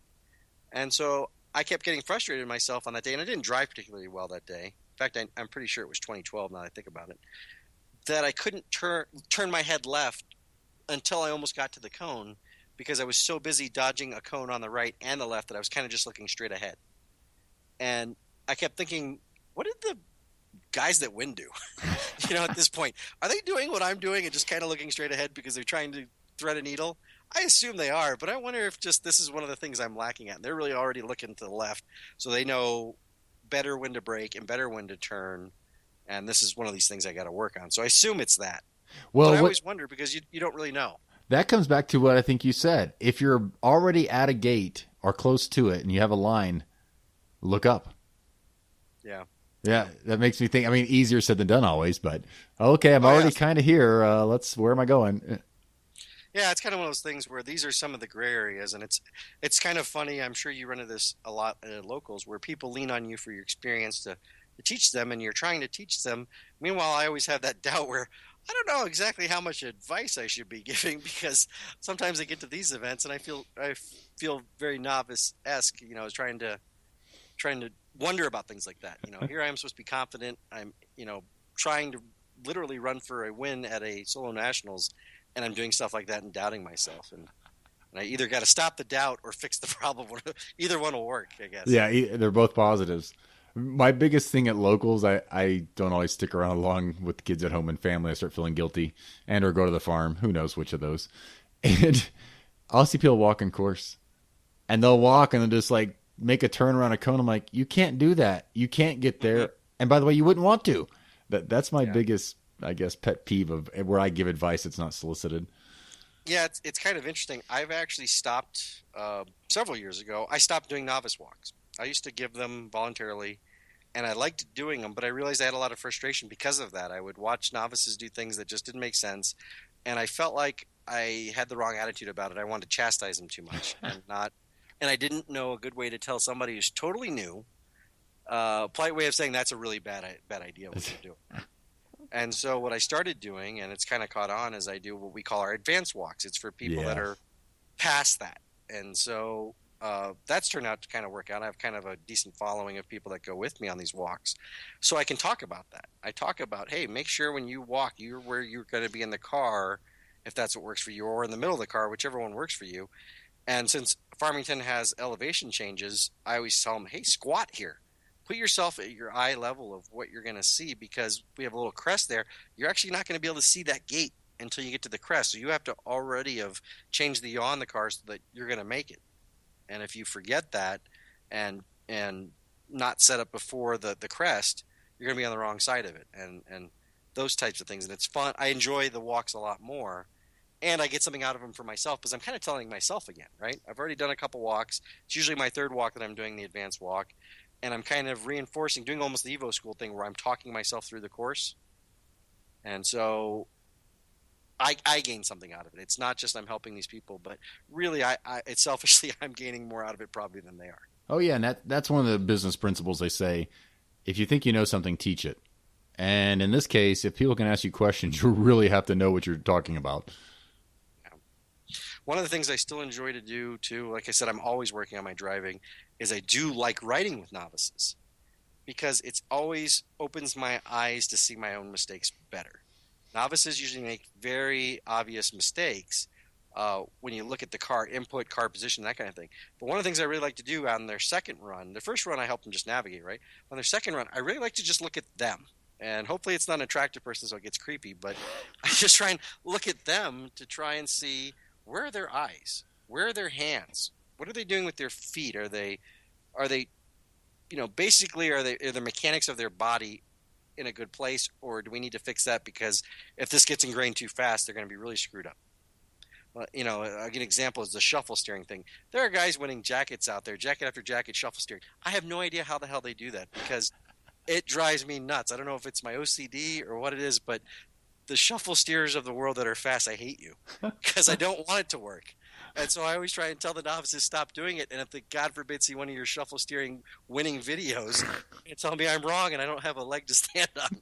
And so I kept getting frustrated with myself on that day. And I didn't drive particularly well that day. In fact, I'm pretty sure it was 2012 now that I think about it. That I couldn't turn my head left until I almost got to the cone because I was so busy dodging a cone on the right and the left that I was kind of just looking straight ahead. And I kept thinking, what did the guys that win do? At this point, are they doing what I'm doing and just kind of looking straight ahead because they're trying to thread a needle? I assume they are, but I wonder if just this is one of the things I'm lacking at. They're really already looking to the left, so they know better when to brake and better when to turn. And this is one of these things I got to work on. So I assume it's that. Well, but I always wonder because you don't really know. That comes back to what I think you said. If you're already at a gate or close to it and you have a line, look up. Yeah. Yeah, that makes me think. I mean, easier said than done always, but okay, I'm already kind of here. Where am I going? Yeah, it's kind of one of those things where these are some of the gray areas, and it's kind of funny. I'm sure you run into this a lot at locals, where people lean on you for your experience to teach them, and you're trying to teach them. Meanwhile, I always have that doubt where I don't know exactly how much advice I should be giving, because sometimes I get to these events and I feel very novice-esque, trying to wonder about things like that. Here I am supposed to be confident. I'm, trying to literally run for a win at a solo nationals, and I'm doing stuff like that and doubting myself. And I either got to stop the doubt or fix the problem. Either one will work, I guess. Yeah, they're both positives. My biggest thing at locals, I don't always stick around long with the kids at home and family. I start feeling guilty and or go to the farm. Who knows which of those. And I'll see people walking course. And they'll walk and they'll just like make a turn around a cone. I'm like, you can't do that. You can't get there. And by the way, you wouldn't want to. That's my biggest, I guess, pet peeve of where I give advice that's not solicited. Yeah, it's kind of interesting. I've actually stopped several years ago. I stopped doing novice walks. I used to give them voluntarily, and I liked doing them, but I realized I had a lot of frustration because of that. I would watch novices do things that just didn't make sense, and I felt like I had the wrong attitude about it. I wanted to chastise them too much, and I didn't know a good way to tell somebody who's totally new. Polite way of saying that's a really bad idea what you're doing. And so what I started doing, and it's kind of caught on, is I do what we call our advanced walks. It's for people that are past that. And so that's turned out to kind of work out. I have kind of a decent following of people that go with me on these walks. So I can talk about that. I talk about, hey, make sure when you walk, you're where you're going to be in the car, if that's what works for you, or in the middle of the car, whichever one works for you. And since Farmington has elevation changes, I always tell them, hey, squat here. Put yourself at your eye level of what you're going to see, because we have a little crest there. You're actually not going to be able to see that gate until you get to the crest. So you have to already have changed the yaw on the car so that you're going to make it. And if you forget that and not set up before the crest, you're going to be on the wrong side of it. And those types of things. And it's fun. I enjoy the walks a lot more. And I get something out of them for myself, because I'm kind of telling myself again, right? I've already done a couple walks. It's usually my third walk that I'm doing the advanced walk. And I'm kind of reinforcing, doing almost the Evo School thing where I'm talking myself through the course. And so I gain something out of it. It's not just I'm helping these people, but really it's selfishly I'm gaining more out of it probably than they are. Oh, yeah, and that's one of the business principles they say. If you think you know something, teach it. And in this case, if people can ask you questions, you really have to know what you're talking about. One of the things I still enjoy to do, too, like I said, I'm always working on my driving, is I do like riding with novices, because it's always opens my eyes to see my own mistakes better. Novices usually make very obvious mistakes when you look at the car input, car position, that kind of thing. But one of the things I really like to do on their second run, their first run I help them just navigate, right? On their second run, I really like to just look at them. And hopefully it's not an attractive person so it gets creepy, but I just try and look at them to try and see, where are their eyes? Where are their hands? What are they doing with their feet? Are they, basically are the mechanics of their body in a good place, or do we need to fix that, because if this gets ingrained too fast, they're going to be really screwed up. Well, a good example is the shuffle steering thing. There are guys winning jackets out there, jacket after jacket, shuffle steering. I have no idea how the hell they do that, because it drives me nuts. I don't know if it's my OCD or what it is, but the shuffle steers of the world that are fast, I hate you, because I don't want it to work. And so I always try and tell the novices, stop doing it. And if they, God forbid, see one of your shuffle steering winning videos, you tell me I'm wrong and I don't have a leg to stand on.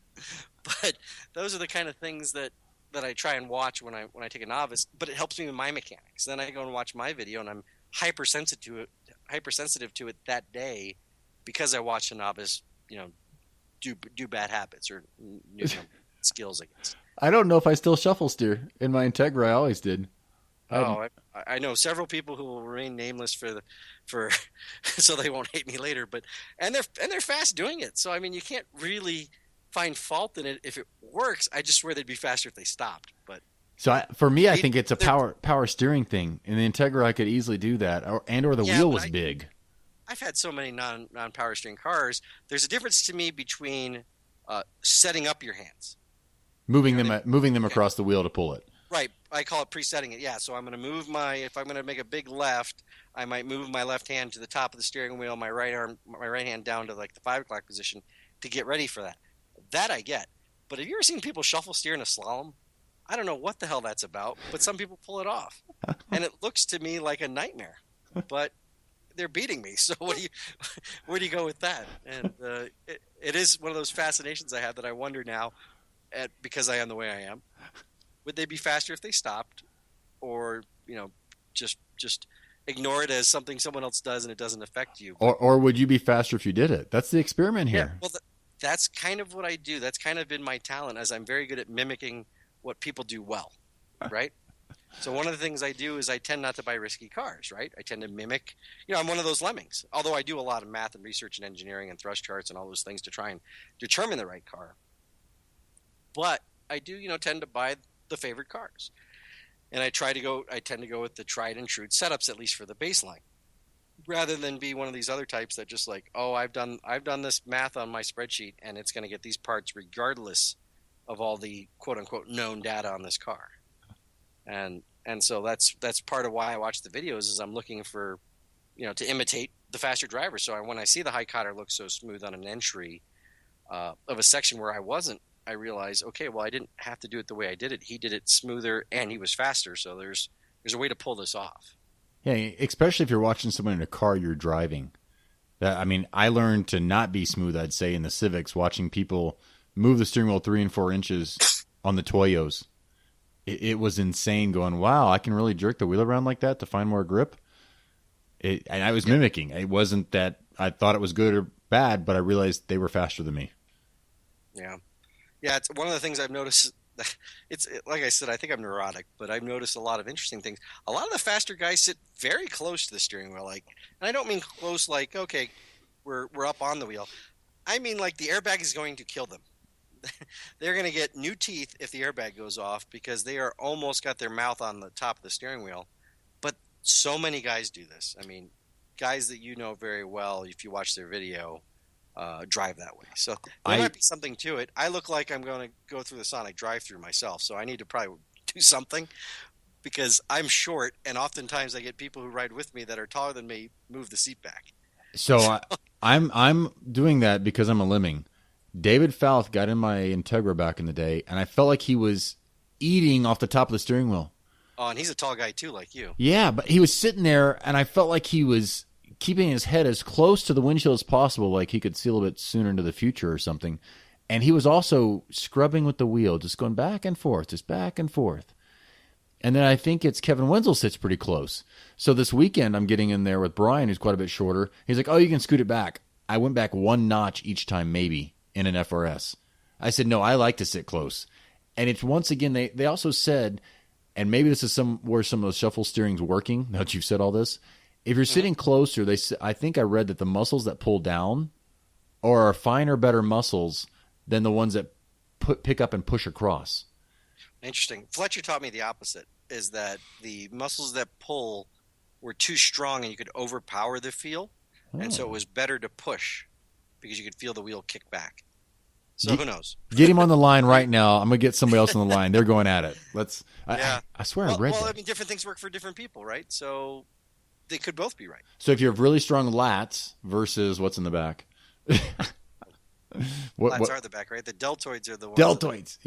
But those are the kind of things that I try and watch when I take a novice. But it helps me with my mechanics. Then I go and watch my video, and I'm hypersensitive to it that day, because I watched a novice, do bad habits or skills, I guess. I don't know if I still shuffle steer. In my Integra, I always did. I know several people who will remain nameless for so they won't hate me later. But they're fast doing it. So I mean, you can't really find fault in it if it works. I just swear they'd be faster if they stopped. But so for me, I think it's a power steering thing. In the Integra, I could easily do that, or the wheel was big. I've had so many non-power steering cars. There's a difference to me between setting up your hands, moving them across the wheel to pull it. Right. I call it presetting it. Yeah. So I'm going to move if I'm going to make a big left, I might move my left hand to the top of the steering wheel, my right hand down to like the 5 o'clock position, to get ready for that. That I get. But have you ever seen people shuffle steer in a slalom? I don't know what the hell that's about, but some people pull it off. And it looks to me like a nightmare. But they're beating me. So where do you go with that? And it is one of those fascinations I have that I wonder now, because I am the way I am, would they be faster if they stopped, or just ignore it as something someone else does and it doesn't affect you? Or would you be faster if you did it? That's the experiment here. Yeah, well, that's kind of what I do. That's kind of been my talent, as I'm very good at mimicking what people do well, right? So one of the things I do is I tend not to buy risky cars, right? I tend to mimic, I'm one of those lemmings, although I do a lot of math and research and engineering and thrust charts and all those things to try and determine the right car. But I do, tend to buy the favorite cars. And I tend to go with the tried and true setups, at least for the baseline, rather than be one of these other types that just like, oh, I've done this math on my spreadsheet and it's going to get these parts regardless of all the quote unquote known data on this car. And so that's part of why I watch the videos, is I'm looking for, to imitate the faster driver. So when I see the High Cotter look so smooth on an entry of a section where I wasn't, I realize, okay, well, I didn't have to do it the way I did it. He did it smoother and he was faster. So there's a way to pull this off. Yeah, especially if you're watching someone in a car you're driving. I learned to not be smooth, I'd say, in the Civics, watching people move the steering wheel 3 and 4 inches on the Toyos. It was insane going, wow, I can really jerk the wheel around like that to find more grip. And I was mimicking. It wasn't that I thought it was good or bad, but I realized they were faster than me. Yeah. Yeah, it's one of the things I've noticed. Like I said, I think I'm neurotic, but I've noticed a lot of interesting things. A lot of the faster guys sit very close to the steering wheel, and I don't mean close like, okay, we're up on the wheel. I mean like the airbag is going to kill them. They're going to get new teeth if the airbag goes off, because they are almost got their mouth on the top of the steering wheel. But so many guys do this. I mean, guys that you know very well, if you watch their video, drive that way. So there might be something to it. I look like I'm going to go through the Sonic drive-through myself, so I need to probably do something, because I'm short, and oftentimes I get people who ride with me that are taller than me move the seat back. So I'm doing that because I'm a lemming. David Fouth got in my Integra back in the day, and I felt like he was eating off the top of the steering wheel. Oh, and he's a tall guy too, like you. Yeah, but he was sitting there, and I felt like he was keeping his head as close to the windshield as possible, like he could see a little bit sooner into the future or something. And he was also scrubbing with the wheel, just going back and forth, just back and forth. And then I think it's Kevin Wenzel sits pretty close. So this weekend I'm getting in there with Brian, who's quite a bit shorter. He's like, oh, you can scoot it back. I went back one notch each time, maybe, in an FRS. I said, no, I like to sit close. And it's once again, they also said, and maybe this is where some of those shuffle steering's working, now that you've said all this, if you're sitting closer, I think I read that the muscles that pull down are finer, better muscles than the ones that pick up and push across. Interesting. Fletcher taught me the opposite, is that the muscles that pull were too strong and you could overpower the feel. Oh. And so it was better to push because you could feel the wheel kick back. So who knows? Get him on the line right now. I'm going to get somebody else on the line. They're going at it. I swear I read that. I mean, different things work for different people, right? So they could both be right. So if you have really strong lats versus what's in the back? Lats are the back, right? The deltoids are the ones. Deltoids.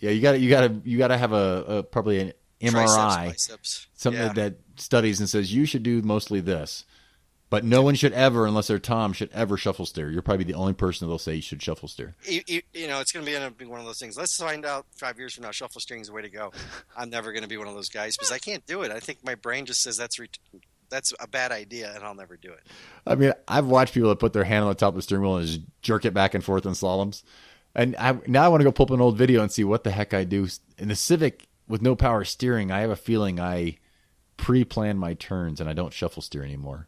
You got to have a probably an MRI, biceps. Something that studies and says you should do mostly this. But no one should ever, unless they're Tom, should ever shuffle steer. You're probably the only person that'll say you should shuffle steer. It's going to end up being one of those things. Let's find out 5 years from now, shuffle steering is the way to go. I'm never going to be one of those guys because I can't do it. I think my brain just says that's a bad idea, and I'll never do it. I mean, I've watched people that put their hand on the top of the steering wheel and just jerk it back and forth in slaloms. And now I want to go pull up an old video and see what the heck I do. In the Civic with no power steering, I have a feeling I pre-plan my turns and I don't shuffle steer anymore.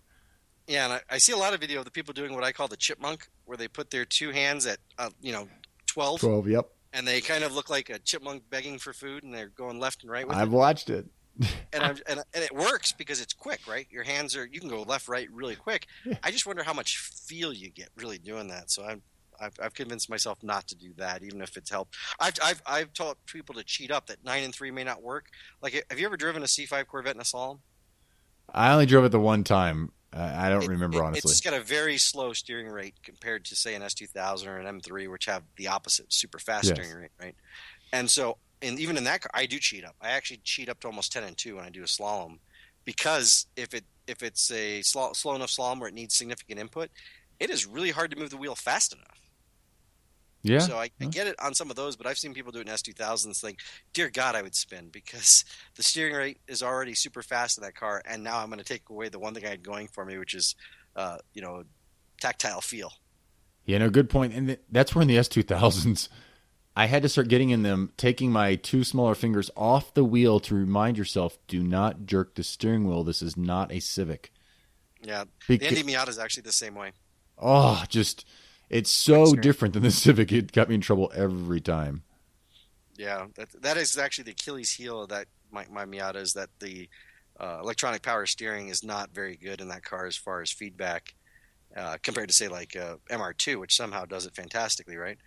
Yeah, and I see a lot of video of the people doing what I call the chipmunk, where they put their two hands at 12. 12, yep. And they kind of look like a chipmunk begging for food, and they're going left and right with it. I've watched it. and it works because it's quick, right? Your hands you can go left, right really quick. Yeah. I just wonder how much feel you get really doing that. So I've convinced myself not to do that, even if it's helped. I've taught people to cheat up that 9 and 3 may not work. Like, have you ever driven a C5 Corvette in a slalom? I only drove it the one time. I don't remember, honestly. It's got a very slow steering rate compared to, say, an S2000 or an M3, which have the opposite, super fast steering rate, right? And so, even in that car, I do cheat up. I actually cheat up to almost 10 and 2 when I do a slalom, because if it's a slow enough slalom where it needs significant input, it is really hard to move the wheel fast enough. Yeah. So I get it on some of those, but I've seen people do it in S2000s think, dear God, I would spin, because the steering rate is already super fast in that car, and now I'm going to take away the one thing I had going for me, which is, tactile feel. Yeah, no, good point. And that's where in the S2000s, I had to start getting in them, taking my two smaller fingers off the wheel to remind yourself, do not jerk the steering wheel. This is not a Civic. Yeah, the Indy Miata is actually the same way. Oh, it's so different than the Civic. It got me in trouble every time. Yeah, that is actually the Achilles heel of that my Miata, is that the electronic power steering is not very good in that car as far as feedback compared to, say, like MR2, which somehow does it fantastically, right?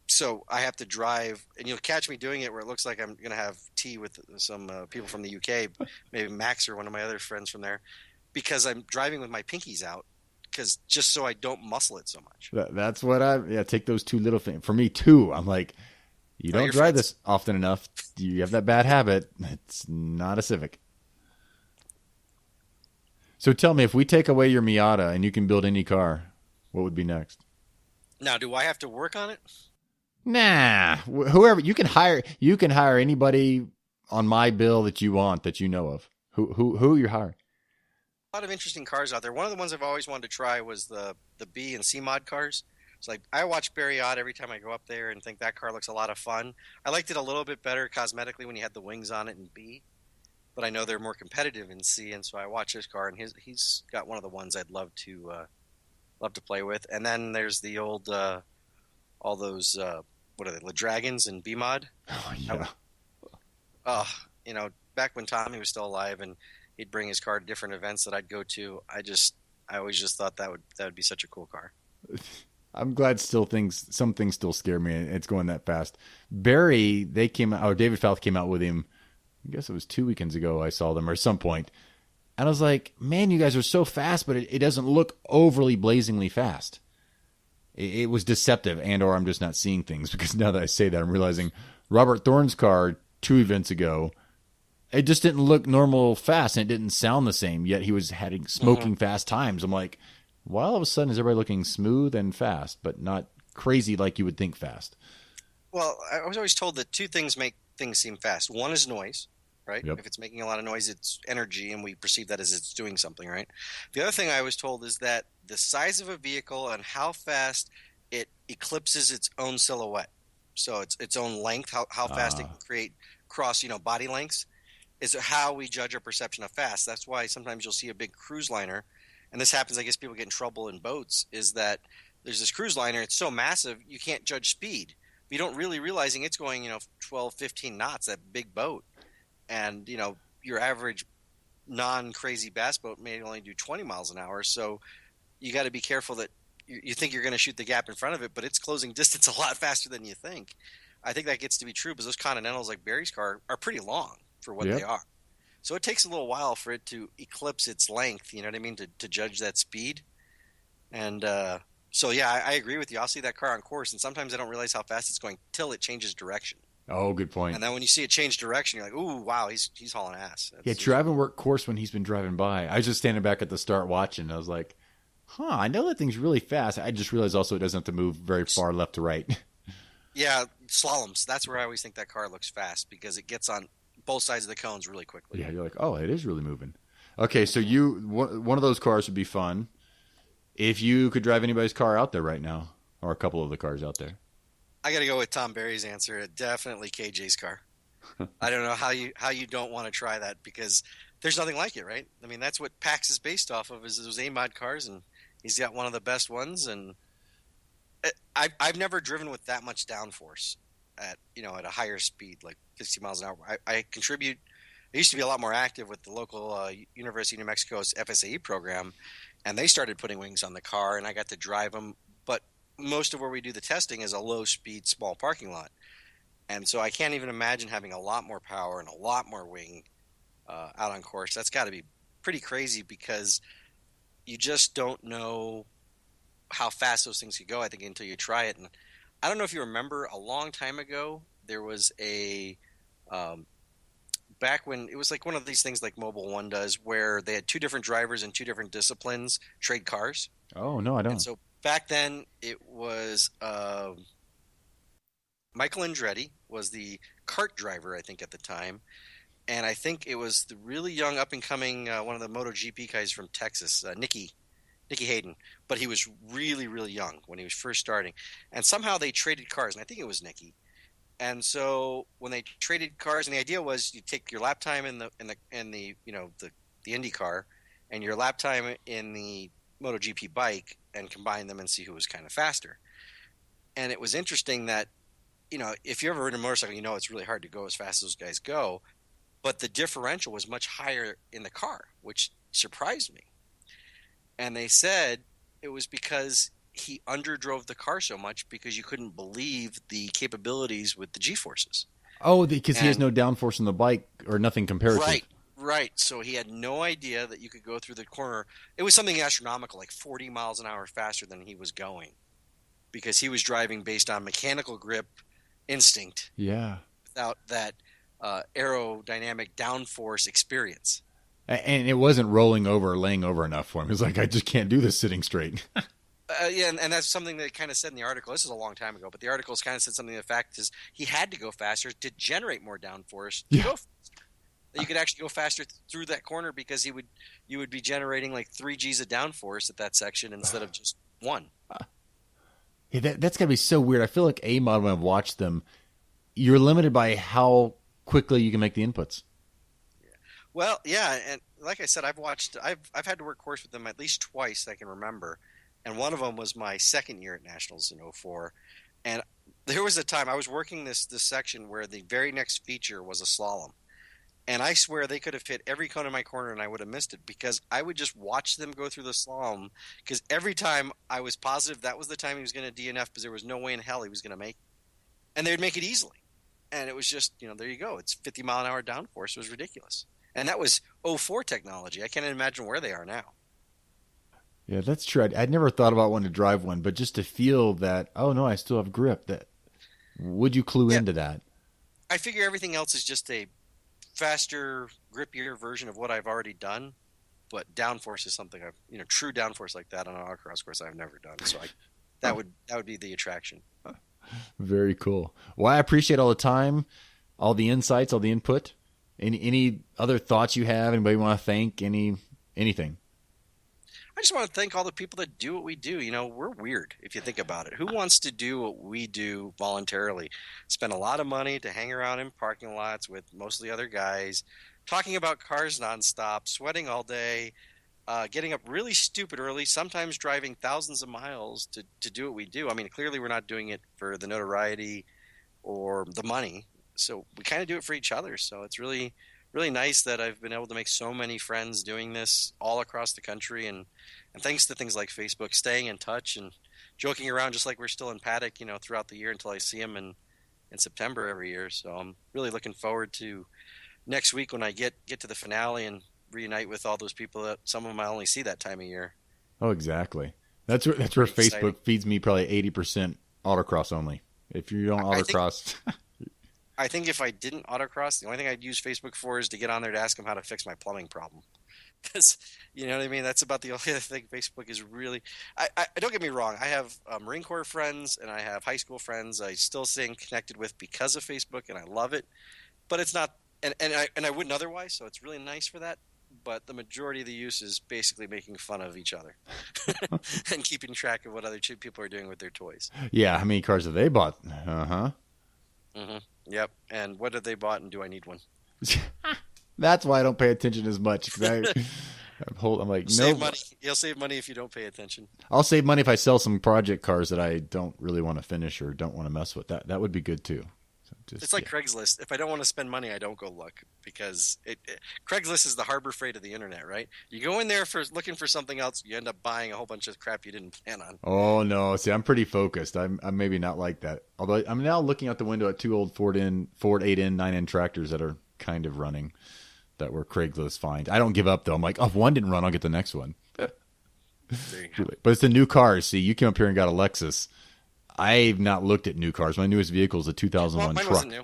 So I have to drive, and you'll catch me doing it where it looks like I'm going to have tea with some people from the UK, maybe Max or one of my other friends from there, because I'm driving with my pinkies out, just so I don't muscle it so much. That's what take those two little things. For me, too, I'm like, you don't drive this often enough. You have that bad habit. It's not a Civic. So tell me, if we take away your Miata and you can build any car, what would be next? Now, do I have to work on it? Nah, whoever you can hire anybody on my bill that you want, that you know of. Who you hire? A lot of interesting cars out there. One of the ones I've always wanted to try was the B and C mod cars. It's like, I watch Barry Ott every time I go up there and think that car looks a lot of fun. I liked it a little bit better cosmetically when he had the wings on it in B, but I know they're more competitive in C, and so I watch his car, and he's got one of the ones I'd love to play with. And then there's the old all those what are they, Le Dragons and B mod? Oh yeah. Back when Tommy was still alive and he'd bring his car to different events that I'd go to, I always just thought that would be such a cool car. I'm glad some things still scare me. It's going that fast. Barry, David Falk came out with him. I guess it was 2 weekends ago. I saw them, or some point, and I was like, "Man, you guys are so fast, but it doesn't look overly blazingly fast." It was deceptive, or I'm just not seeing things, because now that I say that, I'm realizing Robert Thorne's car 2 events ago, it just didn't look normal fast, and it didn't sound the same, yet he was having smoking fast times. I'm like, why all of a sudden is everybody looking smooth and fast, but not crazy like you would think fast? Well, I was always told that two things make things seem fast. One is noise, right? Yep. If it's making a lot of noise, it's energy, and we perceive that as it's doing something, right? The other thing I was told is that the size of a vehicle and how fast it eclipses its own silhouette, so its own length, how fast it can cross body lengths, is how we judge our perception of fast. That's why sometimes you'll see a big cruise liner, and this happens, I guess people get in trouble in boats, is that there's this cruise liner, it's so massive you can't judge speed. You don't really realizing it's going 12, 15 knots, that big boat. And your average non-crazy bass boat may only do 20 miles an hour, so you got to be careful that you think you're going to shoot the gap in front of it, but it's closing distance a lot faster than you think. I think that gets to be true because those Continentals, like Barry's car, are pretty long for what they are. So it takes a little while for it to eclipse its length, you know what I mean, to judge that speed. And so, yeah, I agree with you. I'll see that car on course, and sometimes I don't realize how fast it's going till it changes direction. Oh, good point. And then when you see it change direction, you're like, ooh, wow, he's hauling ass. Driving work course when he's been driving by. I was just standing back at the start watching. I was like, I know that thing's really fast. I just realized also it doesn't have to move very far left to right. Yeah, slaloms. That's where I always think that car looks fast, because it gets on both sides of the cones really quickly. Yeah, you're like, oh, it is really moving. Okay, so one of those cars would be fun if you could drive anybody's car out there right now, or a couple of the cars out there. I got to go with Tom Barry's answer. Definitely KJ's car. I don't know how you don't want to try that, because there's nothing like it, right? I mean, that's what PAX is based off of, is those A-mod cars, and he's got one of the best ones. And I've never driven with that much downforce at a higher speed, like 60 miles an hour. I contribute. I used to be a lot more active with the local University of New Mexico's FSAE program, and they started putting wings on the car, and I got to drive them. But most of where we do the testing is a low-speed, small parking lot. And so I can't even imagine having a lot more power and a lot more wing out on course. That's got to be pretty crazy because you just don't know how fast those things could go, I think, until you try it. And I don't know if you remember, a long time ago, there was back when it was like one of these things like Mobile One does, where they had two different drivers in two different disciplines trade cars. Oh, no, I don't. And so back then it was Michael Andretti was the kart driver, I think, at the time. And I think it was the really young up-and-coming one of the MotoGP guys from Texas, Nicky Hayden. But he was really, really young when he was first starting. And somehow they traded cars, and I think it was Nicky. And so when they traded cars, and the idea was you take your lap time in the Indy car and your lap time in the MotoGP bike and combine them and see who was kind of faster. And it was interesting that, if you ever ridden a motorcycle, it's really hard to go as fast as those guys go. But the differential was much higher in the car, which surprised me. And they said it was because he underdrove the car so much because you couldn't believe the capabilities with the G-forces. Oh, because he has no downforce in the bike or nothing comparative. Right. So he had no idea that you could go through the corner. It was something astronomical, like 40 miles an hour faster than he was going, because he was driving based on mechanical grip instinct. Yeah. Without that aerodynamic downforce experience. And it wasn't rolling over or laying over enough for him. It was like, I just can't do this sitting straight. And that's something that kind of said in the article. This is a long time ago, but the articles kind of said something. The fact is, he had to go faster to generate more downforce to go faster. That you could actually go faster through that corner because you would be generating like 3 G's of downforce at that section instead of just 1. Yeah, that's got to be so weird. I feel like A model, when I've watched them, you're limited by how quickly you can make the inputs. Well, yeah, and like I said, I've had to work course with them at least twice that I can remember, and one of them was my second year at Nationals in 2004, and there was a time I was working this section where the very next feature was a slalom, and I swear they could have hit every cone in my corner and I would have missed it because I would just watch them go through the slalom because every time I was positive that was the time he was going to DNF because there was no way in hell he was going to make it, and they would make it easily, and it was just there you go, it's 50 mile an hour downforce. It was ridiculous. And that was 2004 technology. I can't imagine where they are now. Yeah, that's true. I'd never thought about wanting to drive one, but just to feel that, oh, no, I still have grip. Would you clue into that? I figure everything else is just a faster, grippier version of what I've already done. But downforce is something true downforce like that on an autocross course I've never done. So that would be the attraction. Very cool. Well, I appreciate all the time, all the insights, all the input. Any other thoughts you have? Anybody want to thank? Anything? I just want to thank all the people that do what we do. We're weird if you think about it. Who wants to do what we do voluntarily? Spend a lot of money to hang around in parking lots with most of the other guys, talking about cars nonstop, sweating all day, getting up really stupid early, sometimes driving thousands of miles to do what we do. I mean, clearly we're not doing it for the notoriety or the money. So we kind of do it for each other. So it's really, really nice that I've been able to make so many friends doing this all across the country. And thanks to things like Facebook, staying in touch and joking around just like we're still in paddock, throughout the year until I see them in September every year. So I'm really looking forward to next week when I get to the finale and reunite with all those people that some of them I only see that time of year. Oh, exactly. That's where Facebook exciting. Feeds me probably 80% autocross only. If you don't autocross... I think if I didn't autocross, the only thing I'd use Facebook for is to get on there to ask them how to fix my plumbing problem. Because, you know what I mean? That's about the only other thing Facebook is really... I don't get me wrong. I have Marine Corps friends and I have high school friends I still stay connected with because of Facebook, and I love it. But it's not... And I wouldn't otherwise, so it's really nice for that. But the majority of the use is basically making fun of each other and keeping track of what other people are doing with their toys. Yeah, how many cars have they bought? Uh-huh. Mm-hmm. Yep. And what have they bought, and do I need one? That's why I don't pay attention as much. I'm like, no. You'll save money if you don't pay attention. I'll save money if I sell some project cars that I don't really want to finish or don't want to mess with. That would be good too. It's like Craigslist. If I don't want to spend money, I don't go look, because Craigslist is the Harbor Freight of the internet, right? You go in there for looking for something else, you end up buying a whole bunch of crap you didn't plan on. Oh no! See, I'm pretty focused. I'm maybe not like that. Although I'm now looking out the window at 2 old Ford 8N, 9N tractors that are kind of running. that were Craigslist finds. I don't give up though. I'm like, oh, if one didn't run, I'll get the next one. There you go. But it's the new cars. See, you came up here and got a Lexus. I've not looked at new cars. My newest vehicle is a 2001 mine truck. wasn't new.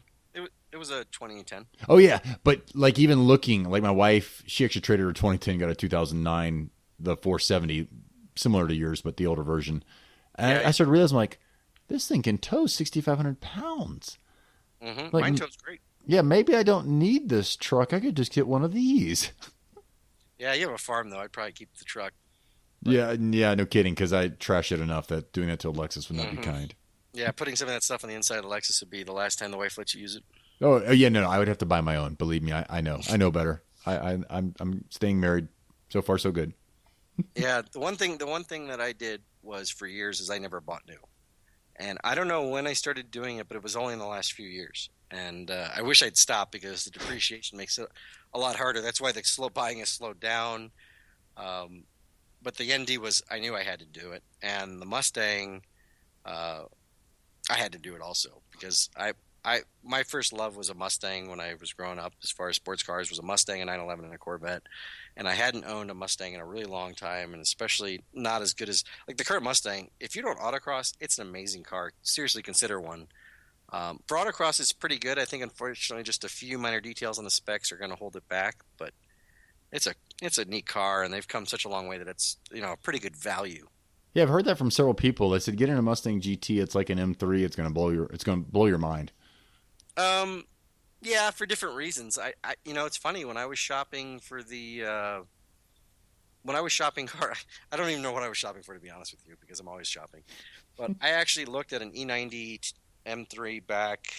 It was a 2010. Oh yeah, but like even looking, like my wife, she actually traded her 2010, got a 2009, the 470, similar to yours, but the older version. And Yeah. I started realizing, like, this thing can tow 6,500 pounds. Mm-hmm. Like, Mine tows great. Yeah, maybe I don't need this truck. I could just get one of these. Yeah, you have a farm though. I'd probably keep the truck. Yeah, no kidding, because I trash it enough that doing that to a Lexus would not be kind. Yeah, putting some of that stuff on the inside of the Lexus would be the last time the wife lets you use it. Oh yeah, no, I would have to buy my own. Believe me, I know better. I'm staying married. So far, so good. Yeah, the one thing that I did was for years is I never bought new, and I don't know when I started doing it, but it was only in the last few years. And I wish I'd stopped because the depreciation makes it a lot harder. That's why the buying has slowed down. But the ND I knew I had to do it, and the Mustang, I had to do it also because my first love was a Mustang when I was growing up. As far as sports cars, was a Mustang, a 911, and a Corvette. And I hadn't owned a Mustang in a really long time, and especially not as good as like the current Mustang. If you don't autocross, it's an amazing car. Seriously, consider one. For autocross, it's pretty good. I think, unfortunately, just a few minor details on the specs are going to hold it back. But it's a neat car, and they've come such a long way that it's a pretty good value. Yeah, I've heard that from several people. They said get in a Mustang GT. It's like an M3. It's going to blow your mind. Yeah, for different reasons. I it's funny when I was shopping for car. I don't even know what I was shopping for, to be honest with you, because I'm always shopping. But I actually looked at an E90 M3 back.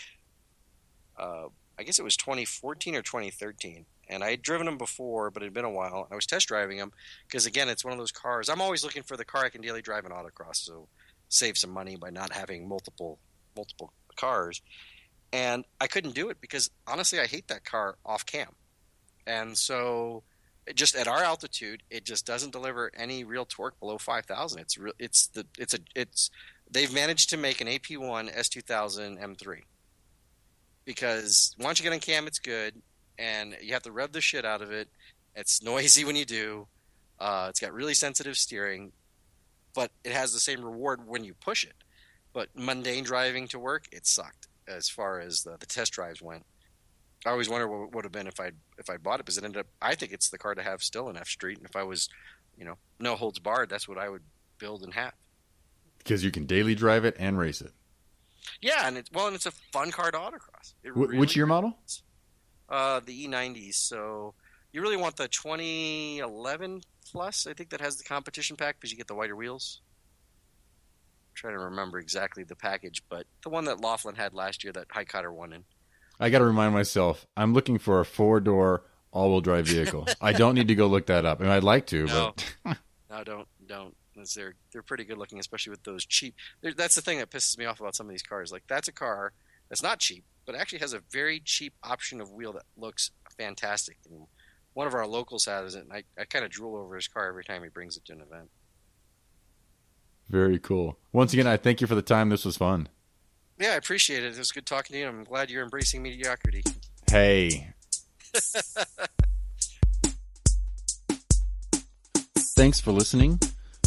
I guess it was 2014 or 2013, and I had driven them before, but it had been a while. I was test driving them because, again, it's one of those cars. I'm always looking for the car I can daily drive in autocross, so save some money by not having multiple cars. And I couldn't do it because, honestly, I hate that car off cam. And so, just at our altitude, it just doesn't deliver any real torque below 5,000. They've managed to make an AP1 S2000 M3 because once you get on cam, it's good, and you have to rev the shit out of it. It's noisy when you do. It's got really sensitive steering, but it has the same reward when you push it. But mundane driving to work, it sucked. As far as the test drives went, I always wonder what it would have been if I'd bought it, because it ended up. I think it's the car to have still in F Street, and if I was, no holds barred, that's what I would build and have. Because you can daily drive it and race it. Yeah, and it's a fun car to autocross. Which year model? The E90s. So you really want the 2011 plus. I think that has the competition pack because you get the wider wheels. Trying to remember exactly the package, but the one that Laughlin had last year that High Cutter won in. I got to remind myself, I'm looking for a 4-door all-wheel drive vehicle. I don't need to go look that up. I mean, I'd like to, but no, don't. They're pretty good looking, especially with those cheap. That's the thing that pisses me off about some of these cars. Like, that's a car that's not cheap, but actually has a very cheap option of wheel that looks fantastic. And one of our locals has it, and I kind of drool over his car every time he brings it to an event. Very cool. Once again, I thank you for the time. This was fun. Yeah, I appreciate it. It was good talking to you. I'm glad you're embracing mediocrity. Hey. Thanks for listening.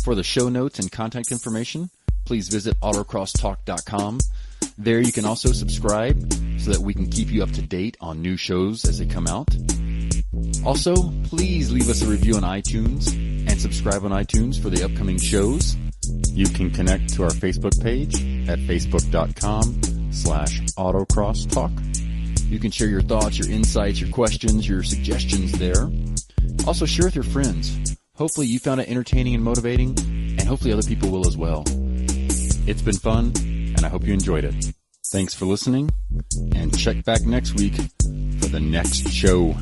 For the show notes and contact information, please visit autocrosstalk.com. There you can also subscribe so that we can keep you up to date on new shows as they come out. Also, please leave us a review on iTunes and subscribe on iTunes for the upcoming shows. You can connect to our Facebook page at facebook.com/autocrosstalk. You can share your thoughts, your insights, your questions, your suggestions there. Also share with your friends. Hopefully you found it entertaining and motivating, and hopefully other people will as well. It's been fun, and I hope you enjoyed it. Thanks for listening, and check back next week for the next show.